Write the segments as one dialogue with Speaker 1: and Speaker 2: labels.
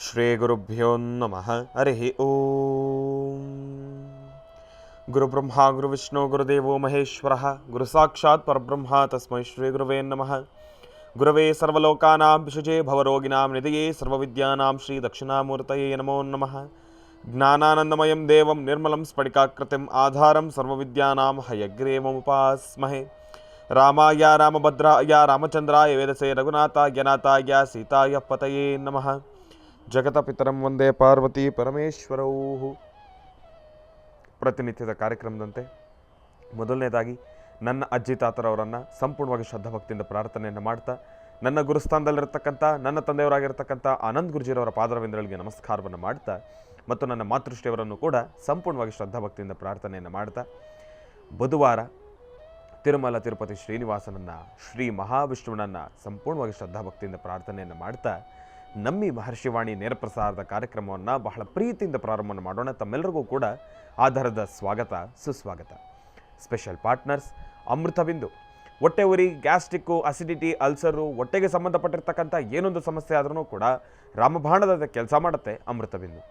Speaker 1: ಶ್ರೀ ಗುರುಭ್ಯೋ ನಮಃ. ಹರಿ ಓಂ. ಗುರುಬ್ರಹ್ಮ ಗುರುವಿಷ್ಣು ಗುರುದೇವೋ ಮಹೇಶ್ವರಃ. ಗುರು ಸಾಕ್ಷಾತ್ ಪರಬ್ರಹ್ಮ ತಸ್ಮೈ ಶ್ರೀ ಗುರುವೇ ನಮಃ. ಗುರವೇ ಸರ್ವಲೋಕಾನಾಂ ವಿಷಜೇ ಭವರೋಗಿಣಾಂ ನಿಧಯೇ ಸರ್ವವಿದ್ಯಾನಾಂ ಶ್ರೀ ದಕ್ಷಿಣಾಮೂರ್ತಯೇ ನಮೋ ನಮಃ. ಜ್ಞಾನಾನಂದಮಯಂ ದೇವಂ ನಿರ್ಮಲಂ ಸ್ಫಟಿಕಾಕೃತಿಂ ಆಧಾರಂ ಸರ್ವವಿದ್ಯಾನಾಂ ಹಯಗ್ರೀವಮುಪಾಸ್ಮಹೇ. ರಾಮಾಯ ರಾಮಭದ್ರಾಯ ರಾಮಚಂದ್ರಾಯ ವೇದಸೇ ರಘುನಾಥಾಯ ನಾಥಾಯ ಸೀತಾಯ ಪತಯೇ ನಮಃ. ಜಗತಪಿತರಂ ವಂದೇ ಪಾರ್ವತಿ ಪರಮೇಶ್ವರೌ. ಪ್ರತಿನಿತ್ಯದ ಕಾರ್ಯಕ್ರಮದಂತೆ ಮೊದಲನೇದಾಗಿ ನನ್ನ ಅಜ್ಜಿ ತಾತರವರನ್ನು ಸಂಪೂರ್ಣವಾಗಿ ಶ್ರದ್ಧಾಭಕ್ತಿಯಿಂದ ಪ್ರಾರ್ಥನೆಯನ್ನು ಮಾಡ್ತಾ, ನನ್ನ ಗುರುಸ್ಥಾನದಲ್ಲಿರ್ತಕ್ಕಂಥ ನನ್ನ ತಂದೆಯವರಾಗಿರ್ತಕ್ಕಂಥ ಆನಂದ್ ಗುರುಜಿರವರ ಪಾದರವಿಂದಗಳಿಗೆ ನಮಸ್ಕಾರವನ್ನು ಮಾಡ್ತಾ, ಮತ್ತು ನನ್ನ ಮಾತೃಶ್ರೀಯವರನ್ನು ಕೂಡ ಸಂಪೂರ್ಣವಾಗಿ ಶ್ರದ್ಧಾಭಕ್ತಿಯಿಂದ ಪ್ರಾರ್ಥನೆಯನ್ನು ಮಾಡ್ತಾ, ಬುಧವಾರ ತಿರುಮಲ ತಿರುಪತಿ ಶ್ರೀನಿವಾಸನನ್ನು, ಶ್ರೀ ಮಹಾವಿಷ್ಣುವನನ್ನು ಸಂಪೂರ್ಣವಾಗಿ ಶ್ರದ್ಧಾಭಕ್ತಿಯಿಂದ ಪ್ರಾರ್ಥನೆಯನ್ನು ಮಾಡ್ತಾ, ನಮ್ಮಿ ಮಹರ್ಷಿವಾಣಿ ನೇರಪ್ರಸಾರದ ಕಾರ್ಯಕ್ರಮವನ್ನು ಬಹಳ ಪ್ರೀತಿಯಿಂದ ಪ್ರಾರಂಭವನ್ನು ಮಾಡೋಣ. ತಮ್ಮೆಲ್ಲರಿಗೂ ಕೂಡ ಆಧಾರದ ಸ್ವಾಗತ ಸುಸ್ವಾಗತ. Special partners Amrutabindu. ಹೊಟ್ಟೆ ಉರಿ, ಗ್ಯಾಸ್ಟ್ರಿಕ್ಕು, ಅಸಿಡಿಟಿ, ಅಲ್ಸರು, ಹೊಟ್ಟೆಗೆ ಸಂಬಂಧಪಟ್ಟಿರ್ತಕ್ಕಂಥ ಏನೊಂದು ಸಮಸ್ಯೆ ಆದ್ರೂ ಕೂಡ ರಾಮಬಾಣದ ಕೆಲಸ ಮಾಡುತ್ತೆ ಅಮೃತಬಿಂದು.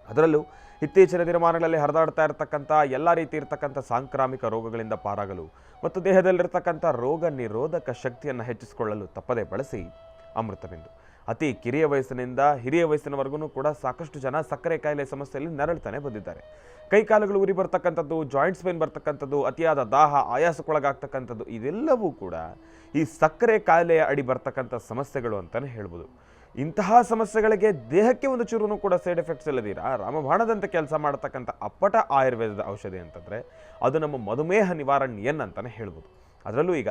Speaker 1: ಅದರಲ್ಲೂ ಇತ್ತೀಚಿನ ದಿನಮಾನಗಳಲ್ಲಿ ಹರಿದಾಡ್ತಾ ಇರತಕ್ಕಂಥ ಎಲ್ಲ ರೀತಿ ಇರತಕ್ಕಂಥ ಸಾಂಕ್ರಾಮಿಕ ರೋಗಗಳಿಂದ ಪಾರಾಗಲು ಮತ್ತು ದೇಹದಲ್ಲಿರ್ತಕ್ಕಂಥ ರೋಗ ನಿರೋಧಕ ಶಕ್ತಿಯನ್ನು ಹೆಚ್ಚಿಸಿಕೊಳ್ಳಲು ತಪ್ಪದೇ ಬಳಸಿ ಅಮೃತಬಿಂದು. ಅತಿ ಕಿರಿಯ ವಯಸ್ಸಿನಿಂದ ಹಿರಿಯ ವಯಸ್ಸಿನವರೆಗೂ ಕೂಡ ಸಾಕಷ್ಟು ಜನ ಸಕ್ಕರೆ ಕಾಯಿಲೆ ಸಮಸ್ಯೆಯಲ್ಲಿ ನರಳ್ತಾನೆ ಬಂದಿದ್ದಾರೆ. ಕೈಕಾಲುಗಳು ಉರಿ ಬರ್ತಕ್ಕಂಥದ್ದು, ಜಾಯಿಂಟ್ಸ್ ಪೇನ್ ಬರ್ತಕ್ಕಂಥದ್ದು, ಅತಿಯಾದ ದಾಹ, ಆಯಾಸಕ್ಕೊಳಗಾಗ್ತಕ್ಕಂಥದ್ದು, ಇದೆಲ್ಲವೂ ಕೂಡ ಈ ಸಕ್ಕರೆ ಕಾಯಿಲೆಯ ಅಡಿ ಬರ್ತಕ್ಕಂಥ ಸಮಸ್ಯೆಗಳು ಅಂತಲೇ ಹೇಳ್ಬೋದು. ಇಂತಹ ಸಮಸ್ಯೆಗಳಿಗೆ ದೇಹಕ್ಕೆ ಒಂದು ಚೂರು ಕೂಡ ಸೈಡ್ ಎಫೆಕ್ಟ್ಸ್ ಇಲ್ಲದಿರ ರಾಮಬಾಣದಂತೆ ಕೆಲಸ ಮಾಡತಕ್ಕಂಥ ಅಪ್ಪಟ ಆಯುರ್ವೇದದ ಔಷಧಿ ಅಂತಂದರೆ ಅದು ನಮ್ಮ ಮಧುಮೇಹ ನಿವಾರಣೆಯನ್ ಅಂತಲೇ ಹೇಳ್ಬೋದು. ಅದರಲ್ಲೂ ಈಗ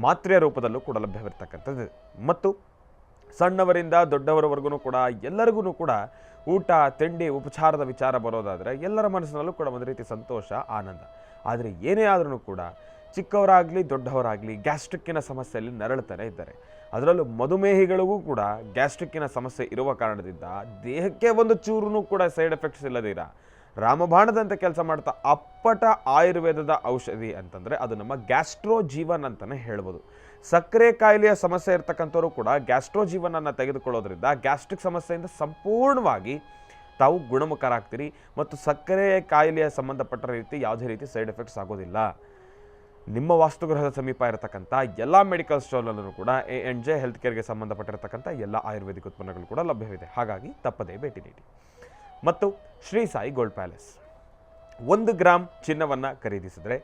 Speaker 1: ಮಾತ್ರೆಯ ರೂಪದಲ್ಲೂ ಕೂಡ ಲಭ್ಯವಿರ್ತಕ್ಕಂಥದ್ದು. ಮತ್ತು ಸಣ್ಣವರಿಂದ ದೊಡ್ಡವರವರೆಗೂ ಕೂಡ ಎಲ್ಲರಿಗೂ ಕೂಡ ಊಟ ತಿಂಡಿ ಉಪಚಾರದ ವಿಚಾರ ಬರೋದಾದರೆ ಎಲ್ಲರ ಮನಸ್ಸಿನಲ್ಲೂ ಕೂಡ ಒಂದು ರೀತಿ ಸಂತೋಷ, ಆನಂದ. ಆದರೆ ಏನೇ ಆದ್ರೂ ಕೂಡ ಚಿಕ್ಕವರಾಗಲಿ ದೊಡ್ಡವರಾಗಲಿ ಗ್ಯಾಸ್ಟ್ರಿಕ್ಕಿನ ಸಮಸ್ಯೆಯಲ್ಲಿ ನರಳುತ್ತಾರೆ ಇದ್ದಾರೆ. ಅದರಲ್ಲೂ ಮಧುಮೇಹಿಗಳಿಗೂ ಕೂಡ ಗ್ಯಾಸ್ಟ್ರಿಕ್ಕಿನ ಸಮಸ್ಯೆ ಇರುವ ಕಾರಣದಿಂದ ದೇಹಕ್ಕೆ ಒಂದು ಚೂರು ಕೂಡ ಸೈಡ್ ಎಫೆಕ್ಟ್ಸ್ ಇಲ್ಲದಿರ ರಾಮಬಾಣದಂತೆ ಕೆಲಸ ಮಾಡ್ತಾ ಅಪ್ಪಟ ಆಯುರ್ವೇದದ ಔಷಧಿ ಅಂತಂದರೆ ಅದು ನಮ್ಮ ಗ್ಯಾಸ್ಟ್ರೋ ಜೀವನ್ ಅಂತಲೇ ಹೇಳ್ಬೋದು. ಸಕ್ಕರೆ ಕಾಯಿಲೆಯ ಸಮಸ್ಯೆ ಇರ್ತಕ್ಕಂಥವ್ರು ಕೂಡ ಗ್ಯಾಸ್ಟ್ರೋ ಜೀವನನ್ನು ತೆಗೆದುಕೊಳ್ಳೋದ್ರಿಂದ ಗ್ಯಾಸ್ಟ್ರಿಕ್ ಸಮಸ್ಯೆಯಿಂದ ಸಂಪೂರ್ಣವಾಗಿ ತಾವು ಗುಣಮುಖರಾಗ್ತೀರಿ ಮತ್ತು ಸಕ್ಕರೆ ಕಾಯಿಲೆಯ ಸಂಬಂಧಪಟ್ಟ ರೀತಿ ಯಾವುದೇ ರೀತಿ ಸೈಡ್ ಎಫೆಕ್ಟ್ಸ್ ಆಗೋದಿಲ್ಲ. ನಿಮ್ಮ ವಾಸ್ತುಗೃಹದ ಸಮೀಪ ಇರತಕ್ಕಂಥ ಎಲ್ಲ ಮೆಡಿಕಲ್ ಸ್ಟೋರ್ನಲ್ಲೂ ಕೂಡ A&J ಹೆಲ್ತ್ ಕೇರ್ಗೆ ಸಂಬಂಧಪಟ್ಟಿರತಕ್ಕಂಥ ಎಲ್ಲ ಆಯುರ್ವೇದಿಕ್ ಉತ್ಪನ್ನಗಳು ಕೂಡ ಲಭ್ಯವಿದೆ. ಹಾಗಾಗಿ ತಪ್ಪದೇ ಭೇಟಿ ನೀಡಿ. ಮತ್ತು Shri Sai gold palace. 1 gram ಚಿನ್ನವನ್ನು ಖರೀದಿಸಿದರೆ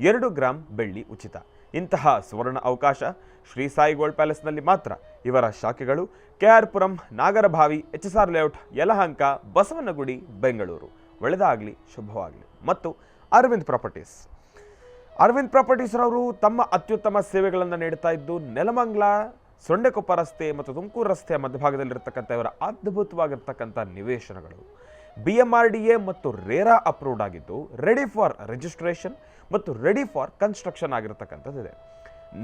Speaker 1: 2 ಗ್ರಾಮ್ ಬೆಳ್ಳಿ ಉಚಿತ. ಇಂತಹ ಸುವರ್ಣ ಅವಕಾಶ ಶ್ರೀ ಸಾಯಿ ಗೋಲ್ಡ್ ಪ್ಯಾಲೇಸ್ನಲ್ಲಿ ಮಾತ್ರ. ಇವರ ಶಾಖೆಗಳು KR Puram, Nagarabhavi, HSR layout, Yelahanka, Basavanagudi, Bengaluru. ಒಳ್ಳೆಯದಾಗಲಿ, ಶುಭವಾಗಲಿ. ಮತ್ತು ಅರವಿಂದ್ ಪ್ರಾಪರ್ಟೀಸ್. ಅರವಿಂದ್ ಪ್ರಾಪರ್ಟೀಸ್ರವರು ತಮ್ಮ ಅತ್ಯುತ್ತಮ ಸೇವೆಗಳನ್ನು ನೀಡ್ತಾ ಇದ್ದು ನೆಲಮಂಗಲ, ಸೊಂಡೆಕೊಪ್ಪ ರಸ್ತೆ ಮತ್ತು ತುಮಕೂರು ರಸ್ತೆಯ ಮಧ್ಯಭಾಗದಲ್ಲಿರ್ತಕ್ಕಂಥ ಇವರ ಅದ್ಭುತವಾಗಿರ್ತಕ್ಕಂಥ ನಿವೇಶನಗಳು BMRDA ಮತ್ತು ರೇರಾ ಅಪ್ರೂವ್ಡ್ ಆಗಿದ್ದು ರೆಡಿ ಫಾರ್ ರಿಜಿಸ್ಟ್ರೇಷನ್ ಮತ್ತು ರೆಡಿ ಫಾರ್ ಕನ್ಸ್ಟ್ರಕ್ಷನ್ ಆಗಿರ್ತಕ್ಕಂಥದ್ದಿದೆ.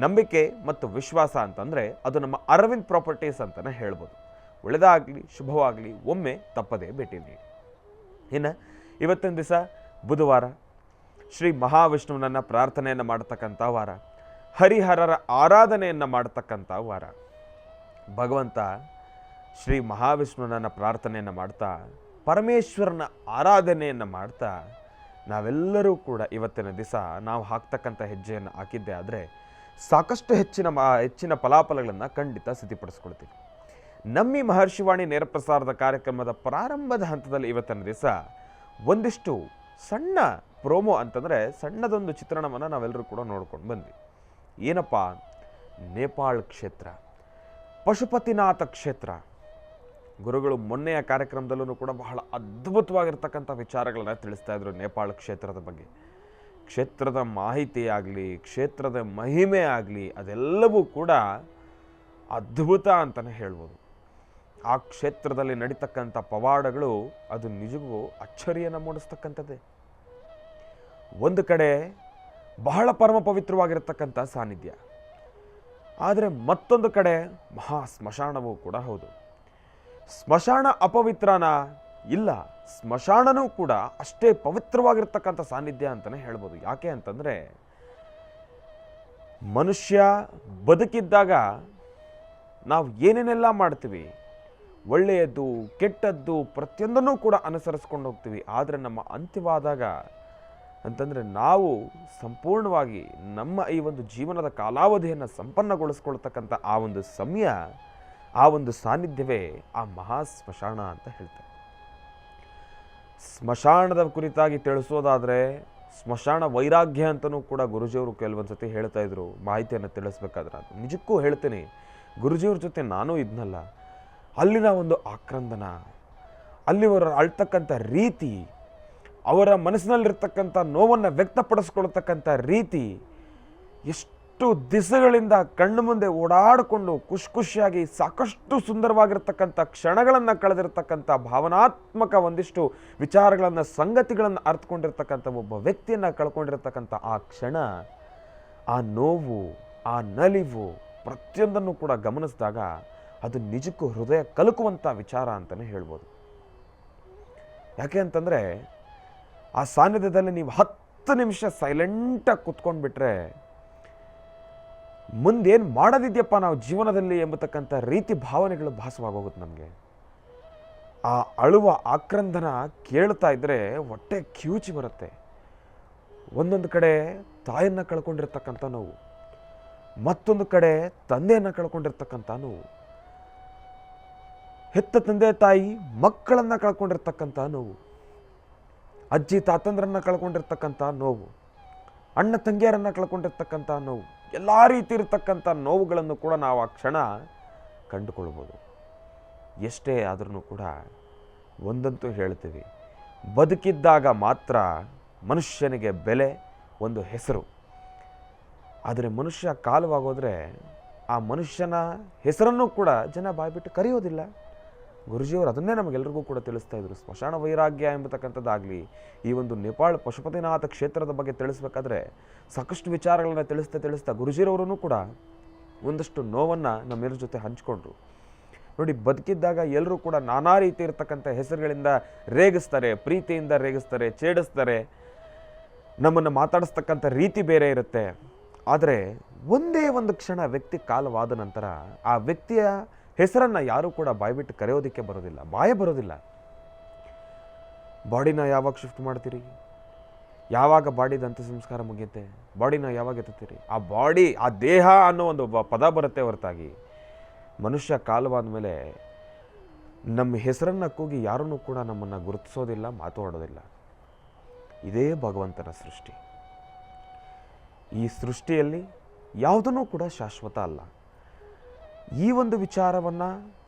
Speaker 1: ನಂಬಿಕೆ ಮತ್ತು ವಿಶ್ವಾಸ ಅಂತಂದರೆ ಅದು ನಮ್ಮ ಅರವಿಂದ್ ಪ್ರಾಪರ್ಟೀಸ್ ಅಂತಲೇ ಹೇಳ್ಬೋದು. ಒಳ್ಳೆಯದಾಗಲಿ, ಶುಭವಾಗಲಿ. ಒಮ್ಮೆ ತಪ್ಪದೇ ಭೇಟಿ ನೀಡಿ. ಇನ್ನು ಇವತ್ತಿನ ದಿವಸ ಬುಧವಾರ ಶ್ರೀ ಮಹಾವಿಷ್ಣುವನನ್ನು ಪ್ರಾರ್ಥನೆಯನ್ನು ಮಾಡತಕ್ಕಂಥ ವಾರ, ಹರಿಹರರ ಆರಾಧನೆಯನ್ನು ಮಾಡತಕ್ಕಂಥ ವಾರ. ಭಗವಂತ ಶ್ರೀ ಮಹಾವಿಷ್ಣುವನನ್ನು ಪ್ರಾರ್ಥನೆಯನ್ನು ಮಾಡ್ತಾ, ಪರಮೇಶ್ವರನ ಆರಾಧನೆಯನ್ನು ಮಾಡ್ತಾ ನಾವೆಲ್ಲರೂ ಕೂಡ ಇವತ್ತಿನ ದಿವಸ ನಾವು ಹಾಕ್ತಕ್ಕಂಥ ಹೆಜ್ಜೆಯನ್ನು ಹಾಕಿದ್ದೆ ಆದರೆ ಸಾಕಷ್ಟು ಹೆಚ್ಚಿನ ಫಲಾಫಲಗಳನ್ನು ಖಂಡಿತ ಸಿದ್ಧಪಡಿಸ್ಕೊಳ್ತೀವಿ. ನಮ್ಮಿ ಮಹರ್ಷಿವಾಣಿ ನೇರಪ್ರಸಾರದ ಕಾರ್ಯಕ್ರಮದ ಪ್ರಾರಂಭದ ಹಂತದಲ್ಲಿ ಇವತ್ತಿನ ದಿವಸ ಒಂದಿಷ್ಟು ಸಣ್ಣ ಪ್ರೋಮೋ ಅಂತಂದರೆ ಸಣ್ಣದೊಂದು ಚಿತ್ರಣವನ್ನು ನಾವೆಲ್ಲರೂ ಕೂಡ ನೋಡ್ಕೊಂಡು ಬಂದ್ವಿ. ಏನಪ್ಪ, ನೇಪಾಳ್ ಕ್ಷೇತ್ರ, ಪಶುಪತಿನಾಥ ಕ್ಷೇತ್ರ. ಗುರುಗಳು ಮೊನ್ನೆಯ ಕಾರ್ಯಕ್ರಮದಲ್ಲೂ ಕೂಡ ಬಹಳ ಅದ್ಭುತವಾಗಿರ್ತಕ್ಕಂಥ ವಿಚಾರಗಳನ್ನು ತಿಳಿಸ್ತಾ ಇದ್ರು ನೇಪಾಳ ಕ್ಷೇತ್ರದ ಬಗ್ಗೆ. ಕ್ಷೇತ್ರದ ಮಾಹಿತಿ ಆಗಲಿ, ಕ್ಷೇತ್ರದ ಮಹಿಮೆ ಆಗಲಿ, ಅದೆಲ್ಲವೂ ಕೂಡ ಅದ್ಭುತ ಅಂತಲೇ ಹೇಳ್ಬೋದು. ಆ ಕ್ಷೇತ್ರದಲ್ಲಿ ನಡೀತಕ್ಕಂಥ ಪವಾಡಗಳು ಅದು ನಿಜಕ್ಕೂ ಅಚ್ಚರಿಯನ್ನು ಮೂಡಿಸ್ತಕ್ಕಂಥದ್ದೇ. ಒಂದು ಕಡೆ ಬಹಳ ಪರಮ ಪವಿತ್ರವಾಗಿರತಕ್ಕಂಥ ಸಾನ್ನಿಧ್ಯ, ಆದರೆ ಮತ್ತೊಂದು ಕಡೆ ಮಹಾ ಸ್ಮಶಾನವೂ ಕೂಡ ಹೌದು. ಸ್ಮಶಾನ ಅಪವಿತ್ರನ ಇಲ್ಲ, ಸ್ಮಶಾನನೂ ಕೂಡ ಅಷ್ಟೇ ಪವಿತ್ರವಾಗಿರ್ತಕ್ಕಂಥ ಸಾನ್ನಿಧ್ಯ ಅಂತಲೇ ಹೇಳ್ಬೋದು. ಯಾಕೆ ಅಂತಂದರೆ ಮನುಷ್ಯ ಬದುಕಿದ್ದಾಗ ನಾವು ಏನೇನೆಲ್ಲ ಮಾಡ್ತೀವಿ, ಒಳ್ಳೆಯದ್ದು ಕೆಟ್ಟದ್ದು ಪ್ರತಿಯೊಂದನ್ನು ಕೂಡ ಅನುಸರಿಸ್ಕೊಂಡು ಹೋಗ್ತೀವಿ. ಆದರೆ ನಮ್ಮ ಅಂತ್ಯವಾದಾಗ ಅಂತಂದರೆ ನಾವು ಸಂಪೂರ್ಣವಾಗಿ ನಮ್ಮ ಈ ಒಂದು ಜೀವನದ ಕಾಲಾವಧಿಯನ್ನು ಸಂಪನ್ನಗೊಳಿಸ್ಕೊಳ್ತಕ್ಕಂಥ ಆ ಒಂದು ಸಮಯ, ಆ ಒಂದು ಸಾನ್ನಿಧ್ಯವೇ ಆ ಮಹಾ ಸ್ಮಶಾನ ಅಂತ ಹೇಳ್ತಾರೆ. ಸ್ಮಶಾನದ ಕುರಿತಾಗಿ ತಿಳಿಸೋದಾದರೆ ಸ್ಮಶಾನ ವೈರಾಗ್ಯ ಅಂತಲೂ ಕೂಡ ಗುರುಜಿಯವರು ಕೆಲವೊಂದು ಸತಿ ಹೇಳ್ತಾ ಇದ್ರು ಮಾಹಿತಿಯನ್ನು ತಿಳಿಸ್ಬೇಕಾದ್ರೆ. ಅದು ನಿಜಕ್ಕೂ ಹೇಳ್ತೀನಿ, ಗುರುಜಿಯವ್ರ ಜೊತೆ ನಾನೂ ಇದ್ನಲ್ಲ, ಅಲ್ಲಿನ ಒಂದು ಆಕ್ರಂದನ, ಅಲ್ಲಿ ಅವರು ಅಳ್ತಕ್ಕಂಥ ರೀತಿ, ಅವರ ಮನಸ್ಸಿನಲ್ಲಿರ್ತಕ್ಕಂಥ ನೋವನ್ನು ವ್ಯಕ್ತಪಡಿಸ್ಕೊಳ್ತಕ್ಕಂಥ ರೀತಿ, ಎಷ್ಟು ದಿಸಗಳಿಂದ ಕಣ್ಣು ಮುಂದೆ ಓಡಾಡಿಕೊಂಡು ಖುಷಿಯಾಗಿ ಸಾಕಷ್ಟು ಸುಂದರವಾಗಿರ್ತಕ್ಕಂಥ ಕ್ಷಣಗಳನ್ನು ಕಳೆದಿರ್ತಕ್ಕಂಥ ಭಾವನಾತ್ಮಕ ಒಂದಿಷ್ಟು ವಿಚಾರಗಳನ್ನು, ಸಂಗತಿಗಳನ್ನು ಅರ್ಥಕೊಂಡಿರ್ತಕ್ಕಂಥ ಒಬ್ಬ ವ್ಯಕ್ತಿಯನ್ನು ಕಳ್ಕೊಂಡಿರ್ತಕ್ಕಂಥ ಆ ಕ್ಷಣ, ಆ ನೋವು, ಆ ನಲಿವು ಪ್ರತಿಯೊಂದನ್ನು ಕೂಡ ಗಮನಿಸಿದಾಗ ಅದು ನಿಜಕ್ಕೂ ಹೃದಯ ಕಲಕುವಂಥ ವಿಚಾರ ಅಂತಲೇ ಹೇಳ್ಬೋದು. ಯಾಕೆ ಅಂತಂದರೆ ಆ ಸಾನ್ನಿಧ್ಯದಲ್ಲಿ ನೀವು 10 ನಿಮಿಷ ಸೈಲೆಂಟಾಗಿ ಕೂತ್ಕೊಂಡ್ಬಿಟ್ರೆ ಮುಂದೇನು ಮಾಡೋದಿದೆಯಪ್ಪ ನಾವು ಜೀವನದಲ್ಲಿ ಎಂಬತಕ್ಕಂಥ ರೀತಿ ಭಾವನೆಗಳು ಭಾಸವಾಗೋಗುತ್ತೆ ನಮಗೆ. ಆ ಅಳುವ ಆಕ್ರಂದನ ಕೇಳ್ತಾ ಇದ್ದರೆ ಹೊಟ್ಟೆ ಕಿವುಚಿ ಬರುತ್ತೆ. ಒಂದೊಂದು ಕಡೆ ತಾಯಿಯನ್ನು ಕಳ್ಕೊಂಡಿರ್ತಕ್ಕಂಥ ನೋವು, ಮತ್ತೊಂದು ಕಡೆ ತಂದೆಯನ್ನು ಕಳ್ಕೊಂಡಿರ್ತಕ್ಕಂಥ ನೋವು, ಹೆತ್ತ ತಂದೆ ತಾಯಿ ಮಕ್ಕಳನ್ನು ಕಳ್ಕೊಂಡಿರ್ತಕ್ಕಂಥ ನೋವು, ಅಜ್ಜಿ ತಾತಂದ್ರನ್ನು ಕಳ್ಕೊಂಡಿರ್ತಕ್ಕಂಥ ನೋವು, ಅಣ್ಣ ತಂಗಿಯರನ್ನು ಕಳ್ಕೊಂಡಿರ್ತಕ್ಕಂಥ ನೋವು, ಎಲ್ಲ ರೀತಿ ಇರತಕ್ಕಂಥ ನೋವುಗಳನ್ನು ಕೂಡ ನಾವು ಆ ಕ್ಷಣ ಕಂಡುಕೊಳ್ಬೋದು. ಎಷ್ಟೇ ಆದ್ರೂ ಕೂಡ ಒಂದಂತೂ ಹೇಳ್ತೀವಿ, ಬದುಕಿದ್ದಾಗ ಮಾತ್ರ ಮನುಷ್ಯನಿಗೆ ಬೆಲೆ, ಒಂದು ಹೆಸರು. ಆದರೆ ಮನುಷ್ಯ ಕಾಲವಾಗೋದ್ರೆ ಆ ಮನುಷ್ಯನ ಹೆಸರನ್ನು ಕೂಡ ಜನ ಬಾಯ್ಬಿಟ್ಟು ಕರೆಯೋದಿಲ್ಲ. ಗುರುಜಿಯವರು ಅದನ್ನೇ ನಮಗೆಲ್ಲರಿಗೂ ಕೂಡ ತಿಳಿಸ್ತಾ ಇದ್ರು. ಸ್ಮಶಾನ ವೈರಾಗ್ಯ ಎಂಬತಕ್ಕಂಥದ್ದಾಗಲಿ, ಈ ಒಂದು ನೇಪಾಳ ಪಶುಪತಿನಾಥ ಕ್ಷೇತ್ರದ ಬಗ್ಗೆ ತಿಳಿಸ್ಬೇಕಾದ್ರೆ ಸಾಕಷ್ಟು ವಿಚಾರಗಳನ್ನ ತಿಳಿಸ್ತಾ ಗುರುಜಿರವರೂ ಕೂಡ ಒಂದಷ್ಟು ನೋವನ್ನು ನಮ್ಮೆಲ್ಲರ ಜೊತೆ ಹಂಚ್ಕೊಂಡ್ರು. ನೋಡಿ, ಬದುಕಿದ್ದಾಗ ಎಲ್ಲರೂ ಕೂಡ ನಾನಾ ರೀತಿ ಇರತಕ್ಕಂಥ ಹೆಸರುಗಳಿಂದ ರೇಗಿಸ್ತಾರೆ, ಪ್ರೀತಿಯಿಂದ ರೇಗಿಸ್ತಾರೆ, ಛೇಡಿಸ್ತಾರೆ, ನಮ್ಮನ್ನು ಮಾತಾಡಿಸ್ತಕ್ಕಂಥ ರೀತಿ ಬೇರೆ ಇರುತ್ತೆ. ಆದರೆ ಒಂದೇ ಒಂದು ಕ್ಷಣ ವ್ಯಕ್ತಿ ಕಾಲವಾದ ನಂತರ ಆ ವ್ಯಕ್ತಿಯ ಹೆಸರನ್ನು ಯಾರೂ ಕೂಡ ಬಾಯ್ಬಿಟ್ಟು ಕರೆಯೋದಕ್ಕೆ ಬರೋದಿಲ್ಲ, ಬಾಯೇ ಬರೋದಿಲ್ಲ. ಬಾಡಿನ ಯಾವಾಗ ಶಿಫ್ಟ್ ಮಾಡ್ತೀರಿ, ಯಾವಾಗ ಬಾಡಿದ ಅಂತ್ಯ ಸಂಸ್ಕಾರ ಮುಗಿಯುತ್ತೆ, ಬಾಡಿನ ಯಾವಾಗ ಎತ್ತುತ್ತೀರಿ, ಆ ಬಾಡಿ, ಆ ದೇಹ ಅನ್ನೋ ಒಂದು ಪದ ಬರುತ್ತೆ ಹೊರತಾಗಿ ಮನುಷ್ಯ ಕಾಲವಾದ ಮೇಲೆ ನಮ್ಮ ಹೆಸರನ್ನು ಕೂಗಿ ಯಾರನ್ನೂ ಕೂಡ ನಮ್ಮನ್ನು ಗುರುತಿಸೋದಿಲ್ಲ, ಮಾತಾಡೋದಿಲ್ಲ. ಇದೇ ಭಗವಂತನ ಸೃಷ್ಟಿ. ಈ ಸೃಷ್ಟಿಯಲ್ಲಿ ಯಾವುದೂ ಕೂಡ ಶಾಶ್ವತ ಅಲ್ಲ. ಈ ಒಂದು ವಿಚಾರವನ್ನು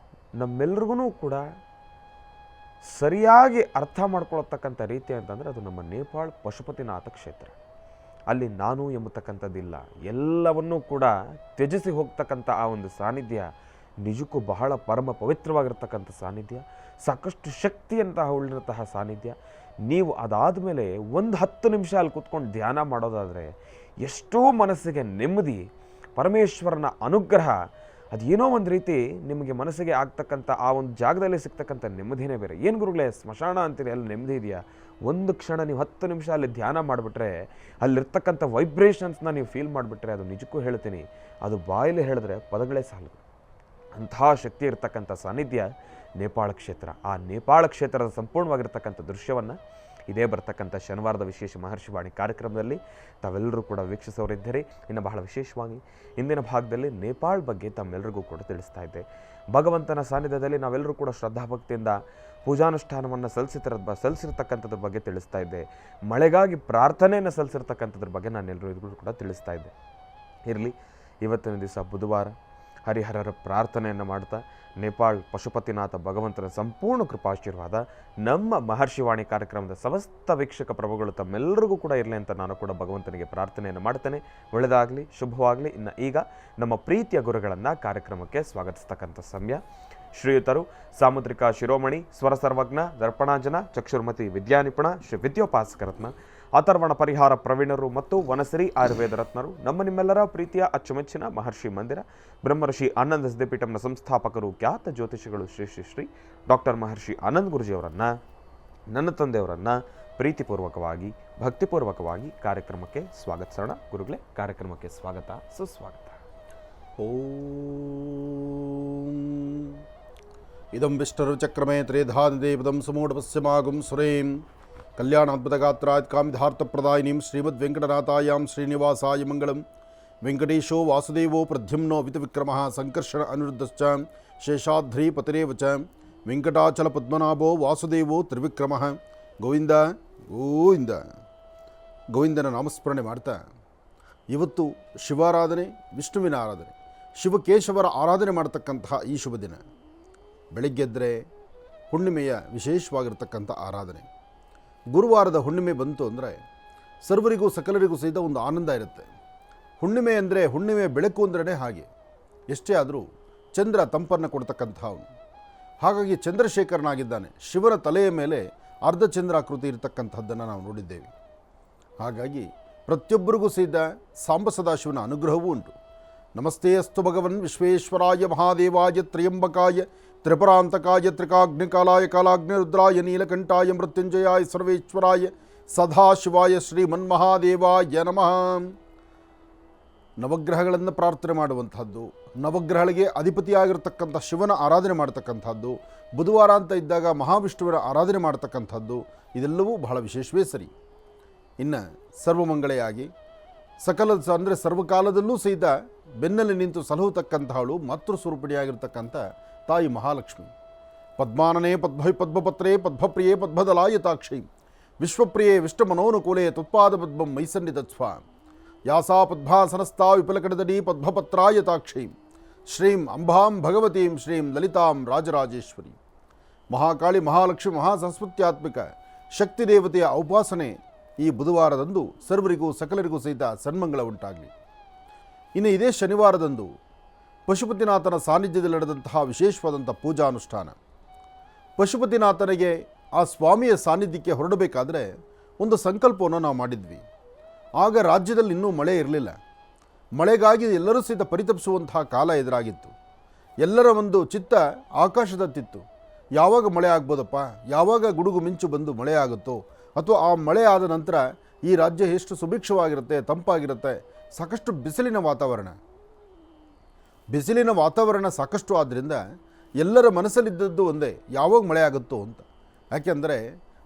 Speaker 1: ನಮ್ಮೆಲ್ರಿಗೂ ಕೂಡ ಸರಿಯಾಗಿ ಅರ್ಥ ಮಾಡ್ಕೊಳ್ತಕ್ಕಂಥ ರೀತಿ ಅಂತಂದರೆ ಅದು ನಮ್ಮ ನೇಪಾಳ ಪಶುಪತಿನಾಥ ಕ್ಷೇತ್ರ. ಅಲ್ಲಿ ನಾನು ಎಂಬತಕ್ಕಂಥದ್ದಿಲ್ಲ, ಎಲ್ಲವನ್ನೂ ಕೂಡ ತ್ಯಜಿಸಿ ಹೋಗ್ತಕ್ಕಂಥ ಆ ಒಂದು ಸಾನ್ನಿಧ್ಯ ನಿಜಕ್ಕೂ ಬಹಳ ಪರಮ ಪವಿತ್ರವಾಗಿರ್ತಕ್ಕಂಥ ಸಾನ್ನಿಧ್ಯ, ಸಾಕಷ್ಟು ಶಕ್ತಿಯಂತಹ ಉಳ್ಳಿರಂತಹ ಸಾನ್ನಿಧ್ಯ. ನೀವು ಅದಾದ ಮೇಲೆ ಒಂದು 10 ನಿಮಿಷ ಅಲ್ಲಿ ಕೂತ್ಕೊಂಡು ಧ್ಯಾನ ಮಾಡೋದಾದರೆ ಎಷ್ಟೋ ಮನಸ್ಸಿಗೆ ನೆಮ್ಮದಿ, ಪರಮೇಶ್ವರನ ಅನುಗ್ರಹ, ಅದೇನೋ ಒಂದು ರೀತಿ ನಿಮಗೆ ಮನಸ್ಸಿಗೆ ಆಗ್ತಕ್ಕಂಥ ಆ ಒಂದು ಜಾಗದಲ್ಲಿ ಸಿಗ್ತಕ್ಕಂಥ ನೆಮ್ಮದಿನೇ ಬೇರೆ. ಏನು ಗುರುಗಳೇ ಸ್ಮಶಾನ ಅಂತೀರಿ, ಅಲ್ಲಿ ನೆಮ್ಮದಿ ಇದೆಯಾ? ಒಂದು ಕ್ಷಣ ನೀವು 10 ನಿಮಿಷ ಅಲ್ಲಿ ಧ್ಯಾನ ಮಾಡಿಬಿಟ್ರೆ, ಅಲ್ಲಿರ್ತಕ್ಕಂಥ ವೈಬ್ರೇಷನ್ಸ್ನ ನೀವು ಫೀಲ್ ಮಾಡಿಬಿಟ್ರೆ, ಅದು ನಿಜಕ್ಕೂ ಹೇಳ್ತೀನಿ, ಅದು ಬಾಯಲ್ಲಿ ಹೇಳಿದ್ರೆ ಪದಗಳೇ ಸಾಲದು. ಅಂತಹ ಶಕ್ತಿ ಇರತಕ್ಕಂಥ ಸಾನ್ನಿಧ್ಯ ನೇಪಾಳ ಕ್ಷೇತ್ರ. ಆ ನೇಪಾಳ ಕ್ಷೇತ್ರದ ಸಂಪೂರ್ಣವಾಗಿರ್ತಕ್ಕಂಥ ದೃಶ್ಯವನ್ನು ಇದೇ ಬರ್ತಕ್ಕಂಥ ಶನಿವಾರದ ವಿಶೇಷ ಮಹರ್ಷಿವಾಣಿ ಕಾರ್ಯಕ್ರಮದಲ್ಲಿ ತಾವೆಲ್ಲರೂ ಕೂಡ ವೀಕ್ಷಿಸೋರಿದ್ದೀರಿ. ಇನ್ನು ಬಹಳ ವಿಶೇಷವಾಗಿ ಇಂದಿನ ಭಾಗದಲ್ಲಿ ನೇಪಾಳ ಬಗ್ಗೆ ತಮ್ಮೆಲ್ಲರಿಗೂ ಕೂಡ ತಿಳಿಸ್ತಾ ಇದ್ದೆ. ಭಗವಂತನ ಸಾನ್ನಿಧ್ಯದಲ್ಲಿ ನಾವೆಲ್ಲರೂ ಕೂಡ ಶ್ರದ್ಧಾಭಕ್ತಿಯಿಂದ ಪೂಜಾನುಷ್ಠಾನವನ್ನು ಸಲ್ಲಿಸಿರ್ತಕ್ಕಂಥದ್ರ ಬಗ್ಗೆ ತಿಳಿಸ್ತಾ ಇದ್ದೆ. ಮಳೆಗಾಗಿ ಪ್ರಾರ್ಥನೆಯನ್ನು ಸಲ್ಲಿಸಿರ್ತಕ್ಕಂಥದ್ರ ಬಗ್ಗೆ ನಾನೆಲ್ಲರಿಗೂ ಕೂಡ ತಿಳಿಸ್ತಾ ಇದ್ದೆ. ಇರಲಿ, ಇವತ್ತಿನ ದಿವಸ ಬುಧವಾರ ಹರಿಹರರ ಪ್ರಾರ್ಥನೆಯನ್ನು ಮಾಡ್ತಾ ನೇಪಾಳ ಪಶುಪತಿನಾಥ ಭಗವಂತನ ಸಂಪೂರ್ಣ ಕೃಪಾಶೀರ್ವಾದ ನಮ್ಮ ಮಹರ್ಷಿವಾಣಿ ಕಾರ್ಯಕ್ರಮದ ಸಮಸ್ತ ವೀಕ್ಷಕ ಪ್ರಭುಗಳು ತಮ್ಮೆಲ್ಲರಿಗೂ ಕೂಡ ಇರಲಿ ಅಂತ ನಾನು ಕೂಡ ಭಗವಂತನಿಗೆ ಪ್ರಾರ್ಥನೆಯನ್ನು ಮಾಡ್ತೇನೆ. ಒಳ್ಳೆಯದಾಗಲಿ, ಶುಭವಾಗಲಿ. ಇನ್ನು ಈಗ ನಮ್ಮ ಪ್ರೀತಿಯ ಗುರುಗಳನ್ನು ಕಾರ್ಯಕ್ರಮಕ್ಕೆ ಸ್ವಾಗತಿಸ್ತಕ್ಕಂಥ ಸಮಯ. ಶ್ರೀಯುತರು ಸಾಮುದ್ರಿಕ ಶಿರೋಮಣಿ, ಸ್ವರ ಸರ್ವಜ್ಞ, ದರ್ಪಣಾಂಜನ, ಚಕ್ಷುರ್ಮತಿ ವಿದ್ಯಾನಿಪುಣ, ಶ್ರೀ ವಿದ್ಯೋಪಾಸಕರತ್ನ, ಅಥರ್ವಣ ಪರಿಹಾರ ಪ್ರವೀಣರು ಮತ್ತು ವನಶ್ರೀ ಆಯುರ್ವೇದ ರತ್ನರು, ನಮ್ಮ ನಿಮ್ಮೆಲ್ಲರ ಪ್ರೀತಿಯ ಅಚ್ಚುಮೆಚ್ಚಿನ ಮಹರ್ಷಿ ಮಂದಿರ ಬ್ರಹ್ಮರ್ಷಿ ಆನಂದ ಸಿದ್ಧಿಪೀಠಂನ ಸಂಸ್ಥಾಪಕರು, ಖ್ಯಾತ ಜ್ಯೋತಿಷಿಗಳು ಶ್ರೀ ಶ್ರೀ ಶ್ರೀ ಡಾಕ್ಟರ್ ಮಹರ್ಷಿ ಆನಂದ್ ಗುರುಜಿಯವರನ್ನು, ನನ್ನ ತಂದೆಯವರನ್ನು ಪ್ರೀತಿಪೂರ್ವಕವಾಗಿ ಭಕ್ತಿಪೂರ್ವಕವಾಗಿ ಕಾರ್ಯಕ್ರಮಕ್ಕೆ ಸ್ವಾಗತಿಸೋಣ. ಗುರುಗಳೇ, ಕಾರ್ಯಕ್ರಮಕ್ಕೆ ಸ್ವಾಗತ, ಸುಸ್ವಾಗತ.
Speaker 2: ಓಂ ಇದಂ ವಿಷ್ಣುರುಚಕ್ರಮೇ ತ್ರೇಧಾನಿದೇವದಂ ಸಮೂಢಪಶ್ಯಮಾಗುಂ ಸುರೇಂ ಕಲ್ಯಾಣಾದ್ಭುತಗಾತ್ರಾತ್ ಕಾಮಿಧಾರ್ಥಪ್ರದಾಯಿನೀಂ ಶ್ರೀಮದ್ವೆಂಕಟನಾಥಾಯಾಂ ಶ್ರೀನಿವಾಸಾಯ ಮಂಗಳಂ. ವೆಂಕಟೇಶೋ ವಾಸುದೇವೋ ಪ್ರದ್ಯುಮ್ನೋ ವಿತವಿಕ್ರಮಃ ಸಂಕರ್ಷಣ ಅನಿರುದ್ಧಶ್ಚ ಶೇಷಾದ್ರಿ ಪತಿರೇವ ಚ ವೆಂಕಟಾಚಲ ಪದ್ಮನಾಭೋ ವಾಸುದೇವೋ ತ್ರಿವಿಕ್ರಮಃ. ಗೋವಿಂದ ಗೋವಿಂದ ಗೋವಿಂದನ ನಾಮಸ್ಮರಣೆ ಮಾಡ್ತಾ ಇವತ್ತು ಶಿವಾರಾಧನೆ, ವಿಷ್ಣುವಿನ ಆರಾಧನೆ, ಶಿವಕೇಶವರ ಆರಾಧನೆ ಮಾಡತಕ್ಕಂತಹ ಈ ಶುಭ ದಿನ. ಬೆಳಗ್ಗೆದ್ದರೆ ಹುಣ್ಣಿಮೆಯ ವಿಶೇಷವಾಗಿರ್ತಕ್ಕಂಥ ಆರಾಧನೆ. ಗುರುವಾರದ ಹುಣ್ಣಿಮೆ ಬಂತು ಅಂದರೆ ಸರ್ವರಿಗೂ ಸಕಲರಿಗೂ ಸಹಿತ ಒಂದು ಆನಂದ ಇರುತ್ತೆ. ಹುಣ್ಣಿಮೆ ಅಂದರೆ ಹುಣ್ಣಿಮೆಯ ಬೆಳಕು ಅಂದ್ರೇ ಹಾಗೆ. ಎಷ್ಟೇ ಆದರೂ ಚಂದ್ರ ತಂಪನ್ನು ಕೊಡ್ತಕ್ಕಂಥವನು. ಹಾಗಾಗಿ ಚಂದ್ರಶೇಖರನಾಗಿದ್ದಾನೆ. ಶಿವನ ತಲೆಯ ಮೇಲೆ ಅರ್ಧಚಂದ್ರಾಕೃತಿ ಇರತಕ್ಕಂಥದ್ದನ್ನು ನಾವು ನೋಡಿದ್ದೇವೆ. ಹಾಗಾಗಿ ಪ್ರತಿಯೊಬ್ಬರಿಗೂ ಸಹಿತ ಸಾಂಬ ಸದಾಶಿವನ ಅನುಗ್ರಹವೂ ಉಂಟು. ನಮಸ್ತೆ ಅಸ್ತು ಭಗವನ್ ವಿಶ್ವೇಶ್ವರಾಯ ಮಹಾದೇವಾಯ ತ್ರ್ಯಂಬಕಾಯ ತ್ರಿಪುರಾಂತಕಾಯ ತ್ರಿಕಾಗ್ನಿಕಾಲಾಯ ಕಾಲಾಗ್ನಿರುದ್ರಾಯ ನೀಲಕಂಠಾಯ ಮೃತ್ಯುಂಜಯಾಯ ಸರ್ವೇಶ್ವರಾಯ ಸದಾಶಿವಾಯ ಶ್ರೀಮನ್ಮಹಾದೇವಾಯ ನಮಃ. ನವಗ್ರಹಗಳನ್ನು ಪ್ರಾರ್ಥನೆ ಮಾಡುವಂಥದ್ದು, ನವಗ್ರಹಗಳಿಗೆ ಅಧಿಪತಿಯಾಗಿರ್ತಕ್ಕಂಥ ಶಿವನ ಆರಾಧನೆ ಮಾಡ್ತಕ್ಕಂಥದ್ದು, ಬುಧವಾರ ಅಂತ ಇದ್ದಾಗ ಮಹಾವಿಷ್ಣುವಿನ ಆರಾಧನೆ ಮಾಡ್ತಕ್ಕಂಥದ್ದು, ಇದೆಲ್ಲವೂ ಬಹಳ ವಿಶೇಷವೇ ಸರಿ. ಇನ್ನು ಸರ್ವಮಂಗಳೆಯಾಗಿ ಸಕಲ ಅಂದರೆ ಸರ್ವಕಾಲದಲ್ಲೂ ಸಹಿತ ಬೆನ್ನಲ್ಲಿ ನಿಂತು ಸಲಹುತಕ್ಕಂಥವಳು ಮಾತೃಸ್ವರೂಪಿಣಿಯಾಗಿರ್ತಕ್ಕಂಥ ತಾಯಿ ಮಹಾಲಕ್ಷ್ಮಿ. ಪದ್ಮಾನನೇ ಪದ್ಮಪತ್ರೇ ಪದ್ಮಪ್ರಿಯೇ ಪದ್ಮದಲಾಯತಾಕ್ಷಿ ವಿಶ್ವಪ್ರಿಯೇ ವಿಷ್ಣುಮನೋನುಕೂಲೇ ತುತ್ಪಾದ ಪದ್ಮಂ ಮೈಸನ್ನಿಧತ್ಸ್ವ ಯಾಸಾ ಪದ್ಮಾಸನಸ್ಥಾ ವಿಪುಲಕಡದಡಿ ಪದ್ಮಪತ್ರಾಯತಾಕ್ಷಿ ಶ್ರೀಂ ಅಂಬಾಂ ಭಗವತೀಂ ಶ್ರೀಂ ಲಲಿತಾಂ ರಾಜರಾಜೇಶ್ವರಿ. ಮಹಾಕಾಳಿ, ಮಹಾಲಕ್ಷ್ಮಿ, ಮಹಾಸರಸ್ವತ್ಯಾತ್ಮಿಕ ಶಕ್ತಿ ದೇವತೆಯ ಉಪಾಸನೆ ಈ ಬುಧವಾರದಂದು ಸರ್ವರಿಗೂ ಸಕಲರಿಗೂ ಸಹಿತ ಸನ್ಮಂಗಳ ಉಂಟಾಗಲಿ. ಇನ್ನು ಇದೇ ಶನಿವಾರದಂದು ಪಶುಪತಿನಾಥನ ಸಾನ್ನಿಧ್ಯದಲ್ಲಿ ನಡೆದಂತಹ ವಿಶೇಷವಾದಂಥ ಪೂಜಾನುಷ್ಠಾನ. ಪಶುಪತಿನಾಥನಿಗೆ ಆ ಸ್ವಾಮಿಯ ಸಾನ್ನಿಧ್ಯಕ್ಕೆ ಹೊರಡಬೇಕಾದ್ರೆ ಒಂದು ಸಂಕಲ್ಪವನ್ನು ನಾವು ಮಾಡಿದ್ವಿ. ಆಗ ರಾಜ್ಯದಲ್ಲಿ ಇನ್ನೂ ಮಳೆ ಇರಲಿಲ್ಲ. ಮಳೆಗಾಗಿ ಎಲ್ಲರೂ ಸಹಿತ ಪರಿತಪಿಸುವಂತಹ ಕಾಲ ಎದುರಾಗಿತ್ತು. ಎಲ್ಲರ ಒಂದು ಚಿತ್ತ ಆಕಾಶದತ್ತಿತ್ತು. ಯಾವಾಗ ಮಳೆ ಆಗ್ಬೋದಪ್ಪ, ಯಾವಾಗ ಗುಡುಗು ಮಿಂಚು ಬಂದು ಮಳೆ ಆಗುತ್ತೋ, ಅಥವಾ ಆ ಮಳೆ ಆದ ನಂತರ ಈ ರಾಜ್ಯ ಎಷ್ಟು ಸುಭಿಕ್ಷವಾಗಿರುತ್ತೆ, ತಂಪಾಗಿರುತ್ತೆ. ಸಾಕಷ್ಟು ಬಿಸಿಲಿನ ವಾತಾವರಣ ಸಾಕಷ್ಟು ಆದ್ದರಿಂದ ಎಲ್ಲರ ಮನಸ್ಸಲ್ಲಿದ್ದದ್ದು ಒಂದೇ, ಯಾವಾಗ ಮಳೆ ಆಗುತ್ತೋ ಅಂತ. ಯಾಕೆಂದರೆ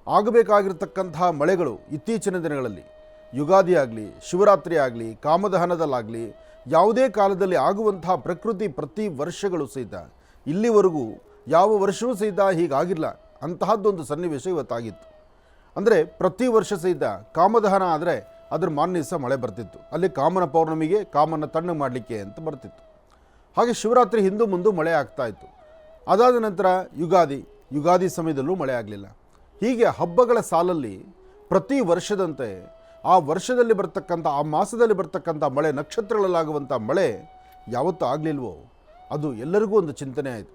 Speaker 2: ಆಗಬೇಕಾಗಿರ್ತಕ್ಕಂತಹ ಮಳೆಗಳು ಇತ್ತೀಚಿನ ದಿನಗಳಲ್ಲಿ ಯುಗಾದಿ ಆಗಲಿ, ಶಿವರಾತ್ರಿ ಆಗಲಿ, ಕಾಮದಹನದಲ್ಲಾಗಲಿ, ಯಾವುದೇ ಕಾಲದಲ್ಲಿ ಆಗುವಂತಹ ಪ್ರಕೃತಿ ಪ್ರತಿ ವರ್ಷಗಳು ಸಹಿತ ಇಲ್ಲಿವರೆಗೂ ಯಾವ ವರ್ಷವೂ ಸಹಿತ ಹೀಗಾಗಿಲ್ಲ. ಅಂತಹದ್ದೊಂದು ಸನ್ನಿವೇಶ ಇವತ್ತಾಗಿತ್ತು. ಅಂದರೆ ಪ್ರತಿ ವರ್ಷ ಸಹಿತ ಕಾಮದಹನ ಆದರೆ ಅದರ ಮಾರನೇ ದಿವಸ ಮಳೆ ಬರ್ತಿತ್ತು. ಅಲ್ಲಿ ಕಾಮನ ಪೌರ್ಣಮಿಗೆ ಕಾಮನ ತಣ್ಣಗೆ ಮಾಡಲಿಕ್ಕೆ ಅಂತ ಬರ್ತಿತ್ತು. ಹಾಗೆ ಶಿವರಾತ್ರಿ ಹಿಂದೂ ಮುಂದೂ ಮಳೆ ಆಗ್ತಾಯಿತ್ತು. ಅದಾದ ನಂತರ ಯುಗಾದಿ ಸಮಯದಲ್ಲೂ ಮಳೆ ಆಗಲಿಲ್ಲ. ಹೀಗೆ ಹಬ್ಬಗಳ ಸಾಲಲ್ಲಿ ಪ್ರತಿ ವರ್ಷದಂತೆ ಆ ವರ್ಷದಲ್ಲಿ ಬರ್ತಕ್ಕಂಥ, ಆ ಮಾಸದಲ್ಲಿ ಬರ್ತಕ್ಕಂಥ ಮಳೆ, ನಕ್ಷತ್ರಗಳಲ್ಲಾಗುವಂಥ ಮಳೆ ಯಾವತ್ತೂ ಆಗಲಿಲ್ವೋ ಅದು ಎಲ್ಲರಿಗೂ ಒಂದು ಚಿಂತನೆ ಆಯಿತು.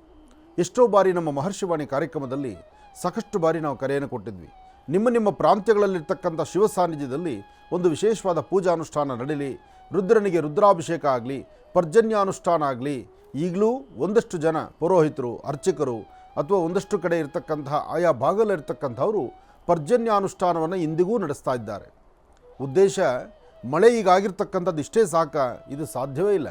Speaker 2: ಎಷ್ಟೋ ಬಾರಿ ನಮ್ಮ ಮಹರ್ಷಿವಾಣಿ ಕಾರ್ಯಕ್ರಮದಲ್ಲಿ ಸಾಕಷ್ಟು ಬಾರಿ ನಾವು ಕರೆಯನ್ನು ಕೊಟ್ಟಿದ್ವಿ. ನಿಮ್ಮ ಪ್ರಾಂತ್ಯಗಳಲ್ಲಿರ್ತಕ್ಕಂಥ ಶಿವ ಸಾನ್ನಿಧ್ಯದಲ್ಲಿ ಒಂದು ವಿಶೇಷವಾದ ಪೂಜಾನುಷ್ಠಾನ ನಡೀಲಿ, ರುದ್ರನಿಗೆ ರುದ್ರಾಭಿಷೇಕ ಆಗಲಿ, ಪರ್ಜನ್ಯಾನುಷ್ಠಾನ ಆಗಲಿ. ಈಗಲೂ ಒಂದಷ್ಟು ಜನ ಪುರೋಹಿತರು, ಅರ್ಚಕರು ಅಥವಾ ಒಂದಷ್ಟು ಕಡೆ ಇರತಕ್ಕಂತಹ ಆಯಾ ಭಾಗದಲ್ಲಿರ್ತಕ್ಕಂಥವರು ಪರ್ಜನ್ಯಾನುಷ್ಠಾನವನ್ನು ಇಂದಿಗೂ ನಡೆಸ್ತಾ ಇದ್ದಾರೆ. ಉದ್ದೇಶ ಮಳೆ ಈಗಾಗಿರ್ತಕ್ಕಂಥದ್ದು ಇಷ್ಟೇ ಸಾಕ, ಇದು ಸಾಧ್ಯವೇ ಇಲ್ಲ.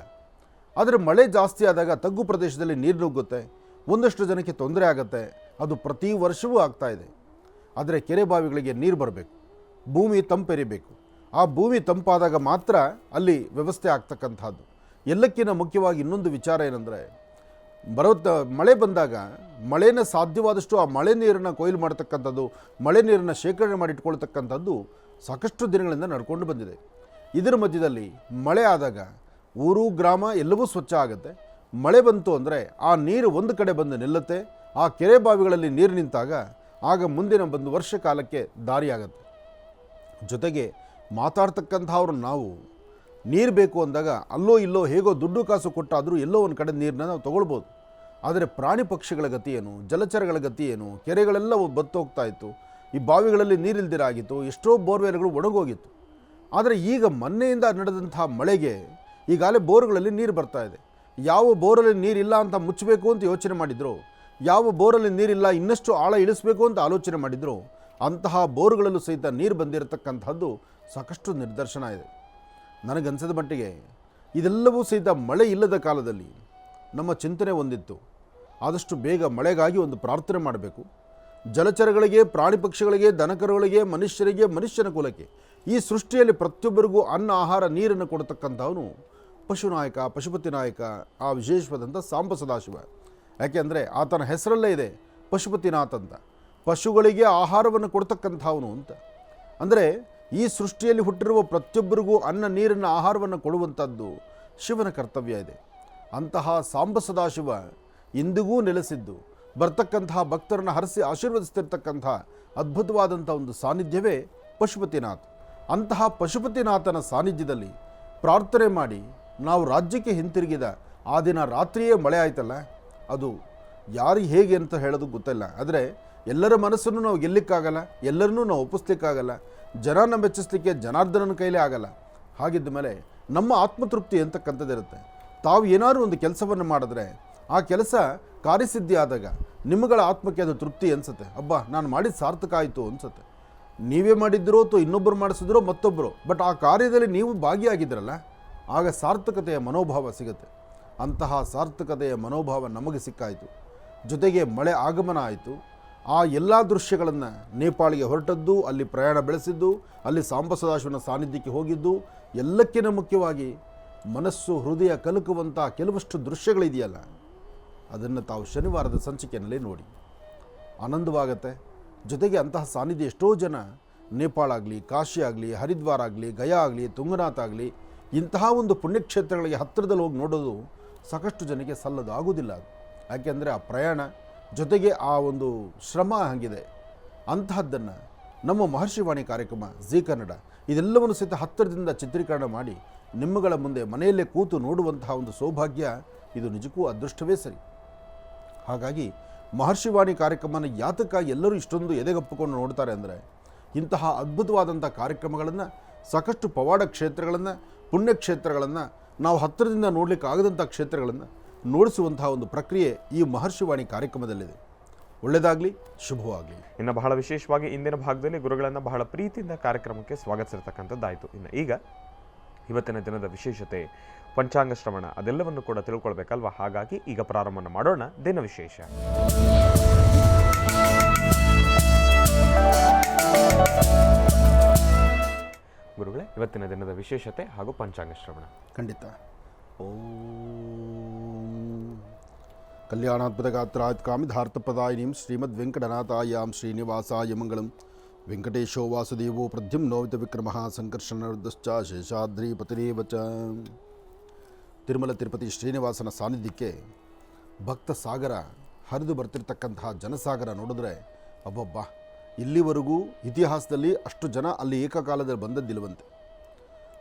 Speaker 2: ಆದರೆ ಮಳೆ ಜಾಸ್ತಿ ಆದಾಗ ತಗ್ಗು ಪ್ರದೇಶದಲ್ಲಿ ನೀರು ನುಗ್ಗುತ್ತೆ, ಒಂದಷ್ಟು ಜನಕ್ಕೆ ತೊಂದರೆ ಆಗುತ್ತೆ. ಅದು ಪ್ರತಿ ವರ್ಷವೂ ಆಗ್ತಾಯಿದೆ. ಆದರೆ ಕೆರೆ ಬಾವಿಗಳಿಗೆ ನೀರು ಬರಬೇಕು, ಭೂಮಿ ತಂಪೆರಿಬೇಕು. ಆ ಭೂಮಿ ತಂಪಾದಾಗ ಮಾತ್ರ ಅಲ್ಲಿ ವ್ಯವಸ್ಥೆ ಆಗ್ತಕ್ಕಂಥದ್ದು. ಎಲ್ಲಕ್ಕಿಂತ ಮುಖ್ಯವಾಗಿ ಇನ್ನೊಂದು ವಿಚಾರ ಏನಂದರೆ, ಮಳೆ ಬಂದಾಗ ಮಳೆನ ಸಾಧ್ಯವಾದಷ್ಟು ಆ ಮಳೆ ನೀರನ್ನು ಕೊಯ್ಲು ಮಾಡ್ತಕ್ಕಂಥದ್ದು, ಮಳೆ ನೀರನ್ನು ಶೇಖರಣೆ ಮಾಡಿಟ್ಕೊಳ್ತಕ್ಕಂಥದ್ದು ಸಾಕಷ್ಟು ದಿನಗಳಿಂದ ನಡ್ಕೊಂಡು ಬಂದಿದೆ. ಇದರ ಮಧ್ಯದಲ್ಲಿ ಮಳೆ ಆದಾಗ ಊರು ಗ್ರಾಮ ಎಲ್ಲವೂ ಸ್ವಚ್ಛ ಆಗುತ್ತೆ. ಮಳೆ ಬಂತು ಅಂದರೆ ಆ ನೀರು ಒಂದು ಕಡೆ ಬಂದು ನಿಲ್ಲುತ್ತೆ. ಆ ಕೆರೆ ಬಾವಿಗಳಲ್ಲಿ ನೀರು ನಿಂತಾಗ ಆಗ ಮುಂದಿನ ಒಂದು ವರ್ಷ ಕಾಲಕ್ಕೆ ದಾರಿಯಾಗತ್ತೆ. ಜೊತೆಗೆ ಮಾತಾಡ್ತಕ್ಕಂಥವ್ರು ನಾವು ನೀರು ಬೇಕು ಅಂದಾಗ ಅಲ್ಲೋ ಇಲ್ಲೋ ಹೇಗೋ ದುಡ್ಡು ಕಾಸು ಕೊಟ್ಟಾದರೂ ಎಲ್ಲೋ ಒಂದು ಕಡೆ ನೀರನ್ನ ನಾವು ತೊಗೊಳ್ಬೋದು. ಆದರೆ ಪ್ರಾಣಿ ಪಕ್ಷಿಗಳ ಗತಿ ಏನು, ಜಲಚರಗಳ ಗತಿ ಏನು, ಕೆರೆಗಳೆಲ್ಲ ಬತ್ತೋಗ್ತಾ ಇತ್ತು, ಈ ಬಾವಿಗಳಲ್ಲಿ ನೀರಿಲ್ದಿರ ಆಗಿತ್ತು, ಎಷ್ಟೋ ಬೋರ್ವೆಲ್ಗಳು ಒಣಗೋಗಿತ್ತು. ಆದರೆ ಈಗ ಮೊನ್ನೆಯಿಂದ ನಡೆದಂಥ ಮಳೆಗೆ ಈಗಾಗಲೇ ಬೋರ್ಗಳಲ್ಲಿ ನೀರು ಬರ್ತಾ ಇದೆ. ಯಾವ ಬೋರಲ್ಲಿ ನೀರಿಲ್ಲ ಅಂತ ಮುಚ್ಚಬೇಕು ಅಂತ ಯೋಚನೆ ಮಾಡಿದ್ರು, ಯಾವ ಬೋರಲ್ಲಿ ನೀರಿಲ್ಲ ಇನ್ನಷ್ಟು ಆಳ ಇಳಿಸಬೇಕು ಅಂತ ಆಲೋಚನೆ ಮಾಡಿದ್ರು, ಅಂತಹ ಬೋರ್ಗಳಲ್ಲೂ ಸಹಿತ ನೀರು ಬಂದಿರತಕ್ಕಂಥದ್ದು ಸಾಕಷ್ಟು ನಿದರ್ಶನ ಇದೆ. ನನಗನ್ಸಿದ ಮಟ್ಟಿಗೆ ಇದೆಲ್ಲವೂ ಸಹಿತ ಮಳೆ ಇಲ್ಲದ ಕಾಲದಲ್ಲಿ ನಮ್ಮ ಚಿಂತನೆ ಒಂದಿತ್ತು. ಆದಷ್ಟು ಬೇಗ ಮಳೆಗಾಗಿ ಒಂದು ಪ್ರಾರ್ಥನೆ ಮಾಡಬೇಕು. ಜಲಚರಗಳಿಗೆ, ಪ್ರಾಣಿ ಪಕ್ಷಿಗಳಿಗೆ, ದನಕರುಗಳಿಗೆ, ಮನುಷ್ಯರಿಗೆ, ಮನುಷ್ಯನ ಕುಲಕ್ಕೆ, ಈ ಸೃಷ್ಟಿಯಲ್ಲಿ ಪ್ರತಿಯೊಬ್ಬರಿಗೂ ಅನ್ನ, ಆಹಾರ, ನೀರನ್ನು ಕೊಡ್ತಕ್ಕಂಥವನು ಪಶುನಾಯಕ, ಪಶುಪತಿ ನಾಯಕ, ಆ ವಿಶೇಷವಾದಂಥ ಸಾಂಬ ಸದಾಶಿವ. ಯಾಕೆಂದರೆ ಆತನ ಹೆಸರಲ್ಲೇ ಇದೆ ಪಶುಪತಿನಾಥ್ ಅಂತ, ಪಶುಗಳಿಗೆ ಆಹಾರವನ್ನು ಕೊಡ್ತಕ್ಕಂಥವನು ಅಂತ. ಅಂದರೆ ಈ ಸೃಷ್ಟಿಯಲ್ಲಿ ಹುಟ್ಟಿರುವ ಪ್ರತಿಯೊಬ್ಬರಿಗೂ ಅನ್ನ, ನೀರನ್ನು, ಆಹಾರವನ್ನು ಕೊಡುವಂಥದ್ದು ಶಿವನ ಕರ್ತವ್ಯ ಇದೆ. ಅಂತಹ ಸಾಂಬ ಸದಾಶಿವ ಇಂದಿಗೂ ನೆಲೆಸಿದ್ದು ಬರ್ತಕ್ಕಂತಹ ಭಕ್ತರನ್ನು ಹರಿಸಿ ಆಶೀರ್ವದಿಸ್ತಿರ್ತಕ್ಕಂಥ ಅದ್ಭುತವಾದಂಥ ಒಂದು ಸಾನ್ನಿಧ್ಯವೇ ಪಶುಪತಿನಾಥ್. ಅಂತಹ ಪಶುಪತಿನಾಥನ ಸಾನ್ನಿಧ್ಯದಲ್ಲಿ ಪ್ರಾರ್ಥನೆ ಮಾಡಿ ನಾವು ರಾಜ್ಯಕ್ಕೆ ಹಿಂತಿರುಗಿದ ಆ ದಿನ ರಾತ್ರಿಯೇ ಮಳೆ ಆಯ್ತಲ್ಲ, ಅದು ಯಾರು ಹೇಗೆ ಅಂತ ಹೇಳೋದು ಗೊತ್ತಿಲ್ಲ. ಆದರೆ ಎಲ್ಲರ ಮನಸ್ಸನ್ನು ನಾವು ಗೆಲ್ಲಕ್ಕಾಗಲ್ಲ, ಎಲ್ಲರನ್ನೂ ನಾವು ಒಪ್ಪಿಸ್ಲಿಕ್ಕಾಗಲ್ಲ, ಜನನ ಮೆಚ್ಚಿಸ್ಲಿಕ್ಕೆ ಜನಾರ್ದನನ ಕೈಲೇ ಆಗಲ್ಲ. ಹಾಗಿದ್ದ ಮೇಲೆ ನಮ್ಮ ಆತ್ಮತೃಪ್ತಿ ಅಂತಕ್ಕಂಥದ್ದಿರುತ್ತೆ. ತಾವು ಏನಾದರೂ ಒಂದು ಕೆಲಸವನ್ನು ಮಾಡಿದ್ರೆ ಆ ಕೆಲಸ ಕಾರ್ಯಸಿದ್ಧಿ ಆದಾಗ ನಿಮ್ಮಗಳ ಆತ್ಮಕ್ಕೆ ಅದು ತೃಪ್ತಿ ಅನಿಸುತ್ತೆ. ಅಬ್ಬಾ, ನಾನು ಮಾಡಿದ ಸಾರ್ಥಕ ಆಯಿತು ಅನಿಸುತ್ತೆ. ನೀವೇ ಮಾಡಿದ್ರೋ ಅಥವಾ ಇನ್ನೊಬ್ಬರು ಮಾಡಿಸಿದ್ರೋ ಮತ್ತೊಬ್ಬರು, ಬಟ್ ಆ ಕಾರ್ಯದಲ್ಲಿ ನೀವು ಭಾಗಿಯಾಗಿದ್ರಲ್ಲ, ಆಗ ಸಾರ್ಥಕತೆಯ ಮನೋಭಾವ ಸಿಗುತ್ತೆ. ಅಂತಹ ಸಾರ್ಥಕತೆಯ ಮನೋಭಾವ ನಮಗೆ ಸಿಕ್ಕಾಯಿತು. ಜೊತೆಗೆ ಮಳೆ ಆಗಮನ ಆಯಿತು. ಆ ಎಲ್ಲ ದೃಶ್ಯಗಳನ್ನು ನೇಪಾಳಿಗೆ ಹೊರಟದ್ದು, ಅಲ್ಲಿ ಪ್ರಯಾಣ ಬೆಳೆಸಿದ್ದು, ಅಲ್ಲಿ ಸಾಂಬ ಸದಾಶಿವನ ಸಾನ್ನಿಧ್ಯಕ್ಕೆ ಹೋಗಿದ್ದು, ಎಲ್ಲಕ್ಕಿಂತ ಮುಖ್ಯವಾಗಿ ಮನಸ್ಸು ಹೃದಯ ಕಲಕುವಂಥ ಕೆಲವಷ್ಟು ದೃಶ್ಯಗಳಿದೆಯಲ್ಲ, ಅದನ್ನು ತಾವು ಶನಿವಾರದ ಸಂಚಿಕೆಯಲ್ಲಿ ನೋಡಿ ಆನಂದವಾಗತ್ತೆ. ಜೊತೆಗೆ ಅಂತಹ ಸಾನ್ನಿಧ್ಯ ಎಷ್ಟೋ ಜನ ನೇಪಾಳ ಆಗಲಿ, ಕಾಶಿ ಆಗಲಿ, ಹರಿದ್ವಾರ ಆಗಲಿ, ಗಯಾ ಆಗಲಿ, ತುಂಗನಾಥ ಆಗಲಿ, ಇಂತಹ ಒಂದು ಪುಣ್ಯಕ್ಷೇತ್ರಗಳಿಗೆ ಹತ್ತಿರದಲ್ಲಿ ಹೋಗಿ ನೋಡೋದು ಸಾಕಷ್ಟು ಜನಕ್ಕೆ ಸಲ್ಲದು, ಆಗೋದಿಲ್ಲ ಅದು. ಯಾಕೆಂದರೆ ಆ ಪ್ರಯಾಣ ಜೊತೆಗೆ ಆ ಒಂದು ಶ್ರಮ ಹಾಗಿದೆ. ಅಂತಹದ್ದನ್ನು ನಮ್ಮ ಮಹರ್ಷಿವಾಣಿ ಕಾರ್ಯಕ್ರಮ, ಜೀ ಕನ್ನಡ ಇದೆಲ್ಲವನ್ನು ಸಹಿತ ಹತ್ತಿರದಿಂದ ಚಿತ್ರೀಕರಣ ಮಾಡಿ ನಿಮ್ಮಗಳ ಮುಂದೆ ಮನೆಯಲ್ಲೇ ಕೂತು ನೋಡುವಂತಹ ಒಂದು ಸೌಭಾಗ್ಯ ಇದು ನಿಜಕ್ಕೂ ಅದೃಷ್ಟವೇ ಸರಿ. ಹಾಗಾಗಿ ಮಹರ್ಷಿವಾಣಿ ಕಾರ್ಯಕ್ರಮನ ಯಾತಕ್ಕಾಗಿ ಎಲ್ಲರೂ ಇಷ್ಟೊಂದು ಎದೆಗಪ್ಪಿಕೊಂಡು ನೋಡ್ತಾರೆ ಅಂದರೆ, ಇಂತಹ ಅದ್ಭುತವಾದಂಥ ಕಾರ್ಯಕ್ರಮಗಳನ್ನು, ಸಾಕಷ್ಟು ಪವಾಡ ಕ್ಷೇತ್ರಗಳನ್ನು, ಪುಣ್ಯಕ್ಷೇತ್ರಗಳನ್ನು, ನಾವು ಹತ್ತಿರದಿಂದ ನೋಡಲಿಕ್ಕೆ ಆಗದಂಥ ಕ್ಷೇತ್ರಗಳನ್ನು ನೋಡಿಸುವಂತಹ ಒಂದು ಪ್ರಕ್ರಿಯೆ ಈ ಮಹರ್ಷಿವಾಣಿ ಕಾರ್ಯಕ್ರಮದಲ್ಲಿದೆ. ಒಳ್ಳೆಯದಾಗಲಿ, ಶುಭವಾಗಲಿ.
Speaker 1: ಇನ್ನು ಬಹಳ ವಿಶೇಷವಾಗಿ ಇಂದಿನ ಭಾಗದಲ್ಲಿ ಗುರುಗಳನ್ನು ಬಹಳ ಪ್ರೀತಿಯಿಂದ ಕಾರ್ಯಕ್ರಮಕ್ಕೆ ಸ್ವಾಗತಿಸಿರ್ತಕ್ಕಂಥದ್ದಾಯಿತು. ಇನ್ನು ಈಗ ಇವತ್ತಿನ ದಿನದ ವಿಶೇಷತೆ, ಪಂಚಾಂಗ ಶ್ರವಣ, ಅದೆಲ್ಲವನ್ನು ಕೂಡ ತಿಳ್ಕೊಳ್ಬೇಕಲ್ವ. ಹಾಗಾಗಿ ಈಗ ಪ್ರಾರಂಭ ಮಾಡೋಣ ದಿನ ವಿಶೇಷ. ಗುರುಗಳೇ, ಇವತ್ತಿನ ದಿನದ ವಿಶೇಷತೆ ಹಾಗೂ ಪಂಚಾಂಗ ಶ್ರವಣ.
Speaker 2: ಖಂಡಿತ. ಓಂ ಕಲ್ಯಾಣಾತ್ಮಗಾತ್ರಾತ್ ಕಾಮಿಧಾರ್ಥಪ್ರದಾಯಿನೀಂ ಶ್ರೀಮದ್ ವೆಂಕಟನಾಥಾಯಾಂ ಶ್ರೀನಿವಾಸಾಯ ಮಂಗಳಂ. ವೆಂಕಟೇಶೋ ವಾಸುದೇವೋ ಪ್ರದ್ಯುಮ್ನೋವಿತ ವಿಕ್ರಮಃ ಸಂಕರ್ಷಣವೃದ್ಧಶ್ಚ ಶೇಷಾದ್ರಿಪತಿರೇವ ಚ. ತಿರುಮಲ ತಿರುಪತಿ ಶ್ರೀನಿವಾಸನ ಸಾನ್ನಿಧ್ಯಕ್ಕೆ ಭಕ್ತ ಸಾಗರ ಹರಿದು ಬರ್ತಿರ್ತಕ್ಕಂತಹ ಜನಸಾಗರ ನೋಡಿದ್ರೆ ಅಬ್ಬಬ್ಬ, ಇಲ್ಲಿವರೆಗೂ ಇತಿಹಾಸದಲ್ಲಿ ಅಷ್ಟು ಜನ ಅಲ್ಲಿ ಏಕಕಾಲದಲ್ಲಿ ಬಂದದ್ದಿಲ್ವಂತೆ.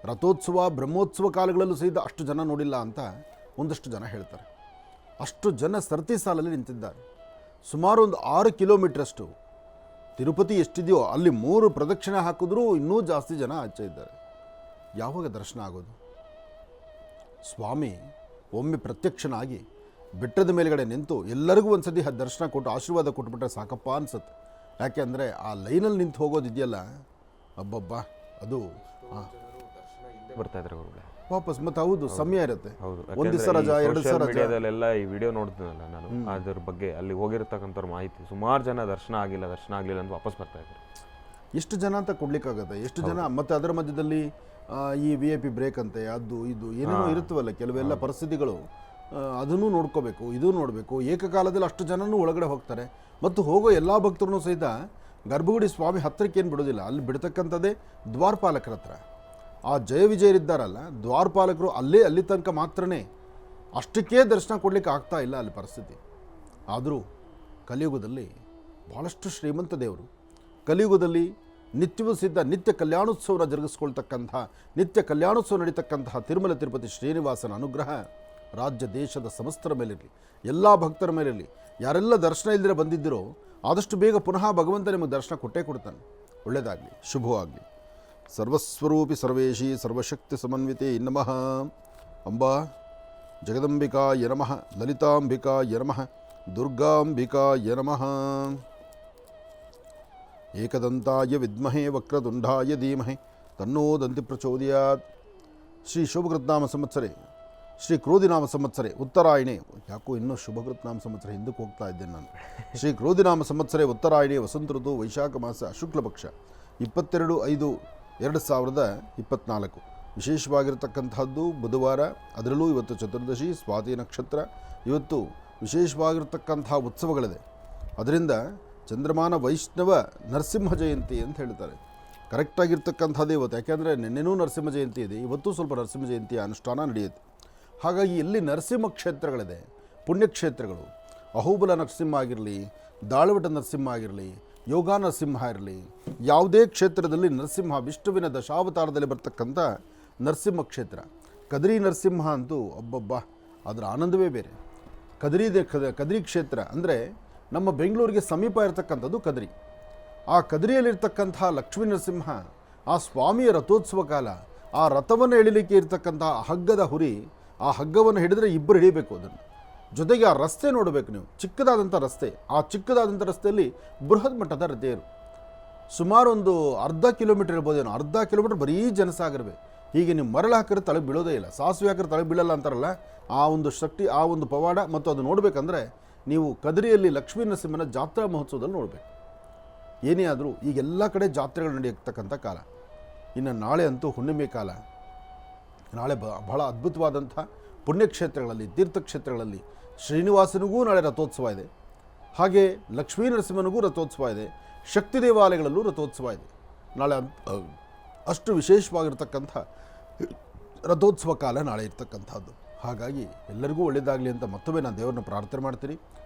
Speaker 2: ರಥೋತ್ಸವ, ಬ್ರಹ್ಮೋತ್ಸವ ಕಾಲಗಳಲ್ಲೂ ಸಹಿತ ಅಷ್ಟು ಜನ ನೋಡಿಲ್ಲ ಅಂತ ಒಂದಷ್ಟು ಜನ ಹೇಳ್ತಾರೆ. ಅಷ್ಟು ಜನ ಸರತಿ ಸಾಲಲ್ಲಿ ನಿಂತಿದ್ದಾರೆ. ಸುಮಾರು ಒಂದು 6 ಕಿಲೋಮೀಟ್ರಷ್ಟು ತಿರುಪತಿ ಎಷ್ಟಿದೆಯೋ ಅಲ್ಲಿ 3 ಪ್ರದಕ್ಷಿಣೆ ಹಾಕಿದ್ರೂ ಇನ್ನೂ ಜಾಸ್ತಿ ಜನ ಆಚೆ ಇದ್ದಾರೆ. ಯಾವಾಗ ದರ್ಶನ ಆಗೋದು? ಸ್ವಾಮಿ ಒಮ್ಮೆ ಪ್ರತ್ಯಕ್ಷನಾಗಿ ಬೆಟ್ಟದ ಮೇಲುಗಡೆ ನಿಂತು ಎಲ್ಲರಿಗೂ ಒಂದು ಸತಿ ದರ್ಶನ ಕೊಟ್ಟು ಆಶೀರ್ವಾದ ಕೊಟ್ಬಿಟ್ರೆ ಸಾಕಪ್ಪ ಅನ್ಸುತ್ತೆ. ಯಾಕೆ ಅಂದರೆ ಆ ಲೈನಲ್ಲಿ ನಿಂತು ಹೋಗೋದಿದೆಯಲ್ಲ, ಅಬ್ಬಬ್ಬ, ಅದು
Speaker 1: ಬರ್ತಾ ಇದ್ದಾರೆ ಗುರುಗಳೇ
Speaker 2: ವಾಪಸ್. ಮತ್ತೆ ಹೌದು, ಸಮಯ ಇರುತ್ತೆ.
Speaker 1: ಹೌದು,
Speaker 2: ಒಂದು ದಿವಸ ರಜಾ, 2 ದಿವಸ ರಜಾ.
Speaker 1: ಮೀಡಿಯಾದಲ್ಲೆಲ್ಲ ಈ ವಿಡಿಯೋ ನೋಡ್ತೀನಲ್ಲ ನಾನು, ಅದ್ರ ಬಗ್ಗೆ ಅಲ್ಲಿ ಹೋಗಿರ್ತಕ್ಕಂಥವ್ರ ಮಾಹಿತಿ, ಸುಮಾರು ಜನ ದರ್ಶನ ಆಗಿಲ್ಲ ಅಂತ ವಾಪಸ್ ಬರ್ತಾ ಇದ್ದಾರೆ.
Speaker 2: ಎಷ್ಟು ಜನ ಅಂತ ಕೊಡ್ಲಿಕ್ಕಾಗತ್ತೆ? ಎಷ್ಟು ಜನ? ಮತ್ತು ಅದರ ಮಧ್ಯದಲ್ಲಿ ಈ VIP ಬ್ರೇಕ್ ಅಂತೆ, ಅದು ಇದು ಏನೇನೋ ಇರುತ್ತವಲ್ಲ ಕೆಲವೆಲ್ಲ ಪರಿಸ್ಥಿತಿಗಳು, ಅದನ್ನು ನೋಡ್ಕೋಬೇಕು, ಇದು ನೋಡಬೇಕು. ಏಕಕಾಲದಲ್ಲಿ ಅಷ್ಟು ಜನನೂ ಒಳಗಡೆ ಹೋಗ್ತಾರೆ. ಮತ್ತು ಹೋಗೋ ಎಲ್ಲ ಭಕ್ತರು ಸಹಿತ ಗರ್ಭಗುಡಿ ಸ್ವಾಮಿ ಹತ್ತಿರಕ್ಕೆ ಏನು ಬಿಡೋದಿಲ್ಲ. ಅಲ್ಲಿ ಬಿಡ್ತಕ್ಕಂಥದ್ದೇ ದ್ವಾರಪಾಲಕರ ಹತ್ರ. ಆ ಜಯ ವಿಜಯರಿದ್ದಾರಲ್ಲ ದ್ವಾರಪಾಲಕರು, ಅಲ್ಲಿ ತನಕ ಮಾತ್ರನೇ, ಅಷ್ಟಕ್ಕೇ ದರ್ಶನ ಕೊಡಲಿಕ್ಕೆ ಆಗ್ತಾ ಇಲ್ಲ ಅಲ್ಲಿ ಪರಿಸ್ಥಿತಿ. ಆದರೂ ಕಲಿಯುಗದಲ್ಲಿ ಭಾಳಷ್ಟು ಶ್ರೀಮಂತ ದೇವರು. ಕಲಿಯುಗದಲ್ಲಿ ನಿತ್ಯವೂ ಸಿದ್ಧ ನಿತ್ಯ ಕಲ್ಯಾಣೋತ್ಸವನ ಜರುಗಿಸ್ಕೊಳ್ತಕ್ಕಂಥ, ನಿತ್ಯ ಕಲ್ಯಾಣೋತ್ಸವ ನಡೀತಕ್ಕಂತಹ ತಿರುಮಲ ತಿರುಪತಿ ಶ್ರೀನಿವಾಸನ ಅನುಗ್ರಹ ರಾಜ್ಯ ದೇಶದ ಸಮಸ್ತರ ಮೇಲಿರಲಿ, ಎಲ್ಲ ಭಕ್ತರ ಮೇಲಿರಲಿ. ಯಾರೆಲ್ಲ ದರ್ಶನ ಇಲ್ಲದೆ ಬಂದಿದ್ದರೋ ಆದಷ್ಟು ಬೇಗ ಪುನಃ ಭಗವಂತ ನಿಮಗೆ ದರ್ಶನ ಕೊಟ್ಟೇ ಕೊಡ್ತಾನೆ. ಒಳ್ಳೆಯದಾಗಲಿ, ಶುಭವಾಗಲಿ. ಸರ್ವಸ್ವರೂಪಿ ಸರ್ವೇಶಿ ಸರ್ವಶಕ್ತಿ ಸಮನ್ವಿತೆ ನಮಃ. ಅಂಬಾ ಜಗದಂಬಿಕಾಯ ನಮಃ, ಲಲಿತಾಂಬಿಕಾಯ ನಮಃ, ದುರ್ಗಾಂಬಿಕಾಯ ನಮಃ. ಏಕದಂತಾಯ ವಿದ್ಮಹೇ ವಕ್ರತುಂಡಾಯ ಧೀಮಹಿ ತನ್ನೋ ದಂತಿ ಪ್ರಚೋದಯಾತ್. ಶ್ರೀ ಶೋಭಕೃತ್ನಾಮ ಸಂವತ್ಸರೆ ಶ್ರೀ ಕ್ರೋಧಿನಾಮ ಸಂವತ್ಸರೆ ಉತ್ತರಾಯಣೆ, ಯಾಕೋ ಇನ್ನೂ ಶುಭಕೃತ್ ನಾಮ ಸಂವತ್ಸರ ಹಿಂದಕ್ಕೆ ಹೋಗ್ತಾ ಇದ್ದೇನೆ ನಾನು. ಶ್ರೀ ಕ್ರೋಧಿನಾಮ ಸಂವತ್ಸರೆ ಉತ್ತರಾಯಣೆ ವಸಂತ ಋತು ವೈಶಾಖ ಮಾಸ ಶುಕ್ಲಪಕ್ಷ 22/5/2024 ವಿಶೇಷವಾಗಿರ್ತಕ್ಕಂಥದ್ದು ಬುಧವಾರ. ಅದರಲ್ಲೂ ಇವತ್ತು ಚತುರ್ದಶಿ, ಸ್ವಾತಿ ನಕ್ಷತ್ರ. ಇವತ್ತು ವಿಶೇಷವಾಗಿರ್ತಕ್ಕಂಥ ಉತ್ಸವಗಳಿದೆ. ಅದರಿಂದ ಚಂದ್ರಮಾನ ವೈಷ್ಣವ ನರಸಿಂಹ ಜಯಂತಿ ಅಂತ ಹೇಳ್ತಾರೆ. ಕರೆಕ್ಟಾಗಿರ್ತಕ್ಕಂಥದ್ದೇ ಇವತ್ತು. ಯಾಕೆಂದರೆ ನಿನ್ನೆನೂ ನರಸಿಂಹ ಜಯಂತಿ ಇದೆ, ಇವತ್ತು ಸ್ವಲ್ಪ ನರಸಿಂಹ ಜಯಂತಿಯ ಅನುಷ್ಠಾನ ನಡೆಯುತ್ತೆ. ಹಾಗಾಗಿ ಎಲ್ಲಿ ನರಸಿಂಹ ಕ್ಷೇತ್ರಗಳಿದೆ, ಪುಣ್ಯಕ್ಷೇತ್ರಗಳು, ಅಹೋಬಲ ನರಸಿಂಹ ಆಗಿರಲಿ, ದಾಳವಟ ನರಸಿಂಹ ಆಗಿರಲಿ, ಯೋಗ ನರಸಿಂಹ ಇರಲಿ, ಯಾವುದೇ ಕ್ಷೇತ್ರದಲ್ಲಿ ನರಸಿಂಹ ವಿಷ್ಣುವಿನ ದಶಾವತಾರದಲ್ಲಿ ಬರ್ತಕ್ಕಂಥ ನರಸಿಂಹ ಕ್ಷೇತ್ರ. ಕದ್ರಿ ನರಸಿಂಹ ಅಂತೂ ಅಬ್ಬಬ್ಬ, ಅದರ ಆನಂದವೇ ಬೇರೆ. ಕದ್ರಿ ಕ್ಷೇತ್ರ ಅಂದರೆ ನಮ್ಮ ಬೆಂಗಳೂರಿಗೆ ಸಮೀಪ ಇರತಕ್ಕಂಥದ್ದು ಕದ್ರಿ. ಆ ಕದ್ರಿಯಲ್ಲಿರ್ತಕ್ಕಂಥ ಲಕ್ಷ್ಮೀ ನರಸಿಂಹ, ಆ ಸ್ವಾಮಿಯ ರಥೋತ್ಸವ ಕಾಲ, ಆ ರಥವನ್ನು ಎಳಿಲಿಕ್ಕೆ ಇರತಕ್ಕಂಥ ಹಗ್ಗದ ಹುರಿ, ಆ ಹಗ್ಗವನ್ನು ಹಿಡಿದ್ರೆ ಇಬ್ಬರು ಹಿಡಿಬೇಕು ಅದನ್ನು. ಜೊತೆಗೆ ಆ ರಸ್ತೆ ನೋಡಬೇಕು ನೀವು, ಚಿಕ್ಕದಾದಂಥ ರಸ್ತೆ. ಆ ಚಿಕ್ಕದಾದಂಥ ರಸ್ತೆಯಲ್ಲಿ ಬೃಹತ್ ಮಟ್ಟದ ರಥೆಯರು, ಸುಮಾರು ಒಂದು ಅರ್ಧ ಕಿಲೋಮೀಟರ್ ಇರ್ಬೋದೇನೋ, ಅರ್ಧ ಕಿಲೋಮೀಟರ್ ಬರೀ ಜನಸಾಗರವೇ. ಹೀಗೆ ನೀವು ಮರಳು ಹಾಕಿದ್ರೆ ತಲೆ ಬೀಳೋದೇ ಇಲ್ಲ, ಸಾಸಿವೆ ಹಾಕಿದ್ರೆ ತಲೆ ಬೀಳಲ್ಲ ಅಂತಾರಲ್ಲ, ಆ ಒಂದು ಶಕ್ತಿ, ಆ ಒಂದು ಪವಾಡ. ಮತ್ತು ಅದು ನೋಡಬೇಕಂದ್ರೆ ನೀವು ಕದ್ರಿಯಲ್ಲಿ ಲಕ್ಷ್ಮೀ ನರಸಿಂಹನ ಜಾತ್ರಾ ಮಹೋತ್ಸವದಲ್ಲಿ ನೋಡಬೇಕು. ಏನೇ ಆದರೂ ಈಗೆಲ್ಲ ಕಡೆ ಜಾತ್ರೆಗಳು ನಡೆಯತಕ್ಕಂಥ ಕಾಲ. ಇನ್ನು ನಾಳೆ ಅಂತೂ ಹುಣ್ಣಿಮೆ ಕಾಲ. ನಾಳೆ ಬಹಳ ಅದ್ಭುತವಾದಂಥ ಪುಣ್ಯಕ್ಷೇತ್ರಗಳಲ್ಲಿ, ತೀರ್ಥಕ್ಷೇತ್ರಗಳಲ್ಲಿ ಶ್ರೀನಿವಾಸನಿಗೂ ನಾಳೆ ರಥೋತ್ಸವ ಇದೆ. ಹಾಗೆ ಲಕ್ಷ್ಮೀ ನರಸಿಂಹನಿಗೂ ರಥೋತ್ಸವ ಇದೆ. ಶಕ್ತಿ ದೇವಾಲಯಗಳಲ್ಲೂ ರಥೋತ್ಸವ ಇದೆ ನಾಳೆ. ಅಷ್ಟು ವಿಶೇಷವಾಗಿರ್ತಕ್ಕಂಥ ರಥೋತ್ಸವ ಕಾಲ ನಾಳೆ ಇರ್ತಕ್ಕಂಥದ್ದು. ಹಾಗಾಗಿ ಎಲ್ಲರಿಗೂ ಒಳ್ಳೆಯದಾಗಲಿ ಅಂತ ಮತ್ತೊಮ್ಮೆ ನಾನು ದೇವರನ್ನ ಪ್ರಾರ್ಥನೆ ಮಾಡ್ತೀನಿ.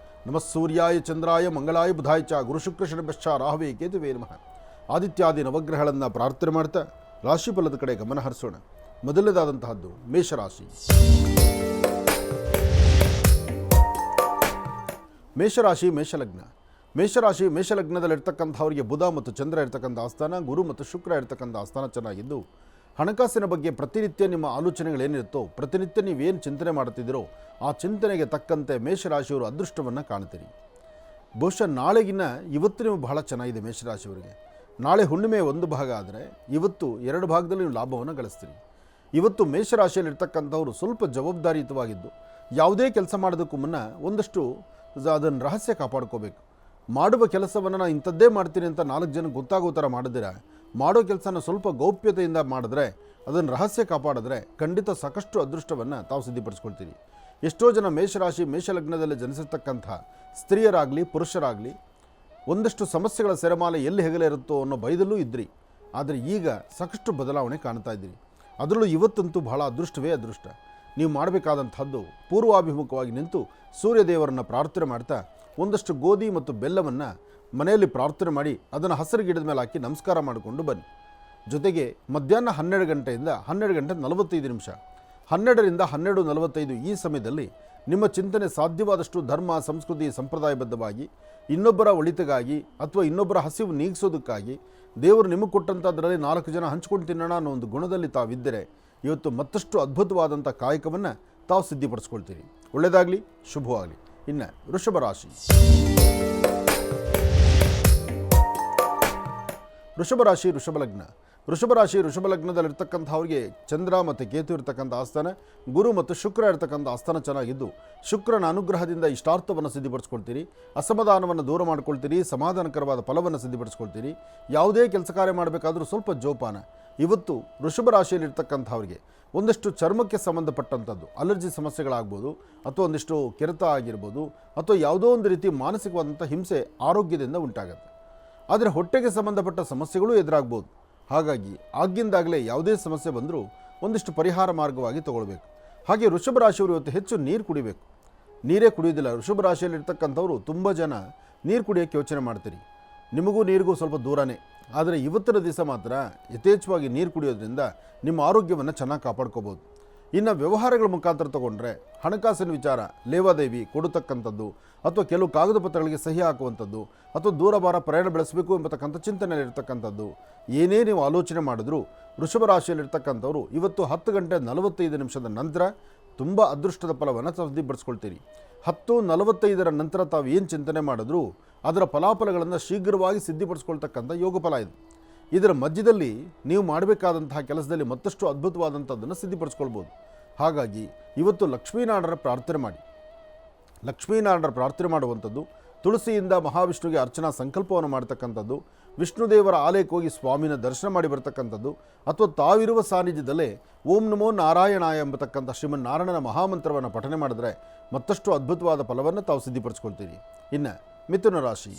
Speaker 2: ನಮಃ ಸೂರ್ಯಾಯ ಚಂದ್ರಾಯ ಮಂಗಳಾಯ ಬುಧಾಯ ಚ ಗುರು ಶುಕ್ರ ಶನಿಭ್ಯಶ್ಚ ರಾಹವೇ ಕೇತುವೇ ನಮಃ. ಆದಿತ್ಯಾದಿ ನವಗ್ರಹಗಳನ್ನು ಪ್ರಾರ್ಥನೆ ಮಾಡ್ತಾ ರಾಶಿಫಲದ ಕಡೆ ಗಮನ ಹರಿಸೋಣ. ಮೊದಲನೇದಾದಂತಹದ್ದು ಮೇಷರಾಶಿ. ಮೇಷರಾಶಿ ಮೇಷಲಗ್ನ. ಮೇಷಲಗ್ನದಲ್ಲಿರ್ತಕ್ಕಂಥವರಿಗೆ ಬುಧ ಮತ್ತು ಚಂದ್ರ ಇರ್ತಕ್ಕಂಥ ಆಸ್ಥಾನ, ಗುರು ಮತ್ತು ಶುಕ್ರ ಇರ್ತಕ್ಕಂಥ ಆಸ್ಥಾನ ಚೆನ್ನಾಗಿದ್ದು, ಹಣಕಾಸಿನ ಬಗ್ಗೆ ಪ್ರತಿನಿತ್ಯ ನಿಮ್ಮ ಆಲೋಚನೆಗಳೇನಿರುತ್ತೋ, ಪ್ರತಿನಿತ್ಯ ನೀವೇನು ಚಿಂತನೆ ಮಾಡ್ತಿದ್ದೀರೋ ಆ ಚಿಂತನೆಗೆ ತಕ್ಕಂತೆ ಮೇಷರಾಶಿಯವರು ಅದೃಷ್ಟವನ್ನು ಕಾಣ್ತೀರಿ. ಬಹುಶಃ ನಾಳೆಗಿನ್ನ ಇವತ್ತು ನೀವು ಬಹಳ ಚೆನ್ನಾಗಿದೆ ಮೇಷರಾಶಿಯವರಿಗೆ. ನಾಳೆ ಹುಣ್ಣಿಮೆ ಒಂದು ಭಾಗ ಆದರೆ ಇವತ್ತು 2 ಭಾಗದಲ್ಲಿ ನೀವು ಲಾಭವನ್ನು ಗಳಿಸ್ತೀರಿ. ಇವತ್ತು ಮೇಷರಾಶಿಯಲ್ಲಿರ್ತಕ್ಕಂಥವ್ರು ಸ್ವಲ್ಪ ಜವಾಬ್ದಾರಿಯುತವಾಗಿದ್ದು, ಯಾವುದೇ ಕೆಲಸ ಮಾಡೋದಕ್ಕೂ ಮುನ್ನ ಒಂದಷ್ಟು ಅದನ್ನು ರಹಸ್ಯ ಕಾಪಾಡ್ಕೋಬೇಕು. ಮಾಡುವ ಕೆಲಸವನ್ನು ನಾನು ಇಂಥದ್ದೇ ಮಾಡ್ತೀನಿ ಅಂತ 4 ಜನಕ್ಕೆ ಗೊತ್ತಾಗೋ ಥರ ಮಾಡಿದಿರ, ಮಾಡೋ ಕೆಲಸನ ಸ್ವಲ್ಪ ಗೌಪ್ಯತೆಯಿಂದ ಮಾಡಿದ್ರೆ, ಅದನ್ನು ರಹಸ್ಯ ಕಾಪಾಡಿದ್ರೆ ಖಂಡಿತ ಸಾಕಷ್ಟು ಅದೃಷ್ಟವನ್ನು ತಾವು ಸಿದ್ಧಪಡಿಸ್ಕೊಳ್ತೀರಿ. ಎಷ್ಟೋ ಜನ ಮೇಷಲಗ್ನದಲ್ಲಿ ಜನಿಸಿರ್ತಕ್ಕಂಥ ಸ್ತ್ರೀಯರಾಗಲಿ ಪುರುಷರಾಗಲಿ ಒಂದಷ್ಟು ಸಮಸ್ಯೆಗಳ ಸೆರೆಮಾಲೆ ಎಲ್ಲಿ ಹೆಗಲೇ ಇರುತ್ತೋ ಅನ್ನೋ ಭಯದಲ್ಲೂ ಇದ್ರಿ. ಆದರೆ ಈಗ ಸಾಕಷ್ಟು ಬದಲಾವಣೆ ಕಾಣ್ತಾ ಇದ್ದೀರಿ. ಅದರಲ್ಲೂ ಇವತ್ತಂತೂ ಬಹಳ ಅದೃಷ್ಟವೇ ಅದೃಷ್ಟ. ನೀವು ಮಾಡಬೇಕಾದಂಥದ್ದು ಪೂರ್ವಾಭಿಮುಖವಾಗಿ ನಿಂತು ಸೂರ್ಯದೇವರನ್ನು ಪ್ರಾರ್ಥನೆ ಮಾಡ್ತಾ ಒಂದಷ್ಟು ಗೋಧಿ ಮತ್ತು ಬೆಲ್ಲವನ್ನು ಮನೆಯಲ್ಲಿ ಪ್ರಾರ್ಥನೆ ಮಾಡಿ ಅದನ್ನು ಹಸಿರು ಗಿಡದ ಮೇಲೆ ಹಾಕಿ ನಮಸ್ಕಾರ ಮಾಡಿಕೊಂಡು ಬನ್ನಿ. ಜೊತೆಗೆ ಮಧ್ಯಾಹ್ನ 12 ಗಂಟೆಯಿಂದ 12:45, 12ರಿಂದ 12:45 ಈ ಸಮಯದಲ್ಲಿ ನಿಮ್ಮ ಚಿಂತನೆ ಸಾಧ್ಯವಾದಷ್ಟು ಧರ್ಮ, ಸಂಸ್ಕೃತಿ, ಸಂಪ್ರದಾಯಬದ್ಧವಾಗಿ ಇನ್ನೊಬ್ಬರ ಒಳಿತಿಗಾಗಿ ಅಥವಾ ಇನ್ನೊಬ್ಬರ ಹಸಿವು ನೀಗಿಸೋದಕ್ಕಾಗಿ ದೇವರು ನಿಮಗೆ ಕೊಟ್ಟಂಥದ್ರಲ್ಲಿ 4 ಜನ ಹಂಚ್ಕೊಂಡು ತಿನ್ನೋಣ ಅನ್ನೋ ಒಂದು ಗುಣದಲ್ಲಿ ತಾವಿದ್ದರೆ ಇವತ್ತು ಮತ್ತಷ್ಟು ಅದ್ಭುತವಾದಂಥ ಕಾಯಕವನ್ನು ತಾವು ಸಿದ್ಧಪಡಿಸ್ಕೊಳ್ತೀರಿ. ಒಳ್ಳೆಯದಾಗಲಿ, ಶುಭವಾಗಲಿ. ಇನ್ನು ವೃಷಭ ರಾಶಿ. ವೃಷಭ ಲಗ್ನದಲ್ಲಿರ್ತಕ್ಕಂಥವ್ರಿಗೆ ಚಂದ್ರ ಮತ್ತು ಕೇತು ಇರ್ತಕ್ಕಂಥ ಆಸ್ಥಾನ, ಗುರು ಮತ್ತು ಶುಕ್ರ ಇರ್ತಕ್ಕಂಥ ಆಸ್ಥಾನ ಚೆನ್ನಾಗಿದ್ದು, ಶುಕ್ರನ ಅನುಗ್ರಹದಿಂದ ಇಷ್ಟಾರ್ಥವನ್ನು ಸಿದ್ಧಪಡಿಸ್ಕೊಳ್ತೀರಿ. ಅಸಮಾಧಾನವನ್ನು ದೂರ ಮಾಡ್ಕೊಳ್ತೀರಿ. ಸಮಾಧಾನಕರವಾದ ಫಲವನ್ನು ಸಿದ್ಧಪಡಿಸ್ಕೊಳ್ತೀರಿ. ಯಾವುದೇ ಕೆಲಸ ಕಾರ್ಯ ಮಾಡಬೇಕಾದ್ರೂ ಸ್ವಲ್ಪ ಜೋಪಾನ. ಇವತ್ತು ವೃಷಭ ರಾಶಿಯಲ್ಲಿರ್ತಕ್ಕಂಥವ್ರಿಗೆ ಒಂದಷ್ಟು ಚರ್ಮಕ್ಕೆ ಸಂಬಂಧಪಟ್ಟಂಥದ್ದು ಅಲರ್ಜಿ ಸಮಸ್ಯೆಗಳಾಗ್ಬೋದು, ಅಥವಾ ಒಂದಿಷ್ಟು ಕೆರೆತ ಆಗಿರ್ಬೋದು, ಅಥವಾ ಯಾವುದೋ ಒಂದು ರೀತಿ ಮಾನಸಿಕವಾದಂಥ ಹಿಂಸೆ ಆರೋಗ್ಯದಿಂದ ಉಂಟಾಗುತ್ತೆ. ಆದರೆ ಹೊಟ್ಟೆಗೆ ಸಂಬಂಧಪಟ್ಟ ಸಮಸ್ಯೆಗಳು ಎದುರಾಗ್ಬೋದು. ಹಾಗಾಗಿ ಆಗಿಂದಾಗಲೇ ಯಾವುದೇ ಸಮಸ್ಯೆ ಬಂದರೂ ಒಂದಿಷ್ಟು ಪರಿಹಾರ ಮಾರ್ಗವಾಗಿ ತಗೊಳ್ಬೇಕು. ಹಾಗೆ ವೃಷಭ ರಾಶಿಯವರು ಇವತ್ತು ಹೆಚ್ಚು ನೀರು ಕುಡಿಬೇಕು. ನೀರೇ ಕುಡಿಯೋದಿಲ್ಲ ವೃಷಭ ರಾಶಿಯಲ್ಲಿರ್ತಕ್ಕಂಥವ್ರು ತುಂಬ ಜನ ನೀರು ಕುಡಿಯೋಕ್ಕೆ ಯೋಚನೆ ಮಾಡ್ತೀರಿ. ನಿಮಗೂ ನೀರಿಗೂ ಸ್ವಲ್ಪ ದೂರನೇ. ಆದರೆ ಇವತ್ತಿನ ದಿವಸ ಮಾತ್ರ ಯಥೇಚ್ಛವಾಗಿ ನೀರು ಕುಡಿಯೋದ್ರಿಂದ ನಿಮ್ಮ ಆರೋಗ್ಯವನ್ನು ಚೆನ್ನಾಗಿ ಕಾಪಾಡ್ಕೋಬೋದು. ಇನ್ನು ವ್ಯವಹಾರಗಳ ಮುಖಾಂತರ ತಗೊಂಡ್ರೆ ಹಣಕಾಸಿನ ವಿಚಾರ, ಲೇವಾದೇವಿ ಕೊಡತಕ್ಕಂಥದ್ದು, ಅಥವಾ ಕೆಲವು ಕಾಗದ ಪತ್ರಗಳಿಗೆ ಸಹಿ ಹಾಕುವಂಥದ್ದು, ಅಥವಾ ದೂರಭಾರ ಪ್ರಯಾಣ ಬೆಳೆಸಬೇಕು ಎಂಬತಕ್ಕಂಥ ಚಿಂತನೆಯಲ್ಲಿರ್ತಕ್ಕಂಥದ್ದು, ಏನೇ ನೀವು ಆಲೋಚನೆ ಮಾಡಿದ್ರೂ ವೃಷಭ ರಾಶಿಯಲ್ಲಿರ್ತಕ್ಕಂಥವ್ರು ಇವತ್ತು 10:45 ನಂತರ ತುಂಬ ಅದೃಷ್ಟದ ಫಲವನ್ನು ಸಿದ್ಧಪಡಿಸ್ಕೊಳ್ತೀರಿ. 10:45 ನಂತರ ತಾವು ಏನು ಚಿಂತನೆ ಮಾಡಿದ್ರೂ ಅದರ ಫಲಾಫಲಗಳನ್ನು ಶೀಘ್ರವಾಗಿ ಸಿದ್ಧಪಡಿಸ್ಕೊಳ್ತಕ್ಕಂಥ ಯೋಗ ಫಲ ಇದೆ. ಇದರ ಮಧ್ಯದಲ್ಲಿ ನೀವು ಮಾಡಬೇಕಾದಂತಹ ಕೆಲಸದಲ್ಲಿ ಮತ್ತಷ್ಟು ಅದ್ಭುತವಾದಂಥದ್ದನ್ನು ಸಿದ್ಧಪಡಿಸ್ಕೊಳ್ಬೋದು. ಹಾಗಾಗಿ ಇವತ್ತು ಲಕ್ಷ್ಮೀನಾರಾಯಣರ ಪ್ರಾರ್ಥನೆ ಮಾಡಿ. ಲಕ್ಷ್ಮೀನಾರಾಯಣರ ಪ್ರಾರ್ಥನೆ ಮಾಡುವಂಥದ್ದು, ತುಳಸಿಯಿಂದ ಮಹಾವಿಷ್ಣುವಿಗೆ ಅರ್ಚನಾ ಸಂಕಲ್ಪವನ್ನು ಮಾಡ್ತಕ್ಕಂಥದ್ದು, ವಿಷ್ಣುದೇವರ ಆಲಯಕ್ಕೆ ಹೋಗಿ ಸ್ವಾಮಿನ ದರ್ಶನ ಮಾಡಿ ಬರ್ತಕ್ಕಂಥದ್ದು, ಅಥವಾ ತಾವಿರುವ ಸಾನ್ನಿಧ್ಯದಲ್ಲೇ ಓಂ ನಮೋ ನಾರಾಯಣಾಯ ಎಂಬತಕ್ಕಂಥ ಶ್ರೀಮನ್ನಾರಾಯಣನ ಮಹಾಮಂತ್ರವನ್ನು ಪಠನೆ ಮಾಡಿದ್ರೆ ಮತ್ತಷ್ಟು ಅದ್ಭುತವಾದ ಫಲವನ್ನು ತಾವು ಸಿದ್ಧಿಪಡಿಸ್ಕೊಳ್ತೀರಿ. ಇನ್ನು ಮಿಥುನ ರಾಶಿ.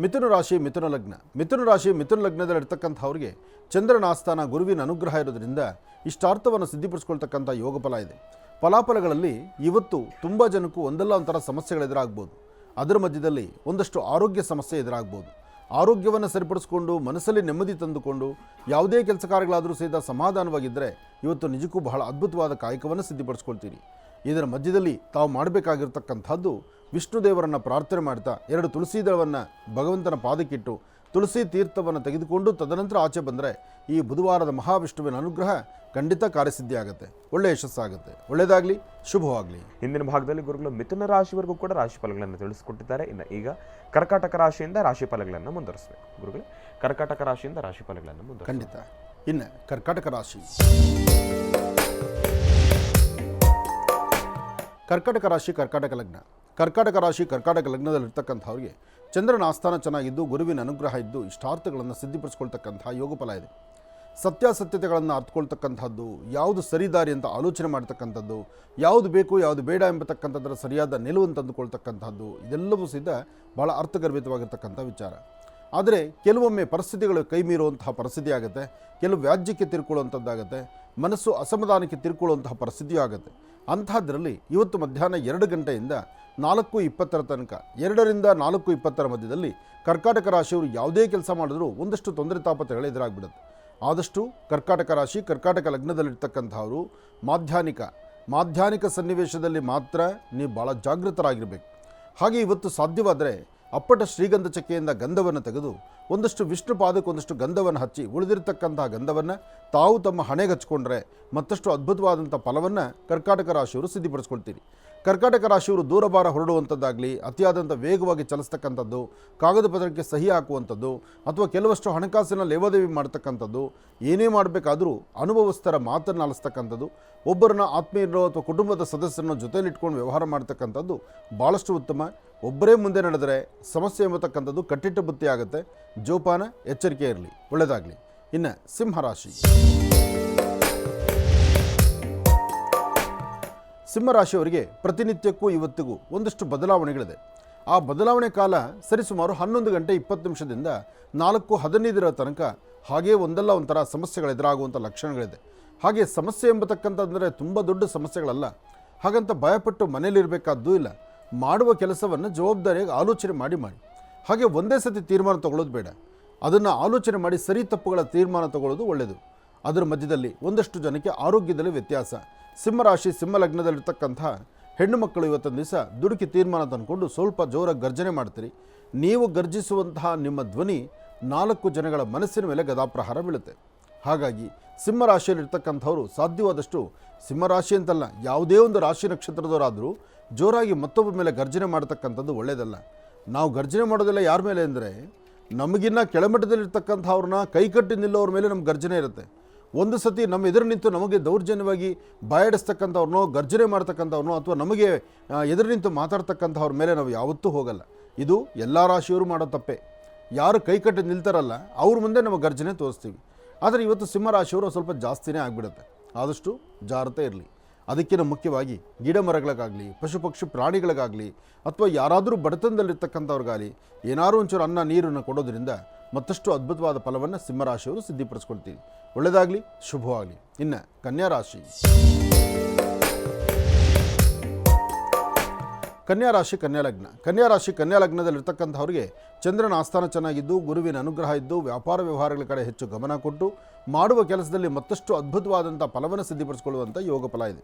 Speaker 2: ಮಿಥುನ ರಾಶಿ ಮಿಥುನ ಲಗ್ನ. ಮಿಥುನ ರಾಶಿ ಮಿಥುನ ಲಗ್ನದಲ್ಲಿರ್ತಕ್ಕಂಥವ್ರಿಗೆ ಚಂದ್ರನ ಆಸ್ಥಾನ ಗುರುವಿನ ಅನುಗ್ರಹ ಇರೋದ್ರಿಂದ ಇಷ್ಟಾರ್ಥವನ್ನು ಸಿದ್ಧಿಪಡಿಸ್ಕೊಳ್ತಕ್ಕಂಥ ಯೋಗ ಫಲ ಇದೆ. ಫಲಾಫಲಗಳಲ್ಲಿ ಇವತ್ತು ತುಂಬ ಜನಕ್ಕೂ ಒಂದಲ್ಲ ಒಂಥರ ಸಮಸ್ಯೆಗಳೆದುರಾಗ್ಬೋದು. ಅದರ ಮಧ್ಯದಲ್ಲಿ ಒಂದಷ್ಟು ಆರೋಗ್ಯ ಸಮಸ್ಯೆ ಎದುರಾಗ್ಬೋದು. ಆರೋಗ್ಯವನ್ನು ಸರಿಪಡಿಸ್ಕೊಂಡು ಮನಸ್ಸಲ್ಲಿ ನೆಮ್ಮದಿ ತಂದುಕೊಂಡು ಯಾವುದೇ ಕೆಲಸ ಕಾರ್ಯಗಳಾದರೂ ಸಹಿತ ಸಮಾಧಾನವಾಗಿದ್ದರೆ ಇವತ್ತು ನಿಜಕ್ಕೂ ಬಹಳ ಅದ್ಭುತವಾದ ಕಾಯಕವನ್ನು ಸಿದ್ಧಿಪಡಿಸ್ಕೊಳ್ತೀರಿ. ಇದರ ಮಧ್ಯದಲ್ಲಿ ತಾವು ಮಾಡಬೇಕಾಗಿರ್ತಕ್ಕಂಥದ್ದು ವಿಷ್ಣು ದೇವರನ್ನು ಪ್ರಾರ್ಥನೆ ಮಾಡ್ತಾ 2 ತುಳಸಿ ದಳವನ್ನು ಭಗವಂತನ ಪಾದಕ್ಕಿಟ್ಟು ತುಳಸಿ ತೀರ್ಥವನ್ನು ತೆಗೆದುಕೊಂಡು ತದನಂತರ ಆಚೆ ಬಂದರೆ ಈ ಬುಧವಾರದ ಮಹಾವಿಷ್ಣುವಿನ ಅನುಗ್ರಹ ಖಂಡಿತ ಕಾರ್ಯಸಿದ್ಧಿ ಆಗುತ್ತೆ, ಒಳ್ಳೆಯ ಯಶಸ್ಸಾಗುತ್ತೆ. ಒಳ್ಳೆಯದಾಗಲಿ, ಶುಭವಾಗಲಿ.
Speaker 1: ಹಿಂದಿನ ಭಾಗದಲ್ಲಿ ಗುರುಗಳು ಮಿಥುನ ರಾಶಿವರೆಗೂ ಕೂಡ ರಾಶಿ ಫಲಗಳನ್ನು ತಿಳಿಸಿಕೊಟ್ಟಿದ್ದಾರೆ. ಇನ್ನು ಈಗ ಕರ್ಕಾಟಕ ರಾಶಿಯಿಂದ ರಾಶಿ ಫಲಗಳನ್ನು ಮುಂದುವರಿಸಬೇಕು. ಗುರುಗಳೇ, ಕರ್ಕಾಟಕ ರಾಶಿಯಿಂದ ರಾಶಿ ಫಲಗಳನ್ನು ಮುಂದುವರಿಸಿ.
Speaker 2: ಖಂಡಿತ. ಇನ್ನು ಕರ್ಕಾಟಕ ರಾಶಿ. ಕರ್ಕಾಟಕ ರಾಶಿ ಕರ್ಕಾಟಕ ಲಗ್ನ. ಕರ್ಕಾಟಕ ರಾಶಿ ಕರ್ಕಾಟಕ ಲಗ್ನದಲ್ಲಿರ್ತಕ್ಕಂಥವ್ರಿಗೆ ಚಂದ್ರನ ಆಸ್ಥಾನ ಚೆನ್ನಾಗಿದ್ದು ಗುರುವಿನ ಅನುಗ್ರಹ ಇದ್ದು ಇಷ್ಟಾರ್ಥಗಳನ್ನು ಸಿದ್ಧಿಪಡಿಸ್ಕೊಳ್ತಕ್ಕಂಥ ಯೋಗ ಫಲ ಇದೆ. ಸತ್ಯಾಸತ್ಯತೆಗಳನ್ನು ಅರ್ಥಕೊಳ್ತಕ್ಕಂಥದ್ದು, ಯಾವುದು ಸರಿದಾರಿ ಅಂತ ಆಲೋಚನೆ ಮಾಡ್ತಕ್ಕಂಥದ್ದು, ಯಾವುದು ಬೇಕು ಯಾವುದು ಬೇಡ ಎಂಬತಕ್ಕಂಥದ್ದರ ಸರಿಯಾದ ನಿಲುವನ್ನು ತಂದುಕೊಳ್ತಕ್ಕಂಥದ್ದು, ಇದೆಲ್ಲವೂ ಸಹಿತ ಭಾಳ ಅರ್ಥಗರ್ಭಿತವಾಗಿರ್ತಕ್ಕಂಥ ವಿಚಾರ. ಆದರೆ ಕೆಲವೊಮ್ಮೆ ಪರಿಸ್ಥಿತಿಗಳು ಕೈ ಮೀರುವಂತಹ ಪರಿಸ್ಥಿತಿ ಆಗುತ್ತೆ, ಕೆಲವು ವ್ಯಾಜ್ಯಕ್ಕೆ ತಿರ್ಕೊಳ್ಳುವಂಥದ್ದಾಗುತ್ತೆ, ಮನಸ್ಸು ಅಸಮಾಧಾನಕ್ಕೆ ತಿರ್ಕೊಳ್ಳುವಂತಹ ಪರಿಸ್ಥಿತಿಯೂ ಆಗುತ್ತೆ. ಅಂಥದ್ರಲ್ಲಿ ಇವತ್ತು ಮಧ್ಯಾಹ್ನ 2 ಗಂಟೆಯಿಂದ 4:20 ತನಕ, 2 ರಿಂದ 4:20 ಮಧ್ಯದಲ್ಲಿ ಕರ್ಕಾಟಕ ರಾಶಿಯವರು ಯಾವುದೇ ಕೆಲಸ ಮಾಡಿದ್ರೂ ಒಂದಷ್ಟು ತೊಂದರೆ ತಾಪತ್ರೆಗಳು ಎದುರಾಗ್ಬಿಡುತ್ತೆ. ಆದಷ್ಟು ಕರ್ಕಾಟಕ ರಾಶಿ ಕರ್ಕಾಟಕ ಲಗ್ನದಲ್ಲಿರ್ತಕ್ಕಂಥವರು ಮಾಧ್ಯಾಹ್ನಿಕ ಸನ್ನಿವೇಶದಲ್ಲಿ ಮಾತ್ರ ನೀವು ಭಾಳ ಜಾಗೃತರಾಗಿರಬೇಕು. ಹಾಗೆ ಇವತ್ತು ಸಾಧ್ಯವಾದರೆ ಅಪ್ಪಟ ಶ್ರೀಗಂಧ ಚಕ್ಕೆಯಿಂದ ಗಂಧವನ್ನು ತೆಗೆದು ಒಂದಷ್ಟು ವಿಷ್ಣು ಪಾದಕ್ಕೆ ಒಂದಷ್ಟು ಗಂಧವನ್ನು ಹಚ್ಚಿ ಉಳಿದಿರತಕ್ಕಂತಹ ಗಂಧವನ್ನು ತಾವು ತಮ್ಮ ಹಣೆಗೆ ಹಚ್ಕೊಂಡ್ರೆ ಮತ್ತಷ್ಟು ಅದ್ಭುತವಾದಂಥ ಫಲವನ್ನು ಕರ್ಕಾಟಕ ರಾಶಿಯವರು ಸಿದ್ಧಿಪಡಿಸ್ಕೊಳ್ತೀರಿ. ಕರ್ಕಾಟಕ ರಾಶಿಯವರು ದೂರಭಾರ ಹೊರಡುವಂಥದ್ದಾಗಲಿ, ಅತಿಯಾದಂಥ ವೇಗವಾಗಿ ಚಲಿಸ್ತಕ್ಕಂಥದ್ದು, ಕಾಗದ ಪತ್ರಕ್ಕೆ ಸಹಿ ಹಾಕುವಂಥದ್ದು, ಅಥವಾ ಕೆಲವಷ್ಟು ಹಣಕಾಸಿನ ಲೇವಾದೇವಿ ಮಾಡ್ತಕ್ಕಂಥದ್ದು, ಏನೇ ಮಾಡಬೇಕಾದರೂ ಅನುಭವಸ್ಥರ ಮಾತನ್ನು ಆಲಿಸ್ತಕ್ಕಂಥದ್ದು, ಒಬ್ಬರನ್ನ ಆತ್ಮೀಯರು ಅಥವಾ ಕುಟುಂಬದ ಸದಸ್ಯರನ್ನು ಜೊತೆಲಿಟ್ಕೊಂಡು ವ್ಯವಹಾರ ಮಾಡ್ತಕ್ಕಂಥದ್ದು ಭಾಳಷ್ಟು ಉತ್ತಮ. ಒಬ್ಬರೇ ಮುಂದೆ ನಡೆದರೆ ಸಮಸ್ಯೆ ಎಂಬತಕ್ಕಂಥದ್ದು ಕಟ್ಟಿಟ್ಟ ಬುತ್ತಿ ಆಗುತ್ತೆ. ಜೋಪಾನ, ಎಚ್ಚರಿಕೆ ಇರಲಿ. ಒಳ್ಳೆಯದಾಗಲಿ. ಇನ್ನು ಸಿಂಹರಾಶಿ. ಸಿಂಹರಾಶಿಯವರಿಗೆ ಪ್ರತಿನಿತ್ಯಕ್ಕೂ ಇವತ್ತಿಗೂ ಒಂದಷ್ಟು ಬದಲಾವಣೆಗಳಿದೆ. ಆ ಬದಲಾವಣೆ ಕಾಲ ಸರಿಸುಮಾರು 11 ಗಂಟೆ 20 ನಿಮಿಷದಿಂದ 4:15 ತನಕ ಹಾಗೇ ಒಂದಲ್ಲ ಒಂಥರ ಸಮಸ್ಯೆಗಳು ಎದುರಾಗುವಂಥ ಲಕ್ಷಣಗಳಿದೆ. ಹಾಗೆ ಸಮಸ್ಯೆ ಎಂಬತಕ್ಕಂಥದ್ದರೆ ತುಂಬ ದೊಡ್ಡ ಸಮಸ್ಯೆಗಳಲ್ಲ. ಹಾಗಂತ ಭಯಪಟ್ಟು ಮನೇಲಿರಬೇಕಾದ್ದೂ ಇಲ್ಲ. ಮಾಡುವ ಕೆಲಸವನ್ನು ಜವಾಬ್ದಾರಿಯಾಗಿ ಆಲೋಚನೆ ಮಾಡಿ. ಹಾಗೆ ಒಂದೇ ಸತಿ ತೀರ್ಮಾನ ತಗೊಳ್ಳೋದು ಬೇಡ. ಅದನ್ನು ಆಲೋಚನೆ ಮಾಡಿ ಸರಿ ತಪ್ಪುಗಳ ತೀರ್ಮಾನ ತಗೊಳ್ಳೋದು ಒಳ್ಳೆಯದು. ಅದರ ಮಧ್ಯದಲ್ಲಿ ಒಂದಷ್ಟು ಜನಕ್ಕೆ ಆರೋಗ್ಯದಲ್ಲಿ ವ್ಯತ್ಯಾಸ. ಸಿಂಹರಾಶಿ ಸಿಂಹ ಲಗ್ನದಲ್ಲಿರ್ತಕ್ಕಂಥ ಹೆಣ್ಣು ಮಕ್ಕಳು ಇವತ್ತೊಂದು ದಿವಸ ದುಡುಕಿ ತೀರ್ಮಾನ ತಂದುಕೊಂಡು ಸ್ವಲ್ಪ ಜೋರಾಗಿ ಗರ್ಜನೆ ಮಾಡ್ತೀರಿ. ನೀವು ಗರ್ಜಿಸುವಂತಹ ನಿಮ್ಮ ಧ್ವನಿ 4 ಜನಗಳ ಮನಸ್ಸಿನ ಮೇಲೆ ಗದಾಪ್ರಹಾರ ಬೀಳುತ್ತೆ. ಹಾಗಾಗಿ ಸಿಂಹರಾಶಿಯಲ್ಲಿರ್ತಕ್ಕಂಥವರು ಸಾಧ್ಯವಾದಷ್ಟು, ಸಿಂಹರಾಶಿ ಅಂತಲ್ಲ, ಯಾವುದೇ ಒಂದು ರಾಶಿ ನಕ್ಷತ್ರದವರಾದರೂ ಜೋರಾಗಿ ಮತ್ತೊಬ್ಬ ಮೇಲೆ ಗರ್ಜನೆ ಮಾಡ್ತಕ್ಕಂಥದ್ದು ಒಳ್ಳೆಯದಲ್ಲ. ನಾವು ಗರ್ಜನೆ ಮಾಡೋದೆಲ್ಲ ಯಾರ ಮೇಲೆ ಅಂದರೆ, ನಮಗಿನ್ನ ಕೆಳಮಟ್ಟದಲ್ಲಿರ್ತಕ್ಕಂಥವ್ರನ್ನ ಕೈಕಟ್ಟಿ ನಿಲ್ಲೋರ ಮೇಲೆ ನಮ್ಗೆ ಗರ್ಜನೆ ಇರುತ್ತೆ. ಒಂದು ಸತಿ ನಮ್ಮ ಎದುರು ನಿಂತು ನಮಗೆ ದೌರ್ಜನ್ಯವಾಗಿ ಬಾಯಾಡಿಸ್ತಕ್ಕಂಥವ್ರನ್ನೋ, ಗರ್ಜನೆ ಮಾಡ್ತಕ್ಕಂಥವ್ರನ್ನೋ, ಅಥವಾ ನಮಗೆ ಎದುರು ನಿಂತು ಮಾತಾಡ್ತಕ್ಕಂಥವ್ರ ಮೇಲೆ ನಾವು ಯಾವತ್ತೂ ಹೋಗಲ್ಲ. ಇದು ಎಲ್ಲ ರಾಶಿಯವರು ಮಾಡೋ ತಪ್ಪೆ. ಯಾರು ಕೈಕಟ್ಟಿ ನಿಲ್ತಾರಲ್ಲ ಅವ್ರ ಮುಂದೆ ನಾವು ಗರ್ಜನೆ ತೋರಿಸ್ತೀವಿ. ಆದರೆ ಇವತ್ತು ಸಿಂಹರಾಶಿಯವರು ಸ್ವಲ್ಪ ಜಾಸ್ತಿನೇ ಆಗಿಬಿಡುತ್ತೆ. ಆದಷ್ಟು ಜಾಗ್ರತೆ ಇರಲಿ. ಅದಕ್ಕಿಂತ ಮುಖ್ಯವಾಗಿ ಗಿಡ ಮರಗಳಿಗಾಗಲಿ, ಪಶು ಪಕ್ಷಿ ಪ್ರಾಣಿಗಳಿಗಾಗಲಿ, ಅಥವಾ ಯಾರಾದರೂ ಬಡತನದಲ್ಲಿರ್ತಕ್ಕಂಥವ್ರಿಗಾಗಲಿ ಏನಾದರೂ ಒಂಚೂರು ಅನ್ನ ನೀರನ್ನು ಕೊಡೋದ್ರಿಂದ ಮತ್ತಷ್ಟು ಅದ್ಭುತವಾದ ಫಲವನ್ನು ಸಿಂಹರಾಶಿಯವರು ಸಿದ್ಧಿಪಡಿಸ್ಕೊಳ್ತೀವಿ. ಒಳ್ಳೆಯದಾಗಲಿ, ಶುಭವಾಗಲಿ. ಇನ್ನು ಕನ್ಯಾ ರಾಶಿ. ಕನ್ಯಾ ರಾಶಿ ಕನ್ಯಾ ಲಗ್ನ. ಕನ್ಯಾ ರಾಶಿ ಕನ್ಯಾ ಲಗ್ನದಲ್ಲಿರ್ತಕ್ಕಂಥವ್ರಿಗೆ ಚಂದ್ರನ ಆಸ್ಥಾನ ಚೆನ್ನಾಗಿದ್ದು ಗುರುವಿನ ಅನುಗ್ರಹ ಇದ್ದು ವ್ಯಾಪಾರ ವ್ಯವಹಾರಗಳ ಕಡೆ ಹೆಚ್ಚು ಗಮನ ಕೊಟ್ಟು ಮಾಡುವ ಕೆಲಸದಲ್ಲಿ ಮತ್ತಷ್ಟು ಅದ್ಭುತವಾದಂಥ ಫಲವನ್ನು ಸಿದ್ಧಿಪಡಿಸಿಕೊಳ್ಳುವಂಥ ಯೋಗ ಫಲ ಇದೆ.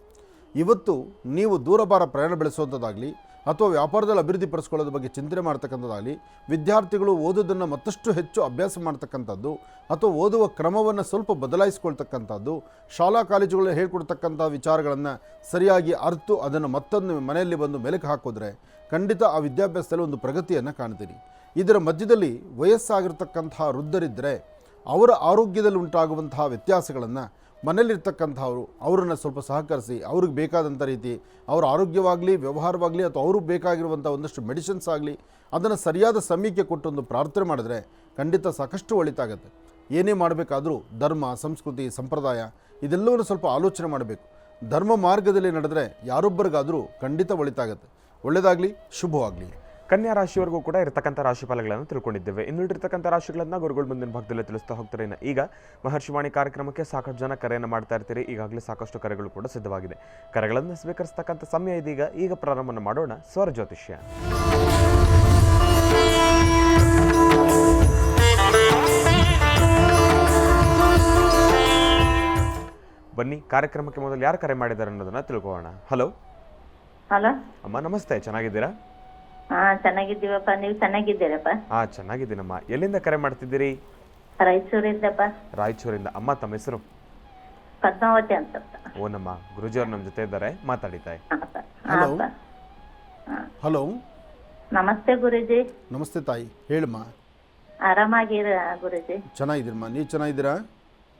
Speaker 2: ಇವತ್ತು ನೀವು ದೂರಭಾರ ಪ್ರಯಾಣ ಬೆಳೆಸುವಂಥದ್ದಾಗಲಿ, ಅಥವಾ ವ್ಯಾಪಾರದಲ್ಲಿ ಅಭಿವೃದ್ಧಿ ಪಡಿಸ್ಕೊಳ್ಳೋದ್ರ ಬಗ್ಗೆ ಚಿಂತನೆ ಮಾಡ್ತಕ್ಕಂಥದ್ದಾಗಲಿ, ವಿದ್ಯಾರ್ಥಿಗಳು ಓದೋದನ್ನು ಮತ್ತಷ್ಟು ಹೆಚ್ಚು ಅಭ್ಯಾಸ ಮಾಡ್ತಕ್ಕಂಥದ್ದು, ಅಥವಾ ಓದುವ ಕ್ರಮವನ್ನು ಸ್ವಲ್ಪ ಬದಲಾಯಿಸ್ಕೊಳ್ತಕ್ಕಂಥದ್ದು, ಶಾಲಾ ಕಾಲೇಜುಗಳಲ್ಲಿ ಹೇಳ್ಕೊಡ್ತಕ್ಕಂಥ ವಿಚಾರಗಳನ್ನು ಸರಿಯಾಗಿ ಅರ್ತು ಅದನ್ನು ಮತ್ತೊಂದು ಮನೆಯಲ್ಲಿ ಬಂದು ಮೆಲುಕು ಹಾಕಿದ್ರೆ ಖಂಡಿತ ಆ ವಿದ್ಯಾಭ್ಯಾಸದಲ್ಲಿ ಒಂದು ಪ್ರಗತಿಯನ್ನು ಕಾಣ್ತೀರಿ. ಇದರ ಮಧ್ಯದಲ್ಲಿ ವಯಸ್ಸಾಗಿರ್ತಕ್ಕಂಥ ವೃದ್ಧರಿದ್ದರೆ ಅವರ ಆರೋಗ್ಯದಲ್ಲಿ ಉಂಟಾಗುವಂತಹ ವ್ಯತ್ಯಾಸಗಳನ್ನು ಮನೇಲಿರ್ತಕ್ಕಂಥವರು ಅವರನ್ನು ಸ್ವಲ್ಪ ಸಹಕರಿಸಿ ಅವ್ರಿಗೆ ಬೇಕಾದಂಥ ರೀತಿ ಅವರ ಆರೋಗ್ಯವಾಗಲಿ ವ್ಯವಹಾರವಾಗಲಿ ಅಥವಾ ಅವ್ರಿಗೆ ಬೇಕಾಗಿರುವಂಥ ಒಂದಷ್ಟು ಮೆಡಿಸಿನ್ಸ್ ಆಗಲಿ ಅದನ್ನು ಸರಿಯಾದ ಸಮಯಕ್ಕೆ ಕೊಟ್ಟು ಒಂದು ಪ್ರಾರ್ಥನೆ ಮಾಡಿದ್ರೆ ಖಂಡಿತ ಸಾಕಷ್ಟು ಒಳಿತಾಗತ್ತೆ. ಏನೇ ಮಾಡಬೇಕಾದ್ರೂ ಧರ್ಮ, ಸಂಸ್ಕೃತಿ, ಸಂಪ್ರದಾಯ ಇದೆಲ್ಲವನ್ನು ಸ್ವಲ್ಪ ಆಲೋಚನೆ ಮಾಡಬೇಕು. ಧರ್ಮ ಮಾರ್ಗದಲ್ಲಿ ನಡೆದರೆ ಯಾರೊಬ್ಬರಿಗಾದರೂ ಖಂಡಿತ ಒಳಿತಾಗತ್ತೆ. ಒಳ್ಳೆಯದಾಗಲಿ, ಶುಭವಾಗಲಿ.
Speaker 1: ಕನ್ಯಾ ರಾಶಿಯವರೆಗೂ ಕೂಡ ಇರತಕ್ಕಂಥ ರಾಶಿ ಫಲಗಳನ್ನು ತಿಳ್ಕೊಂಡಿದ್ದೇವೆ. ಇನ್ನುಳಿದಿರ್ತಕ್ಕಂಥ ರಾಶಿಗಳನ್ನು ಗುರುಗಳು ಮುಂದಿನ ಭಾಗದಲ್ಲಿ ತಿಳಿಸ್ತಾ ಹೋಗ್ತಾರೆ. ಈಗ ಮಹರ್ಷಿವಾಣಿ ಕಾರ್ಯಕ್ರಮಕ್ಕೆ ಸಾಕಷ್ಟು ಜನ ಕರೆಯನ್ನು ಮಾಡ್ತಾ ಇರ್ತೀರಿ. ಈಗಾಗಲೇ ಸಾಕಷ್ಟು ಕರೆಗಳು ಕೂಡ ಸಿದ್ಧವಾಗಿದೆ. ಕರೆಗಳನ್ನು ಸ್ವೀಕರಿಸ್ತಕ್ಕಂಥ ಸಮಯ ಇದೀಗ. ಈಗ ಪ್ರಾರಂಭ ಮಾಡೋಣ ಸ್ವರ ಜ್ಯೋತಿಷ್ಯ. ಬನ್ನಿ, ಕಾರ್ಯಕ್ರಮಕ್ಕೆ ಮೊದಲು ಯಾರು ಕರೆ ಮಾಡಿದ್ದಾರೆ ಅನ್ನೋದನ್ನ ತಿಳ್ಕೊಳ್ಳೋಣ. ಹಲೋ
Speaker 3: ಹಲೋ
Speaker 1: ಅಮ್ಮ, ನಮಸ್ತೆ. ಚೆನ್ನಾಗಿದ್ದೀರಾ?
Speaker 3: ಹಾ ಚೆನ್ನಾಗಿದ್ದೀವಪ್ಪ, ನೀವು ಚೆನ್ನಾಗಿದ್ದೀರಪ್ಪ?
Speaker 1: ಚೆನ್ನಾಗಿದ್ದೀನಮ್ಮ. ಎಲ್ಲಿಂದ ಕರೆ ಮಾಡ್ತಿದ್ದೀರಿ?
Speaker 3: ರಾಯಚೂರಿಂದಪ್ಪ.
Speaker 1: ರಾಯಚೂರಿಂದ. ಅಮ್ಮ, ತಮ್ಮ ಹೆಸರು?
Speaker 3: ಪದ್ಮಾವತಿ ಅಂತಪ್ಪ.
Speaker 1: ಓನಮ್ಮ, ಗುರುಜಿಯವ್ರು ನಮ್ಮ ಜೊತೆ ಇದ್ದಾರೆ, ಮಾತಾಡಿ ತಾಯಿ.
Speaker 2: ಹಲೋ ಹಲೋ
Speaker 3: ನಮಸ್ತೆ ಗುರುಜಿ.
Speaker 2: ನಮಸ್ತೆ ತಾಯಿ, ಹೇಳಮ್ಮ.
Speaker 3: ಆರಾಮಾಗಿರ ಗುರುಜಿ?
Speaker 2: ಚೆನ್ನಾಗಿದ್ದೀರಮ್ಮ, ನೀವು ಚೆನ್ನಾಗಿದ್ದೀರಾ?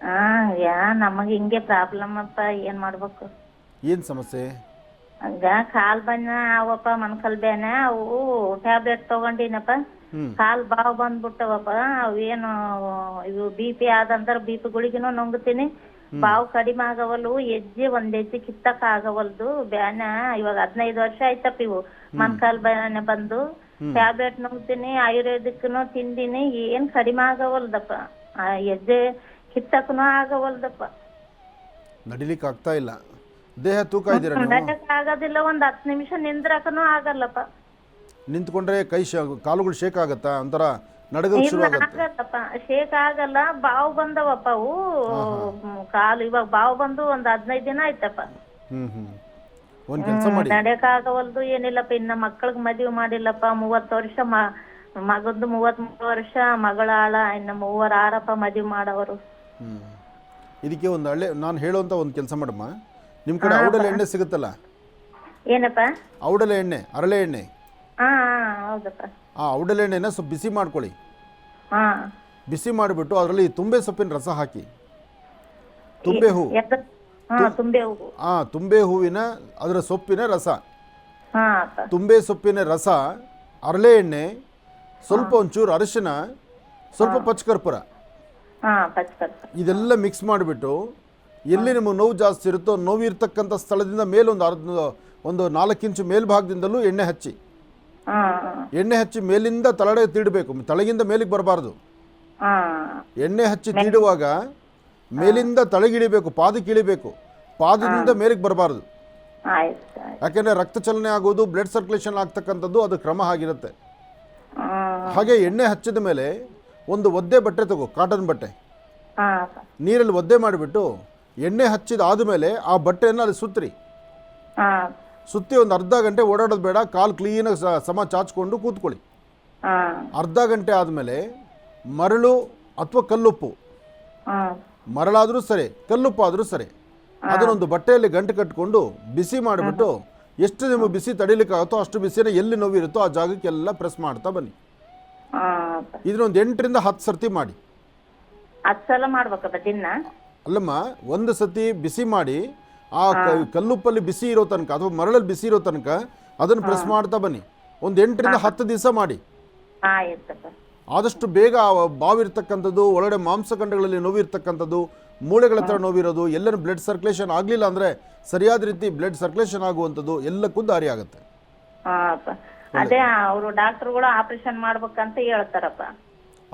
Speaker 3: ಹಾ ನಮಗೆ ಹಿಂಗೆ ಪ್ರಾಬ್ಲಮ್ ಅಪ್ಪ, ಏನ್ ಮಾಡ್ಬೇಕು?
Speaker 2: ಏನು ಸಮಸ್ಯೆ?
Speaker 3: ಹಂಗ ಕಾಲ್ ಬಣ್ಣ ಅವಪ್ಪ, ಮನ್ಕಲ್ ಬೇನೆ ಅವು ಟ್ಯಾಬ್ಲೆಟ್ ತಗೊಂಡಿನಪ್ಪ. ಕಾಲ್ ಬಾವ್ ಬಂದ್ಬಿಟ್ಟವಪ್ಪ. ಅವೇನು ಇವು BP ಆದಂದ್ರ BP ಗುಳಿಗಿನೂ ನುಂಗ್ತೀನಿ, ಬಾವು ಕಡಿಮೆ ಆಗವಲ್ಲು. ಒಂದ್ ಹೆಜ್ಜೆ ಕಿತ್ತಕ್ ಆಗವಲ್ದು. ಬ್ಯಾನ ಇವಾಗ 15 ವರ್ಷ ಆಯ್ತಪ್ಪ ಇವು ಮನ್ಕಾಲ್ ಬ್ಯಾನೆ ಬಂದು. ಟ್ಯಾಬ್ಲೆಟ್ ನುಂಗ್ತೀನಿ, ಆಯುರ್ವೇದಿಕ್ನು ತಿಂದಿನಿ, ಏನ್ ಕಡಿಮೆ ಆಗವಲ್ದಪ್ಪ. ಹೆಜ್ಜೆ ಕಿತ್ತಕ್ಕೂ ಆಗವಲ್ದಪ್ಪ.
Speaker 2: ನಡಿಲಿಕ್ಕೆ ಆಗ್ತಾ ಇಲ್ಲ. ದೇಹ ತೂಕ ಇದ್ದೀರಾ ನೀವು?
Speaker 3: ನಡಕ್ ಆಗೋದಿಲ್ಲ, ಒಂದ್ 10 ನಿಮಿಷ ನಿಂದ್ರಕನು ಆಗಲ್ಲಪ್ಪ.
Speaker 2: ನಿಂತ್ಕೊಂಡ್ರೆ ಕೈ ಕಾಲುಗಳು ಶೇಕ್ ಆಗತ್ತಾ? ಒಂಥರ ನಡಗಲ್ ಶುರು ಆಗುತ್ತೆ?
Speaker 3: ಆಗಲ್ಲಪ್ಪ, ಶೇಕ್ ಆಗಲ್ಲ. ಬಾವು ಬಂದವಪ್ಪ ಅವು ಕಾಲು. ಇವಾಗ ಬಾವು ಬಂದು ಒಂದ್ 15 ದಿನ ಆಯ್ತಪ್ಪ.
Speaker 2: ಒಂದ್ ಕೆಲಸ ಮಾಡಿ,
Speaker 3: ನಡ್ಯಕ್ ಆಗವಲ್ದು, ಏನಿಲ್ಲಪ್ಪ. ಇನ್ನ ಮಕ್ಕಳಿಗೆ ಮದ್ವೆ ಮಾಡಿಲ್ಲಪ್ಪ. 30 ವರ್ಷ ಮಗದ್ದು 33 ವರ್ಷ, ಮಗಳ ಆಳ ಇನ್ನ 3 ಆರಪ್ಪ ಮದ್ವೆ ಮಾಡವರು.
Speaker 2: ಇದಕ್ಕೆ ಒಂದು ನಾನು ಹೇಳುವಂತ ಒಂದು ಕೆಲಸ ಮಾಡಮ್ಮ. ನಿಮ್ಮ ಕಡೆ ಔಡಲೆ ಎಣ್ಣೆ ಸಿಗುತ್ತಲ್ಲ?
Speaker 3: ಏನಪ್ಪ?
Speaker 2: ಔಡಲೆ ಎಣ್ಣೆ, ಅರಳೆ ಎಣ್ಣೆ.
Speaker 3: ಹಾ ಹೌದಪ್ಪ.
Speaker 2: ಆ ಔಡಲೆ ಎಣ್ಣೆನ ಸ್ವಲ್ಪ ಬಿಸಿ ಮಾಡ್ಕೊಳ್ಳಿ.
Speaker 3: ಹಾ,
Speaker 2: ಬಿಸಿ ಮಾಡಿಬಿಟ್ಟು ಅದರಲ್ಲಿ ತುಂಬೆ ಸೊಪ್ಪಿನ ರಸ ಹಾಕಿ. ತುಂಬೆ ಹೂ,
Speaker 3: ತುಂಬೆ ಹೂವು.
Speaker 2: ತುಂಬೆ ಹೂವಿನ ಅದರ ಸೊಪ್ಪಿನ ರಸ,
Speaker 3: ಹಾ
Speaker 2: ತುಂಬೆ ಸೊಪ್ಪಿನ ರಸ, ಅರಳೆ ಎಣ್ಣೆ, ಸ್ವಲ್ಪ ಒಂಚೂರು ಅರಿಶಿನ, ಸ್ವಲ್ಪ ಪಚ್ಚಕರ್ಪೂರ, ಇದೆಲ್ಲ ಮಿಕ್ಸ್ ಮಾಡಿಬಿಟ್ಟು ಎಲ್ಲಿ ನಿಮಗೆ ನೋವು ಜಾಸ್ತಿ ಇರುತ್ತೋ ನೋವು ಇರ್ತಕ್ಕಂಥ ಸ್ಥಳದಿಂದ ಒಂದು 4 ಇಂಚು ಮೇಲ್ಭಾಗದಿಂದಲೂ ಎಣ್ಣೆ ಹಚ್ಚಿ. ಎಣ್ಣೆ ಹಚ್ಚಿ ಮೇಲಿಂದ ತಳಡೆ ತೀಡಬೇಕು, ತಳಗಿಂದ ಮೇಲಿಗೆ ಬರಬಾರ್ದು. ಎಣ್ಣೆ ಹಚ್ಚಿ ತೀಡುವಾಗ ಮೇಲಿಂದ ತಳಗಿಳಿಬೇಕು, ಪಾದಕ್ಕೆ ಇಳಿಬೇಕು, ಪಾದದಿಂದ ಮೇಲಿಗೆ ಬರಬಾರ್ದು. ಯಾಕೆಂದರೆ ರಕ್ತ ಚಲನೆ ಆಗೋದು, ಬ್ಲಡ್ ಸರ್ಕ್ಯುಲೇಷನ್ ಆಗ್ತಕ್ಕಂಥದ್ದು ಅದು ಕ್ರಮ ಆಗಿರುತ್ತೆ. ಹಾಗೆ ಎಣ್ಣೆ ಹಚ್ಚಿದ ಮೇಲೆ ಒಂದು ಒದ್ದೆ ಬಟ್ಟೆ ತಗೋ, ಕಾಟನ್ ಬಟ್ಟೆ, ನೀರಲ್ಲಿ ಒದ್ದೆ ಮಾಡಿಬಿಟ್ಟು ಎಣ್ಣೆ ಹಚ್ಚಿದ ಆದಮೇಲೆ ಆ ಬಟ್ಟೆಯನ್ನು ಅಲ್ಲಿ ಸುತ್ತಿ ಒಂದು ಅರ್ಧ ಗಂಟೆ ಓಡಾಡೋದು ಬೇಡ. ಕಾಲು ಕ್ಲೀನಾಗಿ ಸಮ ಚಾಚ್ಕೊಂಡು ಕೂತ್ಕೊಳ್ಳಿ. ಅರ್ಧ ಗಂಟೆ ಆದಮೇಲೆ ಮರಳು ಅಥವಾ ಕಲ್ಲುಪ್ಪು, ಮರಳಾದರೂ ಸರಿ, ಕಲ್ಲುಪ್ಪು ಆದರೂ ಸರಿ, ಅದನ್ನೊಂದು ಬಟ್ಟೆಯಲ್ಲಿ ಗಂಟು ಕಟ್ಕೊಂಡು ಬಿಸಿ ಮಾಡಿಬಿಟ್ಟು ಎಷ್ಟು ನಿಮಗೆ ಬಿಸಿ ತಡಿಲಿಕ್ಕಾಗುತ್ತೋ ಅಷ್ಟು ಬಿಸಿನ ಎಲ್ಲಿ ನೋವಿರುತ್ತೋ ಆ ಜಾಗಕ್ಕೆಲ್ಲ ಪ್ರೆಸ್ ಮಾಡ್ತಾ ಬನ್ನಿ. ಇದನ್ನೊಂದು 8 ರಿಂದ 10 ಸರ್ತಿ ಮಾಡಿ.
Speaker 3: 10 ಸಲ ಮಾಡ್ಬೇಕಪ್ಪ ದಿನ?
Speaker 2: ಅಲ್ಲಮ್ಮ, ಒಂದು ಸತಿ ಬಿಸಿ ಮಾಡಿ ಆ ಕಲ್ಲುಪ್ಪಲ್ಲಿ ಬಿಸಿ ಇರೋ ತನಕ ಅಥವಾ ಮರಳಲ್ಲಿ ಬಿಸಿ ಇರೋ ತನಕ ಅದನ್ನು ಪ್ರೆಸ್ ಮಾಡ್ತಾ ಬನ್ನಿ. ಒಂದು 8 ರಿಂದ 10 ದಿವಸ ಮಾಡಿ. ಆದಷ್ಟು ಬೇಗ ಬಾವಿರ್ತಕ್ಕಂಥದ್ದು, ಒಳಗಡೆ ಮಾಂಸಖಂಡಗಳಲ್ಲಿ ನೋವಿರ್ತಕ್ಕಂಥದ್ದು, ಮೂಳೆಗಳ ಹತ್ರ ನೋವಿರೋದು, ಎಲ್ಲರೂ ಬ್ಲಡ್ ಸರ್ಕ್ಯುಲೇಷನ್ ಆಗಲಿಲ್ಲ ಅಂದರೆ ಸರಿಯಾದ ರೀತಿ ಬ್ಲಡ್ ಸರ್ಕ್ಯುಲೇಷನ್ ಆಗುವಂಥದ್ದು ಎಲ್ಲಕ್ಕೂ ದಾರಿ ಆಗುತ್ತೆ.
Speaker 3: ಅದೇ ಅವರು ಡಾಕ್ಟರ್ಗಳು ಆಪರೇಷನ್ ಮಾಡ್ಬೇಕಂತ ಹೇಳ್ತಾರಪ್ಪ.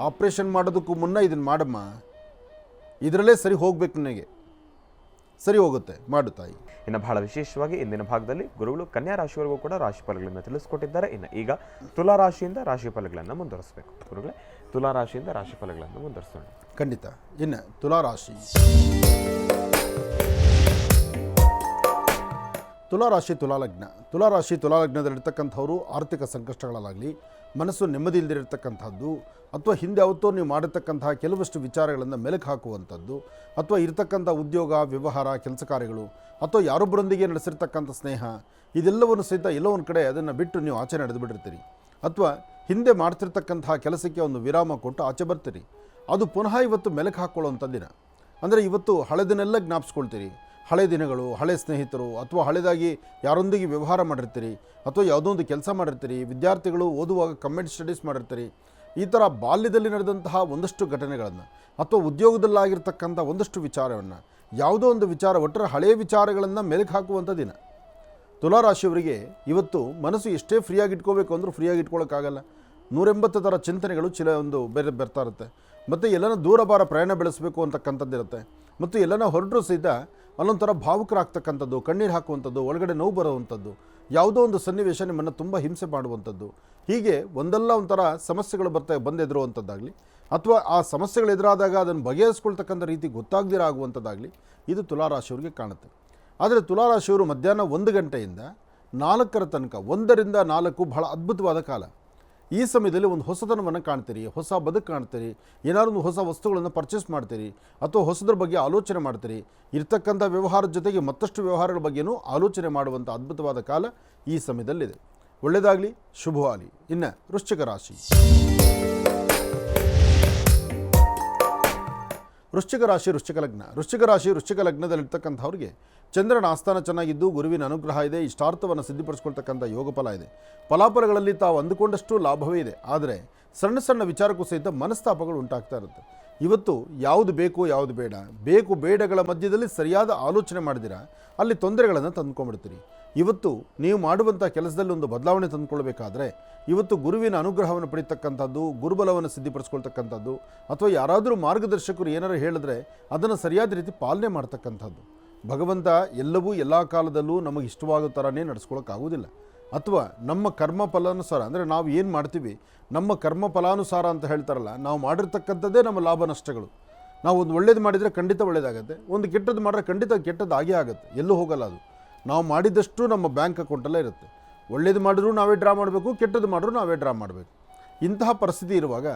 Speaker 2: ಆಪರೇಷನ್ ಮಾಡೋದಕ್ಕೂ ಮುನ್ನ ಇದನ್ನು ಮಾಡಮ್ಮ. ಇದರಲ್ಲೇ ಸರಿ ಹೋಗ್ಬೇಕು, ನನಗೆ ಸರಿ ಹೋಗುತ್ತೆ, ಮಾಡು ತಾಯಿ.
Speaker 1: ಇನ್ನು ಬಹಳ ವಿಶೇಷವಾಗಿ ಇಂದಿನ ಭಾಗದಲ್ಲಿ ಗುರುಗಳು ಕನ್ಯಾ ರಾಶಿಯವರೆಗೂ ಕೂಡ ರಾಶಿ ಫಲಗಳನ್ನು ತಿಳಿಸ್ಕೊಟ್ಟಿದ್ದಾರೆ. ಇನ್ನು ಈಗ ತುಲಾ ರಾಶಿಯಿಂದ ರಾಶಿ ಫಲಗಳನ್ನು ಮುಂದುವರಿಸಬೇಕು. ಗುರುಗಳೇ, ತುಲಾ ರಾಶಿಯಿಂದ ರಾಶಿ ಫಲಗಳನ್ನು ಮುಂದುವರಿಸೋಣ.
Speaker 2: ಖಂಡಿತ. ಇನ್ನು ತುಲಾ ರಾಶಿ, ತುಲಾರಾಶಿ ತುಲಾಲಗ್ನ. ತುಲಾರಾಶಿ ತುಲಾಲಗ್ನದಲ್ಲಿರ್ತಕ್ಕಂಥವರು ಆರ್ಥಿಕ ಸಂಕಷ್ಟಗಳಾಗಲಿ, ಮನಸ್ಸು ನೆಮ್ಮದಿ ಇಲ್ಲದಿರತಕ್ಕಂಥದ್ದು, ಅಥವಾ ಹಿಂದೆ ಯಾವತ್ತೋ ನೀವು ಮಾಡಿರ್ತಕ್ಕಂತಹ ಕೆಲವಷ್ಟು ವಿಚಾರಗಳನ್ನು ಮೆಲುಕು ಹಾಕುವಂಥದ್ದು, ಅಥವಾ ಇರತಕ್ಕಂಥ ಉದ್ಯೋಗ, ವ್ಯವಹಾರ, ಕೆಲಸ ಕಾರ್ಯಗಳು, ಅಥವಾ ಯಾರೊಬ್ಬರೊಂದಿಗೆ ನಡೆಸಿರ್ತಕ್ಕಂಥ ಸ್ನೇಹ, ಇದೆಲ್ಲವನ್ನು ಸಹಿತ ಎಲ್ಲೋ ಒಂದು ಕಡೆ ಅದನ್ನು ಬಿಟ್ಟು ನೀವು ಆಚೆ ನಡೆದು ಬಿಟ್ಟಿರ್ತೀರಿ. ಅಥವಾ ಹಿಂದೆ ಮಾಡ್ತಿರ್ತಕ್ಕಂತಹ ಕೆಲಸಕ್ಕೆ ಒಂದು ವಿರಾಮ ಕೊಟ್ಟು ಆಚೆ ಬರ್ತೀರಿ. ಅದು ಪುನಃ ಇವತ್ತು ಮೆಲುಕು ಹಾಕ್ಕೊಳ್ಳುವಂಥ ದಿನ. ಅಂದರೆ ಇವತ್ತು ಹಳೆದನ್ನೆಲ್ಲ ಜ್ಞಾಪಿಸ್ಕೊಳ್ತೀರಿ. ಹಳೆ ದಿನಗಳು, ಹಳೆ ಸ್ನೇಹಿತರು, ಅಥವಾ ಹಳೆದಾಗಿ ಯಾರೊಂದಿಗೆ ವ್ಯವಹಾರ ಮಾಡಿರ್ತೀರಿ, ಅಥವಾ ಯಾವುದೋ ಒಂದು ಕೆಲಸ ಮಾಡಿರ್ತೀರಿ, ವಿದ್ಯಾರ್ಥಿಗಳು ಓದುವಾಗ ಕಮೆಂಟ್ ಸ್ಟಡೀಸ್ ಮಾಡಿರ್ತೀರಿ. ಈ ಥರ ಬಾಲ್ಯದಲ್ಲಿ ನಡೆದಂತಹ ಒಂದಷ್ಟು ಘಟನೆಗಳನ್ನು ಅಥವಾ ಉದ್ಯೋಗದಲ್ಲಾಗಿರ್ತಕ್ಕಂಥ ಒಂದಷ್ಟು ವಿಚಾರವನ್ನು, ಯಾವುದೋ ಒಂದು ವಿಚಾರ, ಒಟ್ಟರೆ ಹಳೆಯ ವಿಚಾರಗಳನ್ನು ಮೆಲುಕು ಹಾಕುವಂಥ ದಿನ. ತುಲಾರಾಶಿಯವರಿಗೆ ಇವತ್ತು ಮನಸ್ಸು ಎಷ್ಟೇ ಫ್ರೀಯಾಗಿ ಇಟ್ಕೋಬೇಕು ಅಂದರೂ ಫ್ರೀಯಾಗಿ ಇಟ್ಕೊಳ್ಳೋಕ್ಕಾಗಲ್ಲ. 180 ಥರ ಚಿಂತನೆಗಳು ಬೇರೆ ಬರ್ತಾ ಇರುತ್ತೆ. ಮತ್ತು ಎಲ್ಲನ ದೂರ ಬಾರ ಪ್ರಯಾಣ ಬೆಳೆಸಬೇಕು ಅಂತಕ್ಕಂಥದ್ದು ಇರುತ್ತೆ. ಮತ್ತು ಎಲ್ಲನ ಹೊರಟರೂ ಸಹಿತ ಅಲ್ಲೊಂಥರ ಭಾವುಕರಾಗ್ತಕ್ಕಂಥದ್ದು, ಕಣ್ಣೀರು ಹಾಕುವಂಥದ್ದು, ಒಳಗಡೆ ನೋವು ಬರುವಂಥದ್ದು, ಯಾವುದೋ ಒಂದು ಸನ್ನಿವೇಶ ನಿಮ್ಮನ್ನು ತುಂಬ ಹಿಂಸೆ ಮಾಡುವಂಥದ್ದು, ಹೀಗೆ ಒಂದಲ್ಲ ಒಂಥರ ಸಮಸ್ಯೆಗಳು ಬಂದೆದುರುವಂಥದ್ದಾಗಲಿ, ಅಥವಾ ಆ ಸಮಸ್ಯೆಗಳು ಎದುರಾದಾಗ ಅದನ್ನು ಬಗೆಹರಿಸ್ಕೊಳ್ತಕ್ಕಂಥ ರೀತಿ ಗೊತ್ತಾಗದಿರ ಆಗುವಂಥದ್ದಾಗಲಿ ಇದು ತುಲಾರಾಶಿಯವರಿಗೆ ಕಾಣುತ್ತೆ. ಆದರೆ ತುಲಾರಾಶಿಯವರು ಮಧ್ಯಾಹ್ನ 1 ಗಂಟೆಯಿಂದ 4 ತನಕ, 1 ರಿಂದ 4 ಬಹಳ ಅದ್ಭುತವಾದ ಕಾಲ. ಈ ಸಮಯದಲ್ಲಿ ಒಂದು ಹೊಸತನವನ್ನು ಕಾಣ್ತೀರಿ, ಹೊಸ ಬದುಕು ಕಾಣ್ತೀರಿ, ಏನಾದ್ರು ಒಂದು ಹೊಸ ವಸ್ತುಗಳನ್ನು ಪರ್ಚೇಸ್ ಮಾಡ್ತೀರಿ, ಅಥವಾ ಹೊಸದ್ರ ಬಗ್ಗೆ ಆಲೋಚನೆ ಮಾಡ್ತೀರಿ. ಇರ್ತಕ್ಕಂಥ ವ್ಯವಹಾರದ ಜೊತೆಗೆ ಮತ್ತಷ್ಟು ವ್ಯವಹಾರಗಳ ಬಗ್ಗೆಯೂ ಆಲೋಚನೆ ಮಾಡುವಂಥ ಅದ್ಭುತವಾದ ಕಾಲ ಈ ಸಮಯದಲ್ಲಿದೆ. ಒಳ್ಳೆಯದಾಗಲಿ, ಶುಭವಾಗಲಿ. ಇನ್ನು ವೃಶ್ಚಿಕ ರಾಶಿ. ವೃಶ್ಚಿಕ ರಾಶಿ, ವೃಶ್ಚಿಕ ಲಗ್ನ. ವೃಶ್ಚಿಕ ರಾಶಿ, ವೃಶ್ಚಿಕ ಲಗ್ನದಲ್ಲಿರ್ತಕ್ಕಂಥವ್ರಿಗೆ ಚಂದ್ರನ ಆಸ್ಥಾನ ಚೆನ್ನಾಗಿದ್ದು ಗುರುವಿನ ಅನುಗ್ರಹ ಇದೆ. ಇಷ್ಟಾರ್ಥವನ್ನು ಸಿದ್ಧಿಪಡಿಸ್ಕೊಳ್ತಕ್ಕಂಥ ಯೋಗ ಫಲ ಇದೆ. ಫಲಾಫಲಗಳಲ್ಲಿ ತಾವು ಅಂದುಕೊಂಡಷ್ಟು ಲಾಭವೇ ಇದೆ. ಆದರೆ ಸಣ್ಣ ಸಣ್ಣ ವಿಚಾರಕ್ಕೂ ಸಹಿತ ಮನಸ್ತಾಪಗಳು ಉಂಟಾಗ್ತಾ ಇರುತ್ತೆ. ಇವತ್ತು ಯಾವುದು ಬೇಕು, ಯಾವುದು ಬೇಡ, ಬೇಕು ಬೇಡಗಳ ಮಧ್ಯದಲ್ಲಿ ಸರಿಯಾದ ಆಲೋಚನೆ ಮಾಡಿದಿರಾ ಅಲ್ಲಿ ತೊಂದರೆಗಳನ್ನು ತಂದುಕೊಂಡ್ಬಿಡ್ತೀರಿ. ಇವತ್ತು ನೀವು ಮಾಡುವಂಥ ಕೆಲಸದಲ್ಲಿ ಒಂದು ಬದಲಾವಣೆ ತಂದುಕೊಳ್ಬೇಕಾದ್ರೆ ಇವತ್ತು ಗುರುವಿನ ಅನುಗ್ರಹವನ್ನು ಪಡೀತಕ್ಕಂಥದ್ದು, ಗುರುಬಲವನ್ನು ಸಿದ್ಧಿಪಡಿಸ್ಕೊಳ್ತಕ್ಕಂಥದ್ದು, ಅಥವಾ ಯಾರಾದರೂ ಮಾರ್ಗದರ್ಶಕರು ಏನಾರು ಹೇಳಿದ್ರೆ ಅದನ್ನು ಸರಿಯಾದ ರೀತಿ ಪಾಲನೆ ಮಾಡ್ತಕ್ಕಂಥದ್ದು. ಭಗವಂತ ಎಲ್ಲವೂ ಎಲ್ಲ ಕಾಲದಲ್ಲೂ ನಮಗೆ ಇಷ್ಟವಾಗೋ ಥರನೇ ನಡೆಸ್ಕೊಳ್ಳೋಕ್ಕಾಗೋದಿಲ್ಲ. ಅಥವಾ ನಮ್ಮ ಕರ್ಮ ಫಲಾನುಸಾರ, ಅಂದರೆ ನಾವು ಏನು ಮಾಡ್ತೀವಿ ನಮ್ಮ ಕರ್ಮ ಫಲಾನುಸಾರ ಅಂತ ಹೇಳ್ತಾರಲ್ಲ, ನಾವು ಮಾಡಿರ್ತಕ್ಕಂಥದ್ದೇ ನಮ್ಮ ಲಾಭ ನಷ್ಟಗಳು. ನಾವು ಒಂದು ಒಳ್ಳೇದು ಮಾಡಿದರೆ ಖಂಡಿತ ಒಳ್ಳೇದಾಗುತ್ತೆ, ಒಂದು ಕೆಟ್ಟದ್ದು ಮಾಡಿದ್ರೆ ಖಂಡಿತ ಕೆಟ್ಟದ್ದಾಗೇ ಆಗುತ್ತೆ, ಎಲ್ಲೂ ಹೋಗಲ್ಲ. ಅದು ನಾವು ಮಾಡಿದಷ್ಟು ನಮ್ಮ ಬ್ಯಾಂಕ್ ಅಕೌಂಟಲ್ಲೇ ಇರುತ್ತೆ. ಒಳ್ಳೇದು ಮಾಡಿದ್ರೂ ನಾವೇ ಡ್ರಾ ಮಾಡಬೇಕು, ಕೆಟ್ಟದ್ದು ಮಾಡಿದ್ರೂ ನಾವೇ ಡ್ರಾ ಮಾಡಬೇಕು. ಇಂತಹ ಪರಿಸ್ಥಿತಿ ಇರುವಾಗ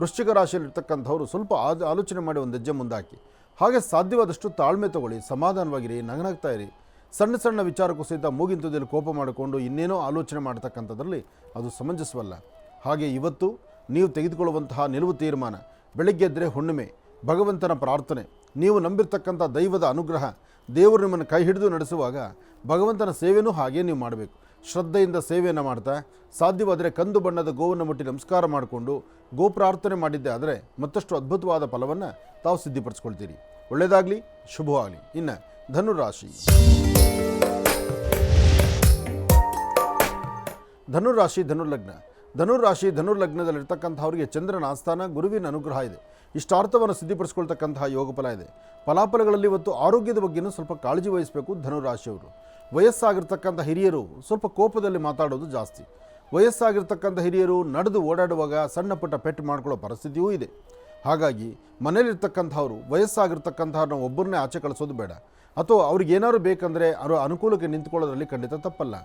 Speaker 2: ವೃಶ್ಚಿಕ ರಾಶಿಯಲ್ಲಿರ್ತಕ್ಕಂಥವ್ರು ಸ್ವಲ್ಪ ಆಲೋಚನೆ ಮಾಡಿ ಒಂದು ಹೆಜ್ಜೆ ಮುಂದಾಕಿ. ಹಾಗೆ ಸಾಧ್ಯವಾದಷ್ಟು ತಾಳ್ಮೆ ತಗೊಳ್ಳಿ, ಸಮಾಧಾನವಾಗಿರಿ, ನಗನಗ್ತಾ ಇರಿ. ಸಣ್ಣ ಸಣ್ಣ ವಿಚಾರಕ್ಕೂ ಸಹಿತ ಮೂಗಿನ ತುದಿಯಲ್ಲಿ ಕೋಪ ಮಾಡಿಕೊಂಡು ಇನ್ನೇನೋ ಆಲೋಚನೆ ಮಾಡ್ತಕ್ಕಂಥದ್ರಲ್ಲಿ ಅದು ಸಮಂಜಸವಲ್ಲ. ಹಾಗೆ ಇವತ್ತು ನೀವು ತೆಗೆದುಕೊಳ್ಳುವಂತಹ ನಿಲುವು ತೀರ್ಮಾನ, ಬೆಳಗ್ಗೆ ಎದ್ದರೆ ಹುಣ್ಣಿಮೆ, ಭಗವಂತನ ಪ್ರಾರ್ಥನೆ, ನೀವು ನಂಬಿರ್ತಕ್ಕಂಥ ದೈವದ ಅನುಗ್ರಹ, ದೇವರು ನಿಮ್ಮನ್ನು ಕೈ ಹಿಡಿದು ನಡೆಸುವಾಗ ಭಗವಂತನ ಸೇವೆಯೂ ಹಾಗೆ ನೀವು ಮಾಡಬೇಕು. ಶ್ರದ್ಧೆಯಿಂದ ಸೇವೆಯನ್ನು ಮಾಡ್ತಾ ಸಾಧ್ಯವಾದರೆ ಕಂದು ಬಣ್ಣದ ಗೋವನ್ನು ಮುಟ್ಟಿ ನಮಸ್ಕಾರ ಮಾಡಿಕೊಂಡು ಗೋ ಪ್ರಾರ್ಥನೆ ಮಾಡಿದ್ದೆ ಆದರೆ ಮತ್ತಷ್ಟು ಅದ್ಭುತವಾದ ಫಲವನ್ನು ತಾವು ಸಿದ್ಧಿಪಡಿಸ್ಕೊಳ್ತೀರಿ. ಒಳ್ಳೆಯದಾಗಲಿ, ಶುಭವಾಗಲಿ. ಇನ್ನು ಧನುರಾಶಿ. ಧನುರಾಶಿ, ಧನುರ್ಲಗ್ನ. ಧನುರಾಶಿ, ಧನುರ್ಲಗ್ನದಲ್ಲಿರ್ತಕ್ಕಂಥವ್ರಿಗೆ ಚಂದ್ರನ ಆಸ್ಥಾನ, ಗುರುವಿನ ಅನುಗ್ರಹ ಇದೆ. ಇಷ್ಟಾರ್ಥವನ್ನು ಸಿದ್ಧಿಪಡಿಸ್ಕೊಳ್ತಕ್ಕಂತಹ ಯೋಗ ಫಲ ಇದೆ. ಫಲಾಫಲಗಳಲ್ಲಿ ಇವತ್ತು ಆರೋಗ್ಯದ ಬಗ್ಗೆಯೂ ಸ್ವಲ್ಪ ಕಾಳಜಿ ವಹಿಸಬೇಕು ಧನುರಾಶಿಯವರು. ವಯಸ್ಸಾಗಿರ್ತಕ್ಕಂಥ ಹಿರಿಯರು ಸ್ವಲ್ಪ ಕೋಪದಲ್ಲಿ ಮಾತಾಡೋದು ಜಾಸ್ತಿ. ವಯಸ್ಸಾಗಿರ್ತಕ್ಕಂಥ ಹಿರಿಯರು ನಡೆದು ಓಡಾಡುವಾಗ ಸಣ್ಣ ಪುಟ್ಟ ಪೆಟ್ಟು ಮಾಡ್ಕೊಳ್ಳೋ ಪರಿಸ್ಥಿತಿಯೂ ಇದೆ. ಹಾಗಾಗಿ ಮನೇಲಿರ್ತಕ್ಕಂಥವ್ರು ವಯಸ್ಸಾಗಿರ್ತಕ್ಕಂಥವ್ರನ್ನ ಒಬ್ಬರನ್ನೇ ಆಚೆ ಕಳಿಸೋದು ಬೇಡ, ಅಥವಾ ಅವ್ರಿಗೇನಾದ್ರು ಬೇಕಂದರೆ ಅವರ ಅನುಕೂಲಕ್ಕೆ ನಿಂತ್ಕೊಳ್ಳೋದ್ರಲ್ಲಿ ಖಂಡಿತ ತಪ್ಪಲ್ಲ.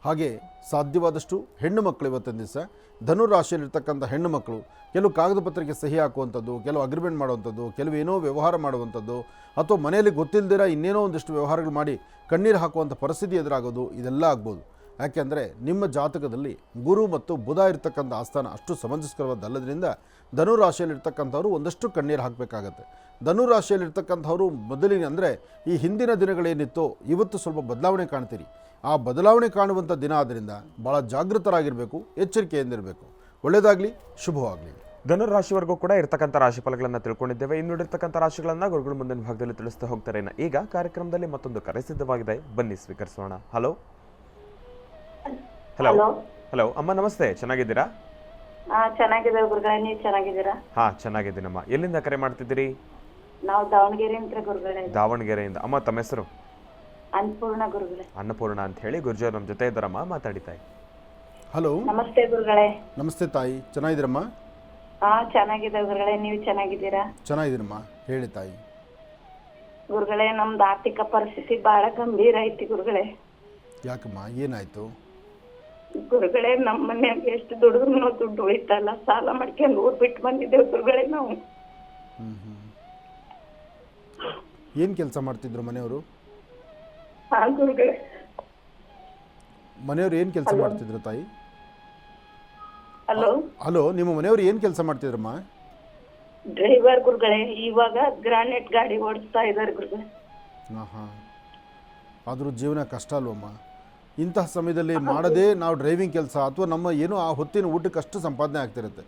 Speaker 2: ಹಾಗೆ ಸಾಧ್ಯವಾದಷ್ಟು ಹೆಣ್ಣು ಮಕ್ಕಳು ಇವತ್ತಿನ ದಿವಸ ಧನುರಾಶಿಯಲ್ಲಿರ್ತಕ್ಕಂಥ ಹೆಣ್ಣು ಮಕ್ಕಳು ಕೆಲವು ಕಾಗದ ಪತ್ರಕ್ಕೆ ಸಹಿ ಹಾಕುವಂಥದ್ದು, ಕೆಲವು ಅಗ್ರಿಮೆಂಟ್ ಮಾಡುವಂಥದ್ದು, ಕೆಲವು ಏನೋ ವ್ಯವಹಾರ ಮಾಡುವಂಥದ್ದು, ಅಥವಾ ಮನೆಯಲ್ಲಿ ಗೊತ್ತಿಲ್ಲದಿರ ಇನ್ನೇನೋ ಒಂದಿಷ್ಟು ವ್ಯವಹಾರಗಳು ಮಾಡಿ ಕಣ್ಣೀರು ಹಾಕುವಂಥ ಪರಿಸ್ಥಿತಿ ಎದುರಾಗೋದು, ಇದೆಲ್ಲ ಆಗ್ಬೋದು. ಯಾಕೆಂದರೆ ನಿಮ್ಮ ಜಾತಕದಲ್ಲಿ ಗುರು ಮತ್ತು ಬುಧ ಇರ್ತಕ್ಕಂಥ ಆಸ್ಥಾನ ಅಷ್ಟು ಸಮಂಜಸಕರವಾದಲ್ಲದ್ರಿಂದ ಧನುರಾಶಿಯಲ್ಲಿರ್ತಕ್ಕಂಥವ್ರು ಒಂದಷ್ಟು ಕಣ್ಣೀರು ಹಾಕಬೇಕಾಗತ್ತೆ. ಧನುರಾಶಿಯಲ್ಲಿರ್ತಕ್ಕಂಥವ್ರು ಮೊದಲಿಗೆ ಅಂದರೆ ಈ ಹಿಂದಿನ ದಿನಗಳೇನಿತ್ತೋ ಇವತ್ತು ಸ್ವಲ್ಪ ಬದಲಾವಣೆ ಕಾಣ್ತೀರಿ. ಆ ಬದಲಾವಣೆ ಕಾಣುವಂಥ ದಿನ ಆದ್ದರಿಂದ ಭಾಳ ಜಾಗೃತರಾಗಿರಬೇಕು, ಎಚ್ಚರಿಕೆಯಿಂದಿರಬೇಕು. ಒಳ್ಳೆಯದಾಗಲಿ, ಶುಭವಾಗಲಿ.
Speaker 1: ಧನುರಾಶಿವರೆಗೂ ಕೂಡ ಇರ್ತಕ್ಕಂಥ ರಾಶಿ ಫಲಗಳನ್ನು ತಿಳ್ಕೊಂಡಿದ್ದೇವೆ. ಇನ್ನುಳಿರ್ತಕ್ಕಂಥ ರಾಶಿಗಳನ್ನು ಗುರುಗಳು ಮುಂದಿನ ಭಾಗದಲ್ಲಿ ತಿಳಿಸ್ತಾ ಹೋಗ್ತಾರೆ. ಈಗ ಕಾರ್ಯಕ್ರಮದಲ್ಲಿ ಮತ್ತೊಂದು ಕರೆ ಸಿದ್ಧವಾಗಿದೆ, ಬನ್ನಿ ಸ್ವೀಕರಿಸೋಣ. ಹಲೋ ಹಲೋ ಹಲೋ ಅಮ್ಮ, ನಮಸ್ತೆ, ಚೆನ್ನಾಗಿದ್ದೀರಾ?
Speaker 3: ಚೆನ್ನಾಗಿದೆ ಗುರುಗಳೇ, ನೀವು ಚೆನ್ನಾಗಿದ್ದೀರಾ?
Speaker 1: ಹಾ, ಚೆನ್ನಾಗಿದ್ದೀನಮ್ಮ. ಎಲ್ಲಿಂದ ಕರೆ ಮಾಡ್ತಿದ್ದೀರಿ?
Speaker 3: ನಾವು ದಾವಣಗೆರೆಯಿಂದ ಗುರುಗಳೇ.
Speaker 1: ದಾವಣಗೆರೆಯಿಂದ. ಅಮ್ಮ, ತಮ್ಮ ಹೆಸರು?
Speaker 3: ಅನ್ನಪೂರ್ಣ ಗುರುಗಳೇ.
Speaker 1: ಅನ್ನಪೂರ್ಣ ಅಂತ ಹೇಳಿ. ಗುರುಜಿ ನಮ್ಮ ಜೊತೆ ಇದ್ದಾರಮ್ಮ, ಮಾತಾಡಿತಾಯಿ.
Speaker 2: ಹಲೋ,
Speaker 3: ನಮಸ್ತೆ ಗುರುಗಳೇ.
Speaker 2: ನಮಸ್ತೆ ತಾಯಿ, ಚೆನ್ನಾಗಿದ್ದೀರಮ್ಮ?
Speaker 3: ಚೆನ್ನಾಗಿದೆ ಗುರುಗಳೇ, ನೀವು ಚೆನ್ನಾಗಿದ್ದೀರಾ?
Speaker 2: ಚೆನ್ನಾಗಿದ್ದೀರಮ್ಮ, ಹೇಳಿ ತಾಯಿ.
Speaker 3: ಗುರುಗಳೇ, ನಮ್ದು ಆರ್ಥಿಕ ಪರಿಸ್ಥಿತಿ ಬಹಳ ಗಂಭೀರ ಐತಿ ಗುರುಗಳೇ.
Speaker 2: ಯಾಕಮ್ಮ, ಏನಾಯ್ತು?
Speaker 3: ಗುರುಗಳೇ, ನಮ್ಮ ಮನ್ಯಾಗ ಎಷ್ಟು ದುಡಿದ್ರು ದುಡ್ಡು ಉಳಿತಲ್ಲ, ಸಾಲ ಮಾಡ್ಕೊಂಡು ಊರ್ ಬಿಟ್ಟು ಬಂದಿದ್ದೇವೆ ಗುರುಗಳೇ ನಾವು.
Speaker 2: ಏನು ಕೆಲಸ ಮಾಡ್ತಿದ್ರು ಮನೆಯವರು?
Speaker 3: ಗುರುಗಳೇ,
Speaker 2: ಮನೆಯವರು ಏನು ಕೆಲಸ ಮಾಡ್ತಿದ್ರು ತಾಯಿ?
Speaker 3: ಹಲೋ
Speaker 2: ಹಲೋ, ನಿಮ್ಮ ಮನೆಯವರು ಏನು ಕೆಲಸ ಮಾಡ್ತಿದ್ರಮ್ಮ?
Speaker 4: ಡ್ರೈವರ್ ಗುರುಗಳೇ, ಇವಾಗ ಗ್ರಾನೈಟ್ ಗಾಡಿ ಓಡಿಸ್ತಾ ಇದ್ದಾರೆ ಗುರುಗಳೇ.
Speaker 2: ಹಾಂ ಆದರೂ ಜೀವನ ಕಷ್ಟ ಅಲ್ವಮ್ಮ. ಇಂತಹ ಸಮಯದಲ್ಲಿ ಮಾಡದೇ ನಾವು ಡ್ರೈವಿಂಗ್ ಕೆಲಸ ಅಥವಾ ನಮ್ಮ ಏನೋ ಆ ಹೊತ್ತಿನ ಊಟಕ್ಕೆ ಅಷ್ಟು ಸಂಪಾದನೆ ಆಗ್ತಿರುತ್ತೆ.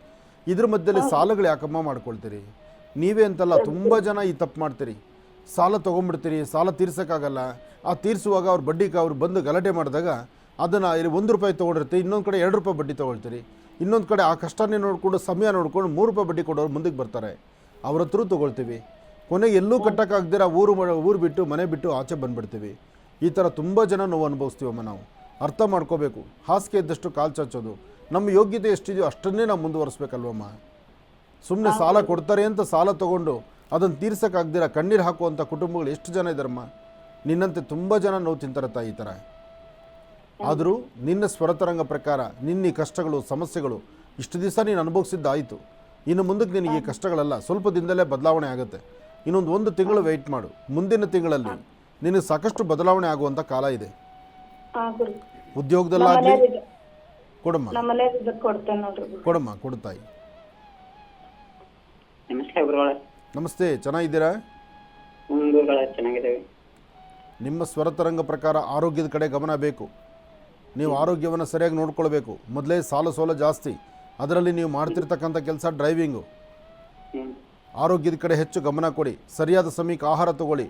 Speaker 2: ಇದ್ರ ಮಧ್ಯದಲ್ಲಿ ಸಾಲಗಳು ಯಾಕಮ್ಮ ಮಾಡ್ಕೊಳ್ತೀರಿ? ನೀವೇ ಅಂತಲ್ಲ, ತುಂಬ ಜನ ಈ ತಪ್ಪು ಮಾಡ್ತೀರಿ. ಸಾಲ ತೊಗೊಂಡ್ಬಿಡ್ತೀರಿ, ಸಾಲ ತೀರ್ಸೋಕ್ಕಾಗಲ್ಲ. ಆ ತೀರಿಸುವಾಗ ಅವ್ರು ಬಡ್ಡಿಗೆ ಅವ್ರು ಬಂದು ಗಲಾಟೆ ಮಾಡಿದಾಗ ಅದನ್ನು ಇಲ್ಲಿ ₹1 ತೊಗೊಂಡಿರ್ತೀರಿ, ಇನ್ನೊಂದು ಕಡೆ ₹2 ಬಡ್ಡಿ ತೊಗೊಳ್ತೀರಿ. ಇನ್ನೊಂದು ಕಡೆ ಆ ಕಷ್ಟನೇ ನೋಡಿಕೊಂಡು ಸಮಯ ನೋಡ್ಕೊಂಡು ₹3 ಬಡ್ಡಿ ಕೊಡೋರು ಮುಂದಕ್ಕೆ ಬರ್ತಾರೆ, ಅವ್ರ ಹತ್ರ ತೊಗೊಳ್ತೀವಿ. ಕೊನೆಗೆ ಎಲ್ಲೂ ಕಟ್ಟೋಕ್ಕಾಗ್ದಿರ ಊರು ಬಿಟ್ಟು ಮನೆ ಬಿಟ್ಟು ಆಚೆ ಬಂದುಬಿಡ್ತೀವಿ. ಈ ಥರ ತುಂಬ ಜನ ನೋವು ಅನುಭವಿಸ್ತೀವಮ್ಮ. ನಾವು ಅರ್ಥ ಮಾಡ್ಕೋಬೇಕು. ಹಾಸಿಗೆ ಇದ್ದಷ್ಟು ಕಾಲು ಚಾಚೋದು. ನಮ್ಮ ಯೋಗ್ಯತೆ ಎಷ್ಟಿದೆಯೋ ಅಷ್ಟನ್ನೇ ನಾವು ಮುಂದುವರಿಸ್ಬೇಕಲ್ವಮ್ಮ. ಸುಮ್ಮನೆ ಸಾಲ ಕೊಡ್ತಾರೆ ಅಂತ ಸಾಲ ತೊಗೊಂಡು ಅದನ್ನು ತೀರ್ಸೋಕ್ಕಾಗ್ದಿರ ಕಣ್ಣೀರು ಹಾಕುವಂಥ ಕುಟುಂಬಗಳು ಎಷ್ಟು ಜನ ಇದ್ದಾರಮ್ಮ. ನಿನ್ನಂತೆ ತುಂಬ ಜನ ನೋವು ತಿಂತಾರೆ ತಾಯಿ. ಈ ಥರ ಆದರೂ ನಿನ್ನ ಸ್ವರತರಂಗ ಪ್ರಕಾರ ನಿನ್ನ ಕಷ್ಟಗಳು ಸಮಸ್ಯೆಗಳು ಇಷ್ಟು ದಿವಸ ನೀನು ಅನುಭವಿಸಿದ್ದಾಯಿತು. ಇನ್ನು ಮುಂದಕ್ಕೆ ನಿನಗೆ ಈ ಕಷ್ಟಗಳೆಲ್ಲ ಸ್ವಲ್ಪ ದಿನದಲ್ಲೇ ಬದಲಾವಣೆ ಆಗುತ್ತೆ. ಇನ್ನೊಂದು 1 ತಿಂಗಳು ವೆಯ್ಟ್ ಮಾಡು. ಮುಂದಿನ ತಿಂಗಳಲ್ಲಿ ನಿನಗೆ ಸಾಕಷ್ಟು ಬದಲಾವಣೆ ಆಗುವಂಥ ಕಾಲ ಇದೆ. ಉದ್ಯೋಗದಲ್ಲಾಗಲಿ ಕೊಡಮ್ಮ ಕೊಡಮ್ಮ ಕೊಡು ತಾಯಿ.
Speaker 5: ನಮಸ್ತೆ ಗುರುಗಳೇ.
Speaker 2: ನಮಸ್ತೆ, ಚೆನ್ನಾಗಿದ್ದೀರಾ?
Speaker 5: ಗುರುಗಳೇ ಚೆನ್ನಾಗಿದ್ದೇವೆ.
Speaker 2: ನಿಮ್ಮ ಸ್ವರತರಂಗ ಪ್ರಕಾರ ಆರೋಗ್ಯದ ಕಡೆ ಗಮನ ಬೇಕು. ನೀವು ಆರೋಗ್ಯವನ್ನು ಸರಿಯಾಗಿ ನೋಡ್ಕೊಳ್ಬೇಕು. ಮೊದಲೇ ಸಾಲ ಸೋಲ ಜಾಸ್ತಿ, ಅದರಲ್ಲಿ ನೀವು ಮಾಡ್ತಿರ್ತಕ್ಕಂಥ ಕೆಲಸ ಡ್ರೈವಿಂಗು. ಆರೋಗ್ಯದ ಕಡೆ ಹೆಚ್ಚು ಗಮನ ಕೊಡಿ. ಸರಿಯಾದ ಸಮಯಕ್ಕೆ ಆಹಾರ ತಗೊಳ್ಳಿ.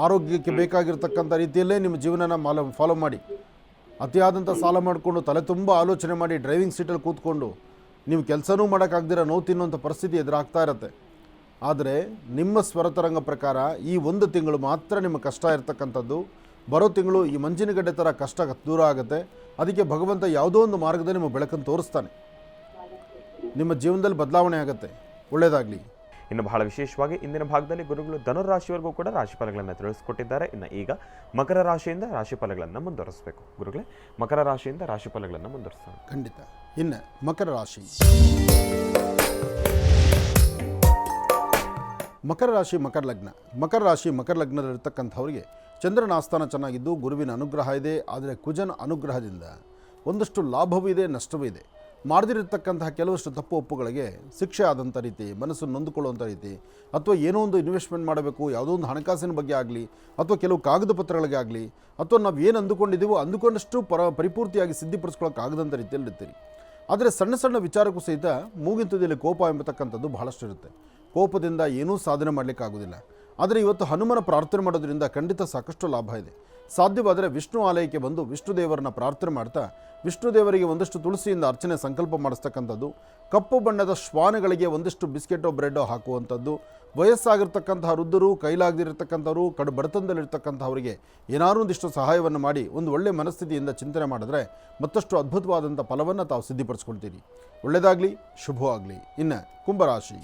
Speaker 2: ಆರೋಗ್ಯಕ್ಕೆ ಬೇಕಾಗಿರ್ತಕ್ಕಂಥ ರೀತಿಯಲ್ಲೇ ನಿಮ್ಮ ಜೀವನನ ಫಾಲೋ ಮಾಡಿ. ಅತಿಯಾದಂಥ ಸಾಲ ಮಾಡಿಕೊಂಡು ತಲೆ ತುಂಬ ಆಲೋಚನೆ ಮಾಡಿ ಡ್ರೈವಿಂಗ್ ಸೀಟಲ್ಲಿ ಕೂತ್ಕೊಂಡು ನೀವು ಕೆಲಸನೂ ಮಾಡೋಕ್ಕಾಗ್ದಿರ ನೋವು ತಿನ್ನುವಂಥ ಪರಿಸ್ಥಿತಿ ಎದುರಾಗ್ತಾ ಇರುತ್ತೆ. ಆದರೆ ನಿಮ್ಮ ಸ್ವರತರಂಗ ಪ್ರಕಾರ ಈ 1 ತಿಂಗಳು ಮಾತ್ರ ನಿಮ್ಮ ಕಷ್ಟ ಇರತಕ್ಕಂಥದ್ದು. ಬರೋ ತಿಂಗಳು ಈ ಮಂಜಿನಗಡ್ಡೆ ಥರ ಕಷ್ಟ ದೂರ ಆಗುತ್ತೆ. ಅದಕ್ಕೆ ಭಗವಂತ ಯಾವುದೋ ಒಂದು ಮಾರ್ಗದಲ್ಲಿ ನಿಮ್ಮ ಬೆಳಕನ್ನು ತೋರಿಸ್ತಾನೆ. ನಿಮ್ಮ ಜೀವನದಲ್ಲಿ ಬದಲಾವಣೆ ಆಗುತ್ತೆ. ಒಳ್ಳೆಯದಾಗಲಿ.
Speaker 1: ಇನ್ನು ಬಹಳ ವಿಶೇಷವಾಗಿ ಇಂದಿನ ಭಾಗದಲ್ಲಿ ಗುರುಗಳು ಧನುರಾಶಿವರೆಗೂ ಕೂಡ ರಾಶಿಫಲಗಳನ್ನು ತಿಳಿಸ್ಕೊಟ್ಟಿದ್ದಾರೆ. ಇನ್ನು ಈಗ ಮಕರ ರಾಶಿಯಿಂದ ರಾಶಿಫಲಗಳನ್ನು ಮುಂದುವರಿಸಬೇಕು. ಗುರುಗಳೇ, ಮಕರ ರಾಶಿಯಿಂದ ರಾಶಿಫಲಗಳನ್ನು ಮುಂದುವರಿಸೋಣ.
Speaker 2: ಖಂಡಿತ. ಇನ್ನು ಮಕರ ರಾಶಿ. ಮಕರ ರಾಶಿ ಮಕರ ಲಗ್ನ. ಮಕರ ರಾಶಿ ಮಕರ ಲಗ್ನದಲ್ಲಿರ್ತಕ್ಕಂಥವ್ರಿಗೆ ಚಂದ್ರನ ಆಸ್ಥಾನ ಚೆನ್ನಾಗಿದ್ದು ಗುರುವಿನ ಅನುಗ್ರಹ ಇದೆ. ಆದರೆ ಕುಜನ ಅನುಗ್ರಹದಿಂದ ಒಂದಷ್ಟು ಲಾಭವೂ ಇದೆ, ನಷ್ಟವೂ ಇದೆ. ಮಾಡದಿರತಕ್ಕಂತಹ ಕೆಲವಷ್ಟು ತಪ್ಪು ಒಪ್ಪುಗಳಿಗೆ ಶಿಕ್ಷೆ ಆದಂಥ ರೀತಿ, ಮನಸ್ಸು ನೊಂದುಕೊಳ್ಳುವಂಥ ರೀತಿ, ಅಥವಾ ಏನೋ ಒಂದು ಇನ್ವೆಸ್ಟ್ಮೆಂಟ್ ಮಾಡಬೇಕು, ಯಾವುದೋ ಒಂದು ಹಣಕಾಸಿನ ಬಗ್ಗೆ ಆಗಲಿ, ಅಥವಾ ಕೆಲವು ಕಾಗದ ಪತ್ರಗಳಿಗೆ ಆಗಲಿ, ಅಥವಾ ನಾವು ಏನು ಅಂದುಕೊಂಡಿದ್ದೀವೋ ಅಂದುಕೊಂಡಷ್ಟು ಪರಿಪೂರ್ತಿಯಾಗಿ ಸಿದ್ಧಿಪಡಿಸ್ಕೊಳ್ಳೋಕ್ಕಾಗದಂಥ ರೀತಿಯಲ್ಲಿ ಇರ್ತೀರಿ. ಆದರೆ ಸಣ್ಣ ಸಣ್ಣ ವಿಚಾರಕ್ಕೂ ಸಹಿತ ಮೂಗಿನ ತುದಿಯಲ್ಲಿ ಕೋಪ ಎಂಬತಕ್ಕಂಥದ್ದು ಬಹಳಷ್ಟು ಇರುತ್ತೆ. ಕೋಪದಿಂದ ಏನೂ ಸಾಧನೆ ಮಾಡಲಿಕ್ಕಾಗೋದಿಲ್ಲ. ಆದರೆ ಇವತ್ತು ಹನುಮನ ಪ್ರಾರ್ಥನೆ ಮಾಡೋದ್ರಿಂದ ಖಂಡಿತ ಸಾಕಷ್ಟು ಲಾಭ ಇದೆ. ಸಾಧ್ಯವಾದರೆ ವಿಷ್ಣು ಆಲಯಕ್ಕೆ ಬಂದು ವಿಷ್ಣು ದೇವರನ್ನ ಪ್ರಾರ್ಥನೆ ಮಾಡ್ತಾ ವಿಷ್ಣು ದೇವರಿಗೆ ಒಂದಷ್ಟು ತುಳಸಿಯಿಂದ ಅರ್ಚನೆ ಸಂಕಲ್ಪ ಮಾಡಿಸ್ತಕ್ಕಂಥದ್ದು, ಕಪ್ಪು ಬಣ್ಣದ ಶ್ವಾನಗಳಿಗೆ ಒಂದಷ್ಟು ಬಿಸ್ಕೆಟೋ ಬ್ರೆಡ್ಡೋ ಹಾಕುವಂಥದ್ದು, ವಯಸ್ಸಾಗಿರ್ತಕ್ಕಂತಹ ವೃದ್ಧರು, ಕೈಲಾಗದಿರತಕ್ಕಂಥವ್ರು, ಕಡು ಬಡತನದಲ್ಲಿರ್ತಕ್ಕಂಥವರಿಗೆ ಏನಾದರೂ ಒಂದಿಷ್ಟು ಸಹಾಯವನ್ನು ಮಾಡಿ ಒಂದು ಒಳ್ಳೆಯ ಮನಸ್ಥಿತಿಯಿಂದ ಚಿಂತನೆ ಮಾಡಿದ್ರೆ ಮತ್ತಷ್ಟು ಅದ್ಭುತವಾದಂಥ ಫಲವನ್ನು ತಾವು ಸಿದ್ಧಿಪಡಿಸ್ಕೊಳ್ತೀರಿ. ಒಳ್ಳೆಯದಾಗಲಿ, ಶುಭವಾಗಲಿ. ಇನ್ನು ಕುಂಭರಾಶಿ.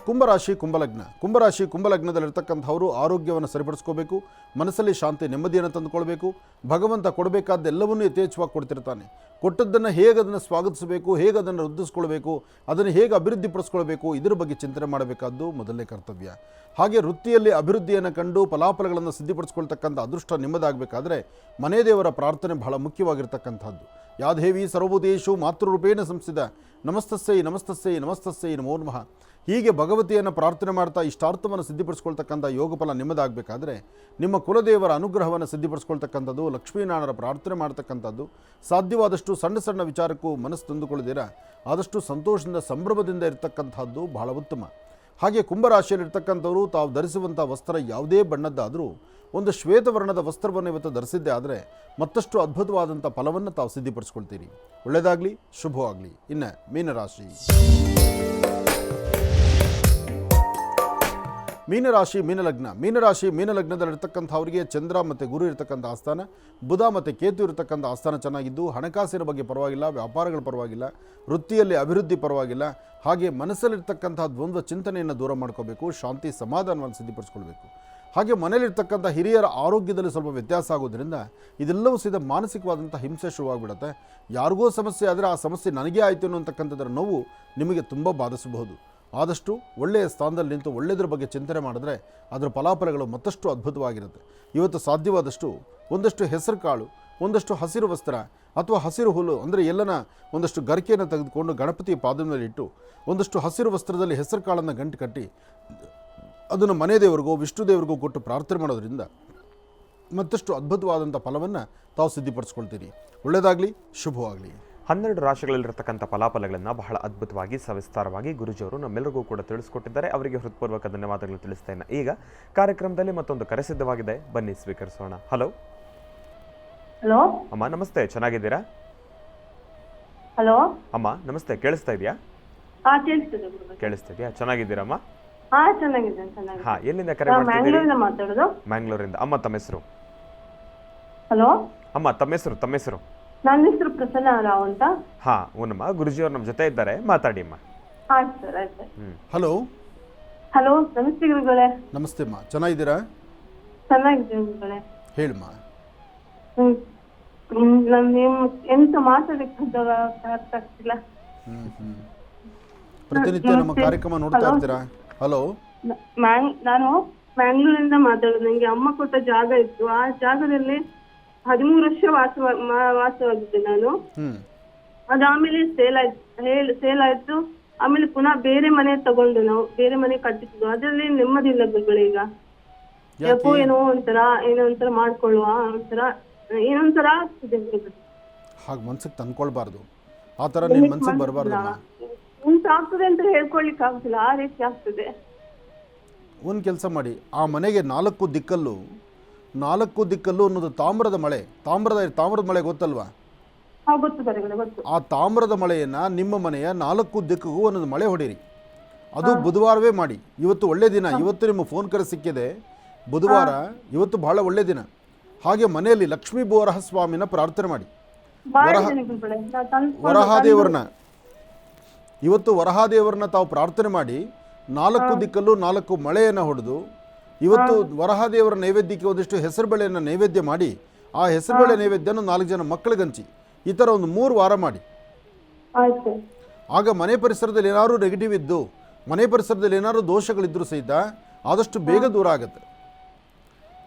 Speaker 2: ಕುಂಭರಾಶಿ ಕುಂಭಲಗ್ನ. ಕುಂಭರಾಶಿ ಕುಂಭಲಗ್ನದಲ್ಲಿರ್ತಕ್ಕಂಥವರು ಆರೋಗ್ಯವನ್ನು ಸರಿಪಡಿಸ್ಕೋಬೇಕು. ಮನಸ್ಸಲ್ಲಿ ಶಾಂತಿ ನೆಮ್ಮದಿಯನ್ನು ತಂದುಕೊಳ್ಬೇಕು. ಭಗವಂತ ಕೊಡಬೇಕಾದ್ದೆಲ್ಲವನ್ನೂ ಯಥೇಚ್ಛವಾಗಿ ಕೊಡ್ತಿರ್ತಾನೆ. ಕೊಟ್ಟದ್ದನ್ನು ಹೇಗೆ ಅದನ್ನು ಸ್ವಾಗತಿಸಬೇಕು, ಹೇಗೆ ಅದನ್ನು ವೃದ್ಧಿಸ್ಕೊಳ್ಬೇಕು, ಅದನ್ನು ಹೇಗೆ ಅಭಿವೃದ್ಧಿಪಡಿಸ್ಕೊಳ್ಬೇಕು, ಇದರ ಬಗ್ಗೆ ಚಿಂತನೆ ಮಾಡಬೇಕಾದ್ದು ಮೊದಲನೇ ಕರ್ತವ್ಯ. ಹಾಗೆ ವೃತ್ತಿಯಲ್ಲಿ ಅಭಿವೃದ್ಧಿಯನ್ನು ಕಂಡು ಫಲಾಫಲಗಳನ್ನು ಸಿದ್ಧಿಪಡಿಸ್ಕೊಳ್ತಕ್ಕಂಥ ಅದೃಷ್ಟ ನಿಮ್ಮದಾಗಬೇಕಾದ್ರೆ ಮನೆ ದೇವರ ಪ್ರಾರ್ಥನೆ ಬಹಳ ಮುಖ್ಯವಾಗಿರ್ತಕ್ಕಂಥದ್ದು. ಯಾದೇವಿ ಸರ್ವಭೂತೇಷು ಮಾತೃರೂಪೇಣ ಸಂಸ್ಥಿತ ನಮಸ್ತಸ್ಸೈ ನಮಸ್ತಸ್ಸೈ ನಮಸ್ತಸ್ಸೈ ನಮೋ ನಮಃ. ಹೀಗೆ ಭಗವತಿಯನ್ನು ಪ್ರಾರ್ಥನೆ ಮಾಡ್ತಾ ಇಷ್ಟಾರ್ಥವನ್ನು ಸಿದ್ಧಿಪಡಿಸ್ಕೊಳ್ತಕ್ಕಂಥ ಯೋಗಫಲ ನಿಮ್ಮದಾಗಬೇಕಾದ್ರೆ ನಿಮ್ಮ ಕುಲದೇವರ ಅನುಗ್ರಹವನ್ನು ಸಿದ್ಧಿಪಡಿಸ್ಕೊಳ್ತಕ್ಕಂಥದ್ದು, ಲಕ್ಷ್ಮೀನಾರಾಯಣರ ಪ್ರಾರ್ಥನೆ ಮಾಡ್ತಕ್ಕಂಥದ್ದು, ಸಾಧ್ಯವಾದಷ್ಟು ಸಣ್ಣ ಸಣ್ಣ ವಿಚಾರಕ್ಕೂ ಮನಸ್ಸು ತಂದುಕೊಳ್ಳದಿರ ಆದಷ್ಟು ಸಂತೋಷದಿಂದ ಸಂಭ್ರಮದಿಂದ ಇರತಕ್ಕಂಥದ್ದು ಬಹಳ ಉತ್ತಮ. ಹಾಗೆ ಕುಂಭರಾಶಿಯಲ್ಲಿರ್ತಕ್ಕಂಥವರು ತಾವು ಧರಿಸುವಂಥ ವಸ್ತ್ರ ಯಾವುದೇ ಬಣ್ಣದ್ದಾದರೂ ಒಂದು ಶ್ವೇತವರ್ಣದ ವಸ್ತ್ರವನ್ನು ಇವತ್ತು ಧರಿಸಿದ್ದೇ ಆದರೆ ಮತ್ತಷ್ಟು ಅದ್ಭುತವಾದಂಥ ಫಲವನ್ನು ತಾವು ಸಿದ್ಧಿಪಡಿಸ್ಕೊಳ್ತೀರಿ. ಒಳ್ಳೆಯದಾಗಲಿ, ಶುಭವಾಗಲಿ. ಇನ್ನು ಮೀನರಾಶಿ. ಮೀನರಾಶಿ ಮೀನಲಗ್ನ. ಮೀನಲಗ್ನದಲ್ಲಿರ್ತಕ್ಕಂಥವರಿಗೆ ಚಂದ್ರ ಮತ್ತು ಗುರು ಇರತಕ್ಕಂಥ ಆಸ್ಥಾನ, ಬುಧ ಮತ್ತು ಕೇತು ಇರತಕ್ಕಂಥ ಆಸ್ಥಾನ ಚೆನ್ನಾಗಿದ್ದು ಹಣಕಾಸಿನ ಬಗ್ಗೆ ಪರವಾಗಿಲ್ಲ, ವ್ಯಾಪಾರಗಳು ಪರವಾಗಿಲ್ಲ, ವೃತ್ತಿಯಲ್ಲಿ ಅಭಿವೃದ್ಧಿ ಪರವಾಗಿಲ್ಲ. ಹಾಗೆ ಮನಸ್ಸಲ್ಲಿರ್ತಕ್ಕಂಥ ದ್ವಂದ್ವ ಚಿಂತನೆಯನ್ನು ದೂರ ಮಾಡ್ಕೋಬೇಕು. ಶಾಂತಿ ಸಮಾಧಾನವನ್ನು ಸಿದ್ಧಿಪಡಿಸ್ಕೊಳ್ಬೇಕು. ಹಾಗೆ ಮನೇಲಿರ್ತಕ್ಕಂಥ ಹಿರಿಯರ ಆರೋಗ್ಯದಲ್ಲಿ ಸ್ವಲ್ಪ ವ್ಯತ್ಯಾಸ ಆಗೋದ್ರಿಂದ ಇದೆಲ್ಲವೂ ಸಹಿತ ಮಾನಸಿಕವಾದಂಥ ಹಿಂಸೆ ಶುರುವಾಗ್ಬಿಡುತ್ತೆ. ಯಾರಿಗೋ ಸಮಸ್ಯೆ ಆದರೆ ಆ ಸಮಸ್ಯೆ ನನಗೇ ಆಯಿತು ಅನ್ನೋಂತಕ್ಕಂಥದ್ರ ನೋವು ನಿಮಗೆ ತುಂಬ ಬಾಧಿಸಬಹುದು. ಆದಷ್ಟು ಒಳ್ಳೆಯ ಸ್ಥಾನದಲ್ಲಿ ನಿಂತು ಒಳ್ಳೆಯದ್ರ ಬಗ್ಗೆ ಚಿಂತನೆ ಮಾಡಿದ್ರೆ ಅದರ ಫಲಾಫಲಗಳು ಮತ್ತಷ್ಟು ಅದ್ಭುತವಾಗಿರುತ್ತೆ. ಇವತ್ತು ಸಾಧ್ಯವಾದಷ್ಟು ಒಂದಷ್ಟು ಹೆಸರು ಕಾಳು ಒಂದಷ್ಟು ಹಸಿರು ವಸ್ತ್ರ ಅಥವಾ ಹಸಿರು ಹುಲ್ಲು ಅಂದರೆ ಎಲ್ಲನ ಒಂದಷ್ಟು ಗರಿಕೆಯನ್ನು ತೆಗೆದುಕೊಂಡು ಗಣಪತಿಯ ಪಾದದ ಮೇಲೆ ಇಟ್ಟು ಒಂದಷ್ಟು ಹಸಿರು ವಸ್ತ್ರದಲ್ಲಿ ಹೆಸರು ಕಾಳನ್ನು ಗಂಟು ಕಟ್ಟಿ ಅದನ್ನು ಮನೆ ದೇವರಿಗೋ ವಿಷ್ಣು ದೇವರಿಗೋ ಕೊಟ್ಟು ಪ್ರಾರ್ಥನೆ ಮಾಡೋದ್ರಿಂದ ಮತ್ತಷ್ಟು ಅದ್ಭುತವಾದಂಥ ಫಲವನ್ನು ತಾವು ಸಿದ್ಧಿಪಡಿಸ್ಕೊಳ್ತೀರಿ. ಒಳ್ಳೆಯದಾಗಲಿ, ಶುಭವಾಗಲಿ.
Speaker 1: 12 ರಾಶಿಗಳಲ್ಲಿರ್ತಕ್ಕಂಥ ಫಲಾಫಲಗಳನ್ನು ಬಹಳ ಅದ್ಭುತವಾಗಿ ಸವಿಸ್ತಾರವಾಗಿ ಗುರುಜಿಯವರು ನಮ್ಮೆಲ್ಲರಿಗೂ ಕೂಡ ತಿಳಿಸ್ಕೊಟ್ಟಿದ್ದಾರೆ. ಅವರಿಗೆ ಹೃತ್ಪೂರ್ವಕ ಧನ್ಯವಾದಗಳು ತಿಳಿಸ್ತೇನೆ. ಈಗ ಕಾರ್ಯಕ್ರಮದಲ್ಲಿ ಮತ್ತೊಂದು ಕರೆ ಸಿದ್ಧವಾಗಿದೆ, ಬನ್ನಿ ಸ್ವೀಕರಿಸೋಣ. ಹಲೋ
Speaker 4: ಹಲೋ
Speaker 1: ಅಮ್ಮ, ನಮಸ್ತೆ, ಚೆನ್ನಾಗಿದ್ದೀರಾ?
Speaker 4: ಹಲೋ
Speaker 1: ಅಮ್ಮ ನಮಸ್ತೆ, ಕೇಳಿಸ್ತಾ ಇದೆಯಾ?
Speaker 4: ಹಾ ಕೇಳಿಸ್ತಿದೆ ಗುರುಗಳೇ.
Speaker 1: ಕೇಳಿಸ್ತಾ ಇದೆಯಾ? ಚೆನ್ನಾಗಿದ್ದೀರಮ್ಮ?
Speaker 4: ಹಾ ಚೆನ್ನಾಗಿದ್ದೇನೆ ಚೆನ್ನಾಗಿದೆ.
Speaker 1: ಹಾ, ಎಲ್ಲಿಂದ ಕರೆ ಮಾಡ್ತಿದ್ದೀರಿ?
Speaker 4: ಮ್ಯಾಂಗ್ಳೂರಿಂದ ಮಾತಾಡೋದು.
Speaker 1: ಮ್ಯಾಂಗ್ಳೂರಿಂದ. ಅಮ್ಮ ತಮ್ಮ ಹೆಸರು?
Speaker 4: ಹಲೋ
Speaker 1: ಅಮ್ಮ ತಮ್ಮ ಹೆಸರು?
Speaker 4: ನನ್ನ ಹೆಸರು ಪ್ರಸನ್ನ ರಾವ್ ಅಂತ.
Speaker 1: ಹಾ, ಊನಮ್ಮ, ಗುರುಜಿಯವರು ನಮ್ಮ ಜೊತೆ ಇದ್ದಾರೆ, ಮಾತಾಡಿ ಅಮ್ಮ.
Speaker 4: ಆಯ್ತು ಸರ್ ಆಯ್ತು.
Speaker 2: ಹಲೋ
Speaker 4: ಹಲೋ ನಮಸ್ತೆ ಗುರುಗಳೇ.
Speaker 2: ನಮಸ್ತೆ ಅಮ್ಮ, ಚೆನ್ನಾಗಿದ್ದೀರಾ?
Speaker 4: ಚೆನ್ನಾಗಿದ್ದೀನಿ ಗುರುಗಳೇ.
Speaker 2: ಹೇಳಿಮ್ಮ.
Speaker 4: ನೀವು ಎಂತ ಮಾತಾಡಕ್ಕೆ ಅರ್ಥ ಆಗ್ತಿಲ್ಲ.
Speaker 2: ಪ್ರತಿನಿತ್ಯ ನಮ್ಮ ಕಾರ್ಯಕ್ರಮ ನೋಡ್ತಾ ಇರ್ತೀರಾ? ಹಲೋ,
Speaker 4: ನಾನು ಮ್ಯಾಂಗ್ಳೂರಿಂದ ಮಾತಾಡೋದು. ನಂಗೆ ಅಮ್ಮ ಕೊಟ್ಟ ಜಾಗ ಇತ್ತು, ಆ ಜಾಗದಲ್ಲಿ 13 ವರ್ಷ ವಾಸವಾಗಿದ್ದೆ ನಾನು. ಅದಾದ್ಮೇಲೆ ಸೇಲ್ ಆಯ್ತು. ಆಮೇಲೆ ಪುನಃ ಬೇರೆ ಮನೆ ತಗೊಂಡು ನಾವು ಬೇರೆ ಮನೆ ಕಟ್ಟಿಸಿದ್ವು. ಅದರಲ್ಲಿ ನೆಮ್ಮದಿಲ್ಲ ಗುರುಗಳೇ. ಈಗ ಯಾಕೋ ಏನೋ ಒಂಥರ ಮಾಡ್ಕೊಳ್ಳುವ ಏನೊಂಥರ ಆಗ್ತಿದೆ ಗುರುಗಳೇ.
Speaker 2: ಹಾಗೆ ಮನ್ಸಿಗೆ ತಂದ್ಕೊಳ್ಬಾರ್ದು, ಆ ಥರ ನಿಮ್ಮ ಮನ್ಸಿಗೆ ಬರಬಾರ್ದು.
Speaker 4: ಉಂಟು ಆಗ್ತದೆ ಅಂತ ಹೇಳ್ಕೊಳ್ಲಿಕ್ಕೆ ಆಗ್ತಿಲ್ಲ, ಆ ರೀತಿ ಆಗ್ತದೆ.
Speaker 2: ಒಂದು ಕೆಲಸ ಮಾಡಿ, ಆ ಮನೆಗೆ 4 ದಿಕ್ಕಲ್ಲೂ ಅನ್ನೋದು ತಾಮ್ರದ ಮಳೆ ಗೊತ್ತಲ್ವಾ?
Speaker 4: ಗೊತ್ತು ಗುರುಗಳೇ, ಗೊತ್ತು.
Speaker 2: ಆ ತಾಮ್ರದ ಮಳೆಯನ್ನು ನಿಮ್ಮ ಮನೆಯ 4 ದಿಕ್ಕಿಗೂ ಒಂದೊಂದು ಮಳೆ ಹೊಡೀರಿ. ಅದು ಬುಧವಾರವೇ ಮಾಡಿ. ಇವತ್ತು ಒಳ್ಳೆ ದಿನ, ಇವತ್ತು ನಿಮ್ಮ ಫೋನ್ ಕರೆ ಸಿಕ್ಕಿದೆ, ಬುಧವಾರ, ಇವತ್ತು ಬಹಳ ಒಳ್ಳೆ ದಿನ. ಹಾಗೆ ಮನೆಯಲ್ಲಿ ಲಕ್ಷ್ಮೀ ಬೋರಹ ಸ್ವಾಮಿನ ಪ್ರಾರ್ಥನೆ ಮಾಡಿ. ವರಹಾದೇವರನ್ನ ತಾವು ಪ್ರಾರ್ಥನೆ ಮಾಡಿ 4 ದಿಕ್ಕಲ್ಲೂ 4 ಮಳೆಯನ್ನು ಹೊಡೆದು ಇವತ್ತು ವರಹಾದೇವರ ನೈವೇದ್ಯಕ್ಕೆ ಒಂದಿಷ್ಟು ಹೆಸರುಬೇಳೆಯನ್ನು ನೈವೇದ್ಯ ಮಾಡಿ ಆ ಹೆಸರುಬೇಳೆ ನೈವೇದ್ಯನ 4 ಜನ ಮಕ್ಕಳಿಗೆ ಹಂಚಿ. ಈ ಥರ ಒಂದು 3 ವಾರ ಮಾಡಿ. ಆಗ ಮನೆ ಪರಿಸರದಲ್ಲಿ ಏನಾದ್ರು ನೆಗೆಟಿವ್ ಇದ್ದು, ಮನೆ ಪರಿಸರದಲ್ಲಿ ಏನಾದ್ರು ದೋಷಗಳಿದ್ದರೂ ಸಹಿತ ಆದಷ್ಟು ಬೇಗ ದೂರ ಆಗುತ್ತೆ.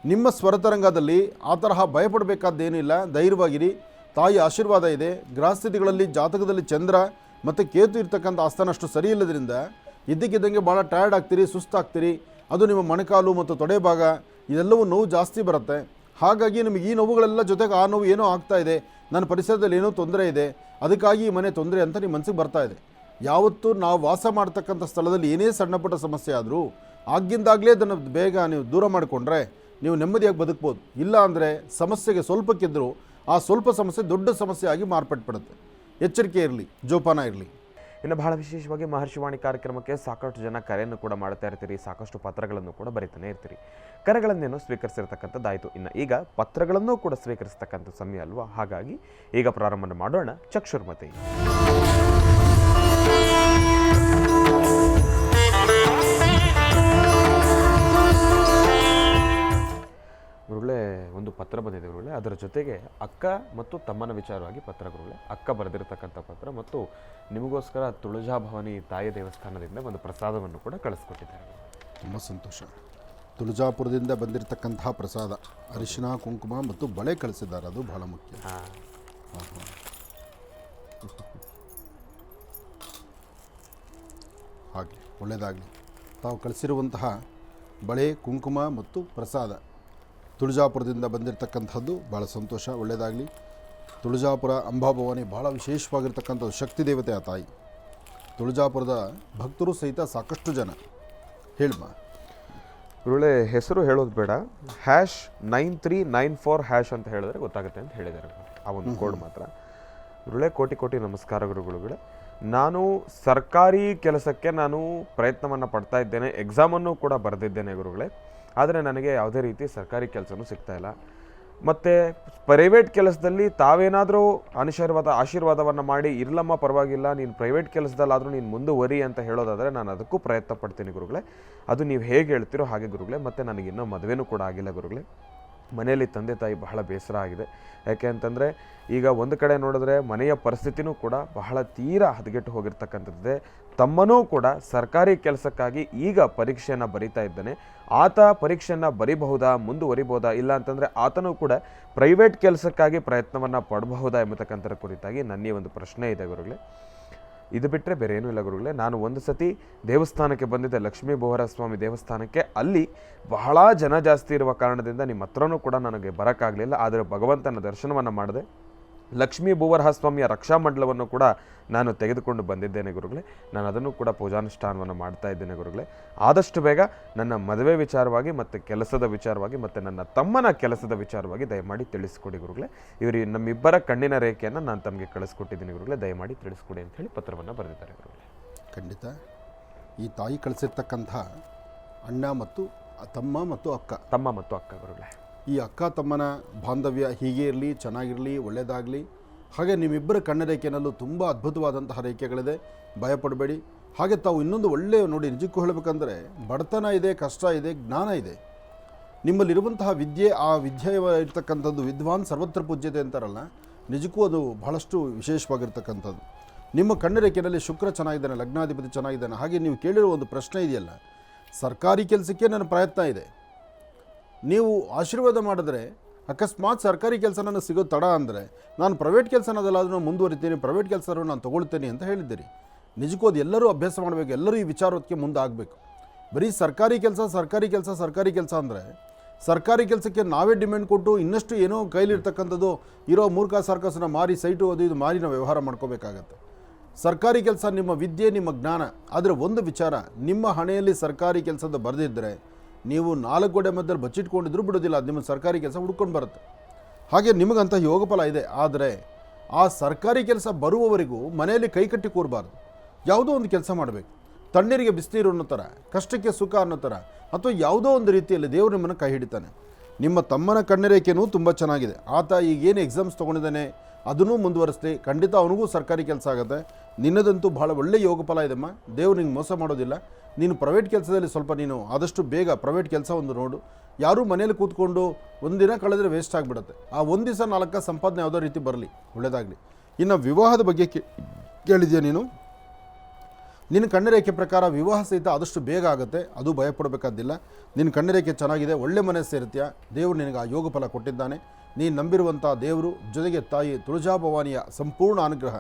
Speaker 2: ನಿಮ್ಮ ಸ್ವರತರಂಗದಲ್ಲಿ ಆ ತರಹ ಭಯಪಡಬೇಕಾದ್ದೇನಿಲ್ಲ, ಧೈರ್ಯವಾಗಿರಿ. ತಾಯಿ ಆಶೀರ್ವಾದ ಇದೆ. ಗ್ರಹಸ್ಥಿತಿಗಳಲ್ಲಿ ಜಾತಕದಲ್ಲಿ ಚಂದ್ರ ಮತ್ತು ಕೇತು ಇರ್ತಕ್ಕಂಥ ಆಸ್ಥಾನ ಅಷ್ಟು ಸರಿ ಇಲ್ಲದ್ರಿಂದ ಇದ್ದಕ್ಕಿದ್ದಂಗೆ ಭಾಳ ಟಯರ್ಡ್ ಆಗ್ತೀರಿ, ಸುಸ್ತಾಗ್ತೀರಿ. ಅದು ನಿಮ್ಮ ಮೊಣಕಾಲು ಮತ್ತು ತೊಡೆ ಭಾಗ ಇದೆಲ್ಲವೂ ನೋವು ಜಾಸ್ತಿ ಬರುತ್ತೆ. ಹಾಗಾಗಿ ನಿಮಗೆ ಈ ನೋವುಗಳೆಲ್ಲ ಜೊತೆಗೆ ಆ ನೋವು ಏನೋ ಆಗ್ತಾ ಇದೆ, ನನ್ನ ಪರಿಸರದಲ್ಲಿ ಏನೋ ತೊಂದರೆ ಇದೆ, ಅದಕ್ಕಾಗಿ ಈ ಮನೆ ತೊಂದರೆ ಅಂತ ನಿಮ್ಮ ಮನಸ್ಸಿಗೆ ಬರ್ತಾ ಇದೆ. ಯಾವತ್ತೂ ನಾವು ವಾಸ ಮಾಡ್ತಕ್ಕಂಥ ಸ್ಥಳದಲ್ಲಿ ಏನೇ ಸಣ್ಣ ಪುಟ್ಟ ಸಮಸ್ಯೆ ಆದರೂ ಆಗಿಂದಾಗಲೇ ಅದನ್ನು ಬೇಗ ನೀವು ದೂರ ಮಾಡಿಕೊಂಡ್ರೆ ನೀವು ನೆಮ್ಮದಿಯಾಗಿ ಬದುಕ್ಬೋದು. ಇಲ್ಲ ಅಂದರೆ ಸಮಸ್ಯೆಗೆ ಸ್ವಲ್ಪಕ್ಕಿದ್ದರೂ ಆ ಸ್ವಲ್ಪ ಸಮಸ್ಯೆ ದೊಡ್ಡ ಸಮಸ್ಯೆ ಆಗಿ ಮಾರ್ಪಟ್ಬಿಡುತ್ತೆ. ಎಚ್ಚರಿಕೆ ಇರಲಿ, ಜೋಪಾನ ಇರಲಿ.
Speaker 1: ಇನ್ನು ಬಹಳ ವಿಶೇಷವಾಗಿ ಮಹರ್ಷಿವಾಣಿ ಕಾರ್ಯಕ್ರಮಕ್ಕೆ ಸಾಕಷ್ಟು ಜನ ಕರೆಯನ್ನು ಕೂಡ ಮಾಡ್ತಾ ಇರ್ತೀರಿ, ಸಾಕಷ್ಟು ಪತ್ರಗಳನ್ನು ಕೂಡ ಬರೀತಾನೆ ಇರ್ತೀರಿ. ಕರೆಗಳನ್ನೇನೋ ಸ್ವೀಕರಿಸಿರ್ತಕ್ಕಂಥದ್ದಾಯಿತು. ಇನ್ನು ಈಗ ಪತ್ರಗಳನ್ನೂ ಕೂಡ ಸ್ವೀಕರಿಸ್ತಕ್ಕಂಥ ಸಮಯ ಅಲ್ವಾ? ಹಾಗಾಗಿ ಈಗ ಪ್ರಾರಂಭ ಮಾಡೋಣ ಚಕ್ಷುರ್ಮತಿ. ಗುರುಗಳೇ, ಒಂದು ಪತ್ರ ಬಂದಿದೆ ಗುರುಗಳೇ. ಅದರ ಜೊತೆಗೆ ಅಕ್ಕ ಮತ್ತು ತಮ್ಮನ ವಿಚಾರವಾಗಿ ಪತ್ರ ಗುರುಗಳೇ. ಅಕ್ಕ ಬರೆದಿರತಕ್ಕಂಥ ಪತ್ರ ಮತ್ತು ನಿಮಗೋಸ್ಕರ ತುಳಜಾ ಭವಾನಿ ತಾಯಿ ದೇವಸ್ಥಾನದಿಂದ ಒಂದು ಪ್ರಸಾದವನ್ನು ಕೂಡ ಕಳಿಸ್ಕೊಟ್ಟಿದ್ದಾರೆ.
Speaker 2: ತುಂಬ ಸಂತೋಷ. ತುಳಜಾಪುರದಿಂದ ಬಂದಿರತಕ್ಕಂತಹ ಪ್ರಸಾದ, ಅರಿಶಿನ, ಕುಂಕುಮ ಮತ್ತು ಬಳೆ ಕಳಿಸಿದ್ದಾರೆ, ಅದು ಬಹಳ ಮುಖ್ಯ. ಹಾಗೆ ಒಳ್ಳೆಯದಾಗಲಿ. ತಾವು ಕಳಿಸಿರುವಂತಹ ಬಳೆ, ಕುಂಕುಮ ಮತ್ತು ಪ್ರಸಾದ ತುಳಜಾಪುರದಿಂದ ಬಂದಿರತಕ್ಕಂಥದ್ದು ಭಾಳ ಸಂತೋಷ, ಒಳ್ಳೆಯದಾಗಲಿ. ತುಳಜಾಪುರ ಅಂಬಾಭವಾನಿ ಭಾಳ ವಿಶೇಷವಾಗಿರ್ತಕ್ಕಂಥದ್ದು, ಶಕ್ತಿ ದೇವತೆ ಆ ತಾಯಿ. ತುಳಜಾಪುರದ ಭಕ್ತರು ಸಹಿತ ಸಾಕಷ್ಟು ಜನ. ಹೇಳಮ್ಮ
Speaker 1: ಗುರುಗಳೇ, ಹೆಸರು ಹೇಳೋದು ಬೇಡ, #9394# ಅಂತ ಹೇಳಿದ್ರೆ ಗೊತ್ತಾಗುತ್ತೆ ಅಂತ ಹೇಳಿದ್ದಾರೆ. ಆ ಒಂದು ಕೋಡ್ ಮಾತ್ರ. ಗುರುಗಳೇ, ಕೋಟಿ ಕೋಟಿ ನಮಸ್ಕಾರ ಗುರುಗಳೇ. ನಾನು ಸರ್ಕಾರಿ ಕೆಲಸಕ್ಕೆ ಪ್ರಯತ್ನವನ್ನು ಪಡ್ತಾ ಇದ್ದೇನೆ, ಎಕ್ಸಾಮನ್ನು ಕೂಡ ಬರೆದಿದ್ದೇನೆ ಗುರುಗಳೇ. ಆದರೆ ನನಗೆ ಯಾವುದೇ ರೀತಿ ಸರ್ಕಾರಿ ಕೆಲಸನೂ ಸಿಗ್ತಾಯಿಲ್ಲ. ಮತ್ತು ಪ್ರೈವೇಟ್ ಕೆಲಸದಲ್ಲಿ ತಾವೇನಾದರೂ ಆಶೀರ್ವಾದವನ್ನು ಮಾಡಿ, ಇರಲಮ್ಮ ಪರವಾಗಿಲ್ಲ, ನೀನು ಪ್ರೈವೇಟ್ ಕೆಲಸದಲ್ಲಾದರೂ ನೀನು ಮುಂದುವರಿ ಅಂತ ಹೇಳೋದಾದರೆ ನಾನು ಅದಕ್ಕೂ ಪ್ರಯತ್ನ ಪಡ್ತೀನಿ ಗುರುಗಳೇ. ಅದು ನೀವು ಹೇಗೆ ಹೇಳ್ತೀರೋ ಹಾಗೆ ಗುರುಗಳೇ. ಮತ್ತು ನನಗಿನ್ನೂ ಮದುವೆನೂ ಕೂಡ ಆಗಿಲ್ಲ ಗುರುಗಳೇ. ಮನೆಯಲ್ಲಿ ತಂದೆ ತಾಯಿ ಬಹಳ ಬೇಸರ ಆಗಿದೆ. ಯಾಕೆ ಅಂತಂದರೆ ಈಗ ಒಂದು ಕಡೆ ನೋಡಿದ್ರೆ ಮನೆಯ ಪರಿಸ್ಥಿತಿನೂ ಕೂಡ ಬಹಳ ತೀರಾ ಹದಗೆಟ್ಟು ಹೋಗಿರ್ತಕ್ಕಂಥದ್ದೇ. ತಮ್ಮನೂ ಕೂಡ ಸರ್ಕಾರಿ ಕೆಲಸಕ್ಕಾಗಿ ಈಗ ಪರೀಕ್ಷೆಯನ್ನು ಬರಿತಾ ಇದ್ದಾನೆ. ಆತ ಪರೀಕ್ಷೆಯನ್ನು ಬರಿಬಹುದಾ, ಮುಂದುವರಿಬಹುದಾ, ಇಲ್ಲ ಅಂತಂದರೆ ಆತನೂ ಕೂಡ ಪ್ರೈವೇಟ್ ಕೆಲಸಕ್ಕಾಗಿ ಪ್ರಯತ್ನವನ್ನು ಪಡಬಹುದಾ ಎಂಬತಕ್ಕಂಥರ ಕುರಿತಾಗಿ ನನ್ನ ಒಂದು ಪ್ರಶ್ನೆ ಇದೆ ಗುರುಗಳೇ. ಇದು ಬಿಟ್ಟರೆ ಬೇರೆ ಏನೂ ಇಲ್ಲ ಗುರುಗಳೇ. ನಾನು ಒಂದು ಸತಿ ದೇವಸ್ಥಾನಕ್ಕೆ ಬಂದಿದ್ದೆ, ಲಕ್ಷ್ಮೀ ಬೋಹರಸ್ವಾಮಿ ದೇವಸ್ಥಾನಕ್ಕೆ. ಅಲ್ಲಿ ಬಹಳ ಜನ ಜಾಸ್ತಿ ಇರುವ ಕಾರಣದಿಂದ ನಿಮ್ಮ ಹತ್ರನೂ ಕೂಡ ನನಗೆ ಬರೋಕ್ಕಾಗಲಿಲ್ಲ. ಆದರೆ ಭಗವಂತನ ದರ್ಶನವನ್ನು ಮಾಡಿದೆ. ಲಕ್ಷ್ಮೀ ಭೂವರಹಸ್ವಾಮಿಯ ರಕ್ಷಾಮಂಡಲವನ್ನು ಕೂಡ ನಾನು ತೆಗೆದುಕೊಂಡು ಬಂದಿದ್ದೇನೆ ಗುರುಗಳೇ. ನಾನು ಅದನ್ನು ಕೂಡ ಪೂಜಾನುಷ್ಠಾನವನ್ನು ಮಾಡ್ತಾ ಇದ್ದೇನೆ ಗುರುಗಳೇ. ಆದಷ್ಟು ಬೇಗ ನನ್ನ ಮದುವೆ ವಿಚಾರವಾಗಿ ಮತ್ತು ಕೆಲಸದ ವಿಚಾರವಾಗಿ ಮತ್ತು ನನ್ನ ತಮ್ಮನ ಕೆಲಸದ ವಿಚಾರವಾಗಿ ದಯಮಾಡಿ ತಿಳಿಸ್ಕೊಡಿ ಗುರುಗಳೇ. ಇವರು ನಮ್ಮಿಬ್ಬರ ಕಣ್ಣಿನ ರೇಖೆಯನ್ನು ನಾನು ತಮಗೆ ಕಳಿಸ್ಕೊಟ್ಟಿದ್ದೀನಿ ಗುರುಗಳೇ, ದಯಮಾಡಿ ತಿಳಿಸ್ಕೊಡಿ ಅಂತ ಹೇಳಿ ಪತ್ರವನ್ನು ಬರೆದಿದ್ದಾರೆ ಗುರುಗಳೇ.
Speaker 2: ಖಂಡಿತ ಈ ತಾಯಿ ಕಳಿಸಿರ್ತಕ್ಕಂಥ ಅಣ್ಣ ಮತ್ತು ತಮ್ಮ ಮತ್ತು ಅಕ್ಕ
Speaker 1: ಗುರುಗಳೇ,
Speaker 2: ಈ ಅಕ್ಕ ತಮ್ಮನ ಬಾಂಧವ್ಯ ಹೀಗೆ ಇರಲಿ, ಚೆನ್ನಾಗಿರಲಿ, ಒಳ್ಳೆಯದಾಗಲಿ. ಹಾಗೆ ನಿಮ್ಮಿಬ್ಬರ ಕಣ್ಣರೇಖೆಯಲ್ಲೂ ತುಂಬ ಅದ್ಭುತವಾದಂತಹ ರೇಖೆಗಳಿದೆ, ಭಯಪಡಬೇಡಿ. ಹಾಗೆ ತಾವು ಇನ್ನೊಂದು ಒಳ್ಳೆಯ ನೋಡಿ, ನಿಜಕ್ಕೂ ಹೇಳಬೇಕಂದ್ರೆ ಬಡತನ ಇದೆ, ಕಷ್ಟ ಇದೆ, ಜ್ಞಾನ ಇದೆ. ನಿಮ್ಮಲ್ಲಿರುವಂತಹ ವಿದ್ಯೆ, ಆ ವಿದ್ಯೆ ಇರ್ತಕ್ಕಂಥದ್ದು ವಿದ್ವಾನ್ ಸರ್ವತ್ರ ಪೂಜ್ಯತೆ ಅಂತಾರಲ್ಲ, ನಿಜಕ್ಕೂ ಅದು ಬಹಳಷ್ಟು ವಿಶೇಷವಾಗಿರ್ತಕ್ಕಂಥದ್ದು. ನಿಮ್ಮ ಕಣ್ಣರೇಖೆಯಲ್ಲಿ ಶುಕ್ರ ಚೆನ್ನಾಗಿದ್ದಾನೆ, ಲಗ್ನಾಧಿಪತಿ ಚೆನ್ನಾಗಿದ್ದಾನೆ. ಹಾಗೆ ನೀವು ಕೇಳಿರೋ ಒಂದು ಪ್ರಶ್ನೆ ಇದೆಯಲ್ಲ, ಸರ್ಕಾರಿ ಕೆಲಸಕ್ಕೆ ನನ್ನ ಪ್ರಯತ್ನ ಇದೆ, ನೀವು ಆಶೀರ್ವಾದ ಮಾಡಿದ್ರೆ ಅಕಸ್ಮಾತ್ ಸರ್ಕಾರಿ ಕೆಲಸ ನನಗೆ ಸಿಗೋದು ತಡ ಅಂದರೆ ನಾನು ಪ್ರೈವೇಟ್ ಕೆಲಸನದಲ್ಲಾದರೂ ಮುಂದುವರಿತೀನಿ, ಪ್ರೈವೇಟ್ ಕೆಲಸ ನಾನು ತೊಗೊಳ್ತೀನಿ ಅಂತ ಹೇಳಿದ್ದೀರಿ. ನಿಜಕ್ಕೂ ಅದು ಎಲ್ಲರೂ ಅಭ್ಯಾಸ ಮಾಡಬೇಕು, ಎಲ್ಲರೂ ಈ ವಿಚಾರಕ್ಕೆ ಮುಂದೆ ಆಗಬೇಕು. ಬರೀ ಸರ್ಕಾರಿ ಕೆಲಸ ಅಂದರೆ ಸರ್ಕಾರಿ ಕೆಲಸಕ್ಕೆ ನಾವೇ ಡಿಮ್ಯಾಂಡ್ ಕೊಟ್ಟು ಇನ್ನಷ್ಟು ಏನೋ ಕೈಲಿರ್ತಕ್ಕಂಥದ್ದು ಇರೋ ಮೂರ್ಖ ಸರ್ಕಸನ್ನ ಮಾರಿ ಸೈಟು ಅದು ಇದು ಮಾರಿ ನಾವು ವ್ಯವಹಾರ ಮಾಡ್ಕೋಬೇಕಾಗತ್ತೆ. ಸರ್ಕಾರಿ ಕೆಲಸ ನಿಮ್ಮ ವಿದ್ಯೆ, ನಿಮ್ಮ ಜ್ಞಾನ. ಆದರೆ ಒಂದು ವಿಚಾರ, ನಿಮ್ಮ ಹಣೆಯಲ್ಲಿ ಸರ್ಕಾರಿ ಕೆಲಸದ ಬರೆದಿದ್ದರೆ ನೀವು 4 ಗೋಡೆ ಮಧ್ಯದಲ್ಲಿ ಬಚ್ಚಿಟ್ಕೊಂಡಿದ್ರೂ ಬಿಡೋದಿಲ್ಲ, ಅದು ನಿಮ್ಮ ಸರ್ಕಾರಿ ಕೆಲಸ ಹುಡ್ಕೊಂಡು ಬರುತ್ತೆ. ಹಾಗೆ ನಿಮಗಂತ ಯೋಗಫಲ ಇದೆ. ಆದರೆ ಆ ಸರ್ಕಾರಿ ಕೆಲಸ ಬರುವವರೆಗೂ ಮನೆಯಲ್ಲಿ ಕೈಕಟ್ಟಿ ಕೂರಬಾರ್ದು. ಯಾವುದೋ ಒಂದು ಕೆಲಸ ಮಾಡಬೇಕು, ತಣ್ಣೀರಿಗೆ ಬಿಸಿನೀರು ಅನ್ನೋ ಥರ, ಕಷ್ಟಕ್ಕೆ ಸುಖ ಅನ್ನೋ ಥರ, ಅಥವಾ ಯಾವುದೋ ಒಂದು ರೀತಿಯಲ್ಲಿ ದೇವರು ನಿಮ್ಮನ್ನು ಕೈ ಹಿಡಿತಾನೆ. ನಿಮ್ಮ ತಮ್ಮನ ಕಣ್ಣರೇಖೆನೂ ತುಂಬ ಚೆನ್ನಾಗಿದೆ. ಆತ ಈಗೇನು ಎಕ್ಸಾಮ್ಸ್ ತೊಗೊಂಡಿದ್ದಾನೆ ಅದನ್ನೂ ಮುಂದುವರಿಸ್ಲಿ, ಖಂಡಿತ ಅವನಿಗೂ ಸರ್ಕಾರಿ ಕೆಲಸ ಆಗುತ್ತೆ. ನಿನ್ನದಂತೂ ಭಾಳ ಒಳ್ಳೆಯ ಯೋಗಫಲ ಇದೆಮ್ಮ, ದೇವ್ರು ನಿಂಗೆ ಮೋಸ ಮಾಡೋದಿಲ್ಲ. ನೀನು ಪ್ರೈವೇಟ್ ಕೆಲಸದಲ್ಲಿ ಸ್ವಲ್ಪ ನೀನು ಆದಷ್ಟು ಬೇಗ ಪ್ರೈವೇಟ್ ಕೆಲಸ ಒಂದು ನೋಡು. ಯಾರೂ ಮನೇಲಿ ಕೂತ್ಕೊಂಡು ಒಂದಿನ ಕಳೆದ್ರೆ ವೇಸ್ಟ್ ಆಗಿಬಿಡುತ್ತೆ. ಆ ಒಂದು ದಿವಸ 4 ಸಂಪಾದನೆ ಯಾವುದೋ ರೀತಿ ಬರಲಿ, ಒಳ್ಳೆಯದಾಗಲಿ. ಇನ್ನು ವಿವಾಹದ ಬಗ್ಗೆ ಕೇಳಿದ್ಯಾ ನೀನು? ನಿನ್ನ ಕಣ್ಣರೇಖೆ ಪ್ರಕಾರ ವಿವಾಹ ಸಹಿತ ಆದಷ್ಟು ಬೇಗ ಆಗುತ್ತೆ, ಅದು ಭಯಪಡಬೇಕಾದಿಲ್ಲ. ನಿನ್ನ ಕಣ್ಣರೇಖೆ ಚೆನ್ನಾಗಿದೆ, ಒಳ್ಳೆ ಮನೆ ಸೇರುತ್ತೀಯ, ದೇವರು ನಿನಗೆ ಆ ಯೋಗ ಫಲ ಕೊಟ್ಟಿದ್ದಾನೆ. ನೀನು ನಂಬಿರುವಂಥ ದೇವರು ಜೊತೆಗೆ ತಾಯಿ ತುಳಜಾಭವಾನಿಯ ಸಂಪೂರ್ಣ ಅನುಗ್ರಹ,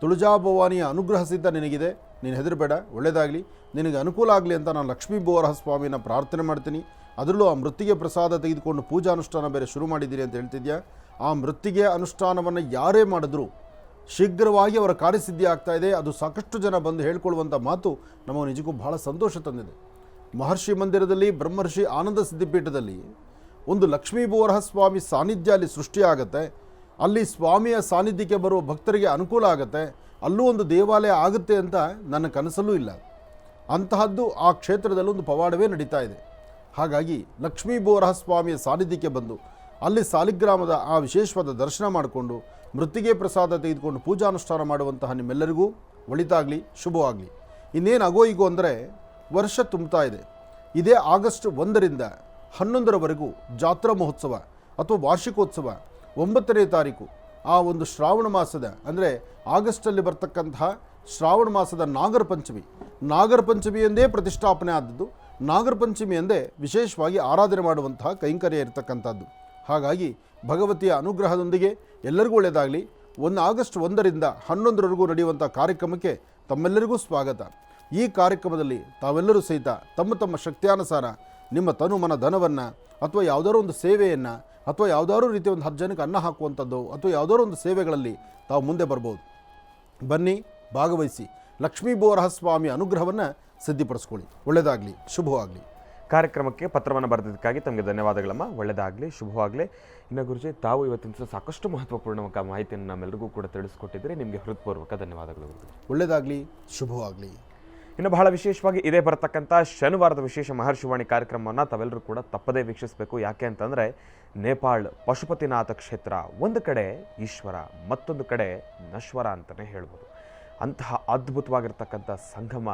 Speaker 2: ತುಳಜಾಭವಾನಿಯ ಅನುಗ್ರಹ ಸಿದ್ಧ ನಿನಗಿದೆ. ನೀನು ಹೆದರಬೇಡ, ಒಳ್ಳೆಯದಾಗಲಿ, ನಿನಗೆ ಅನುಕೂಲ ಆಗಲಿ ಅಂತ ನಾನು ಲಕ್ಷ್ಮೀ ಬೋವರಹಸ್ವಾಮಿನ ಪ್ರಾರ್ಥನೆ ಮಾಡ್ತೀನಿ. ಅದರಲ್ಲೂ ಆ ಮೃತ್ತಿಗೆ ಪ್ರಸಾದ ತೆಗೆದುಕೊಂಡು ಪೂಜಾ ಅನುಷ್ಠಾನ ಬೇರೆ ಶುರು ಮಾಡಿದ್ದೀರಿ ಅಂತ ಹೇಳ್ತಿದ್ಯಾ. ಆ ಮೃತ್ತಿಗೆ ಅನುಷ್ಠಾನವನ್ನು ಯಾರೇ ಮಾಡಿದ್ರು ಶೀಘ್ರವಾಗಿ ಅವರ ಕಾರ್ಯಸಿದ್ಧಿ ಆಗ್ತಾ ಇದೆ. ಅದು ಸಾಕಷ್ಟು ಜನ ಬಂದು ಹೇಳ್ಕೊಳ್ಳುವಂಥ ಮಾತು ನಮಗೆ ನಿಜಕ್ಕೂ ಬಹಳ ಸಂತೋಷ ತಂದಿದೆ. ಮಹರ್ಷಿ ಮಂದಿರದಲ್ಲಿ, ಬ್ರಹ್ಮರ್ಷಿ ಆನಂದ ಸಿದ್ಧಿಪೀಠದಲ್ಲಿ ಒಂದು ಲಕ್ಷ್ಮೀ ಬೋವರಹಸ್ವಾಮಿ ಸಾನ್ನಿಧ್ಯ ಅಲ್ಲಿ ಸೃಷ್ಟಿಯಾಗುತ್ತೆ. ಅಲ್ಲಿ ಸ್ವಾಮಿಯ ಸಾನ್ನಿಧ್ಯಕ್ಕೆ ಬರುವ ಭಕ್ತರಿಗೆ ಅನುಕೂಲ ಆಗುತ್ತೆ. ಅಲ್ಲೂ ಒಂದು ದೇವಾಲಯ ಆಗುತ್ತೆ ಅಂತ ನನ್ನ ಕನಸಲ್ಲೂ ಇಲ್ಲ. ಅಂತಹದ್ದು ಆ ಕ್ಷೇತ್ರದಲ್ಲಿ ಒಂದು ಪವಾಡವೇ ನಡೀತಾ ಇದೆ. ಹಾಗಾಗಿ ಲಕ್ಷ್ಮೀ ಬೋವರಹಸ್ವಾಮಿಯ ಸಾನ್ನಿಧ್ಯಕ್ಕೆ ಬಂದು ಅಲ್ಲಿ ಸಾಲಿಗ್ರಾಮದ ಆ ವಿಶೇಷವಾದ ದರ್ಶನ ಮಾಡಿಕೊಂಡು ಮೃತ್ತಿಗೆ ಪ್ರಸಾದ ತೆಗೆದುಕೊಂಡು ಪೂಜಾನುಷ್ಠಾನ ಮಾಡುವಂತಹ ನಿಮ್ಮೆಲ್ಲರಿಗೂ ಒಳಿತಾಗಲಿ, ಶುಭವಾಗಲಿ. ಇನ್ನೇನು ಆಗೋ ಈಗೋ ಅಂದರೆ ವರ್ಷ ತುಂಬ್ತಾ ಇದೆ. ಇದೇ ಆಗಸ್ಟ್ 1ರಿಂದ 11ರವರೆಗೂ ಜಾತ್ರಾ ಮಹೋತ್ಸವ ಅಥವಾ ವಾರ್ಷಿಕೋತ್ಸವ, 9ನೇ ತಾರೀಕು ಆ ಒಂದು ಶ್ರಾವಣ ಮಾಸದ ಅಂದರೆ ಆಗಸ್ಟಲ್ಲಿ ಬರ್ತಕ್ಕಂತಹ ಶ್ರಾವಣ ಮಾಸದ ನಾಗರ ಪಂಚಮಿ ಎಂದೇ ಪ್ರತಿಷ್ಠಾಪನೆ ಆದದ್ದು. ನಾಗರ ಪಂಚಮಿ ಎಂದೇ ವಿಶೇಷವಾಗಿ ಆರಾಧನೆ ಮಾಡುವಂತಹ ಕೈಂಕರ್ಯ ಇರತಕ್ಕಂಥದ್ದು. ಹಾಗಾಗಿ ಭಗವತಿಯ ಅನುಗ್ರಹದೊಂದಿಗೆ ಎಲ್ಲರಿಗೂ ಒಳ್ಳೆಯದಾಗಲಿ. ಆಗಸ್ಟ್ 1ರಿಂದ 11ರವರೆಗೂ ನಡೆಯುವಂಥ ಕಾರ್ಯಕ್ರಮಕ್ಕೆ ತಮ್ಮೆಲ್ಲರಿಗೂ ಸ್ವಾಗತ. ಈ ಕಾರ್ಯಕ್ರಮದಲ್ಲಿ ತಾವೆಲ್ಲರೂ ಸಹಿತ ತಮ್ಮ ತಮ್ಮ ಶಕ್ತಿಯಾನುಸಾರ ನಿಮ್ಮ ತನು ಮನ ಧನವನ್ನು ಅಥವಾ ಯಾವುದಾದ್ರು ಒಂದು ಸೇವೆಯನ್ನು ಅಥವಾ ಯಾವುದಾದ್ರೂ ರೀತಿಯ ಒಂದು 10 ಜನಕ್ಕೆ ಅನ್ನ ಹಾಕುವಂಥದ್ದು ಅಥವಾ ಯಾವುದಾದ್ರು ಒಂದು ಸೇವೆಗಳಲ್ಲಿ ತಾವು ಮುಂದೆ ಬರ್ಬೋದು. ಬನ್ನಿ, ಭಾಗವಹಿಸಿ, ಲಕ್ಷ್ಮೀ ಬೋವರಹಸ್ವಾಮಿ ಅನುಗ್ರಹವನ್ನು ಸಿದ್ಧಿಪಡಿಸ್ಕೊಳ್ಳಿ. ಒಳ್ಳೆಯದಾಗಲಿ, ಶುಭವಾಗಲಿ.
Speaker 1: ಕಾರ್ಯಕ್ರಮಕ್ಕೆ ಪತ್ರವನ್ನು ಬರೆದಿದ್ದಕ್ಕಾಗಿ ತಮಗೆ ಧನ್ಯವಾದಗಳಮ್ಮ. ಒಳ್ಳೆಯದಾಗಲಿ, ಶುಭವಾಗಲಿ. ಇನ್ನು ಗುರುಜಿ, ತಾವು ಇವತ್ತಿನ ಸಾಕಷ್ಟು ಮಹತ್ವಪೂರ್ಣ ಮಾಹಿತಿಯನ್ನು ನಮ್ಮೆಲ್ಲರಿಗೂ ಕೂಡ ತಿಳಿಸ್ಕೊಟ್ಟಿದ್ದೀರಿ. ನಿಮಗೆ ಹೃತ್ಪೂರ್ವಕ ಧನ್ಯವಾದಗಳು.
Speaker 2: ಒಳ್ಳೆಯದಾಗಲಿ, ಶುಭವಾಗಲಿ.
Speaker 1: ಇನ್ನು ಬಹಳ ವಿಶೇಷವಾಗಿ ಇದೇ ಬರತಕ್ಕಂಥ ಶನಿವಾರದ ವಿಶೇಷ ಮಹರ್ಷಿವಾಣಿ ಕಾರ್ಯಕ್ರಮವನ್ನು ತಾವೆಲ್ಲರೂ ಕೂಡ ತಪ್ಪದೇ ವೀಕ್ಷಿಸಬೇಕು. ಯಾಕೆ ಅಂತಂದರೆ ನೇಪಾಳ್ ಪಶುಪತಿನಾಥ ಕ್ಷೇತ್ರ ಒಂದು ಕಡೆ ಈಶ್ವರ, ಮತ್ತೊಂದು ಕಡೆ ನಶ್ವರ ಅಂತಲೇ ಹೇಳ್ಬೋದು. ಅಂತಹ ಅದ್ಭುತವಾಗಿರ್ತಕ್ಕಂಥ ಸಂಗಮ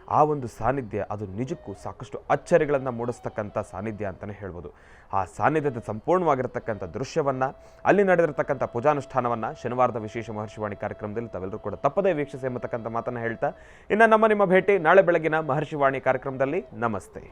Speaker 1: ಆ ಒಂದು ಸಾನ್ನಿಧ್ಯ ಅದು ನಿಜಕ್ಕೂ ಸಾಕಷ್ಟು ಅಚ್ಚರಿಗಳನ್ನು ಮೂಡಿಸ್ತಕ್ಕಂಥ ಸಾನ್ನಿಧ್ಯ ಅಂತಲೇ ಹೇಳ್ಬೋದು. ಆ ಸಾನ್ನಿಧ್ಯದ ಸಂಪೂರ್ಣವಾಗಿರ್ತಕ್ಕಂಥ ದೃಶ್ಯವನ್ನು, ಅಲ್ಲಿ ನಡೆದಿರ್ತಕ್ಕಂಥ ಪೂಜಾನುಷ್ಠಾನವನ್ನು ಶನಿವಾರದ ವಿಶೇಷ ಮಹರ್ಷಿವಾಣಿ ಕಾರ್ಯಕ್ರಮದಲ್ಲಿ ತಾವೆಲ್ಲರೂ ಕೂಡ ತಪ್ಪದೇ ವೀಕ್ಷಿಸಿ ಎಂಬತಕ್ಕಂಥ ಮಾತನ್ನು ಹೇಳ್ತಾ, ಇನ್ನು ನಿಮ್ಮ ಭೇಟಿ ನಾಳೆ ಬೆಳಗಿನ ಮಹರ್ಷಿವಾಣಿ ಕಾರ್ಯಕ್ರಮದಲ್ಲಿ. ನಮಸ್ತೆ.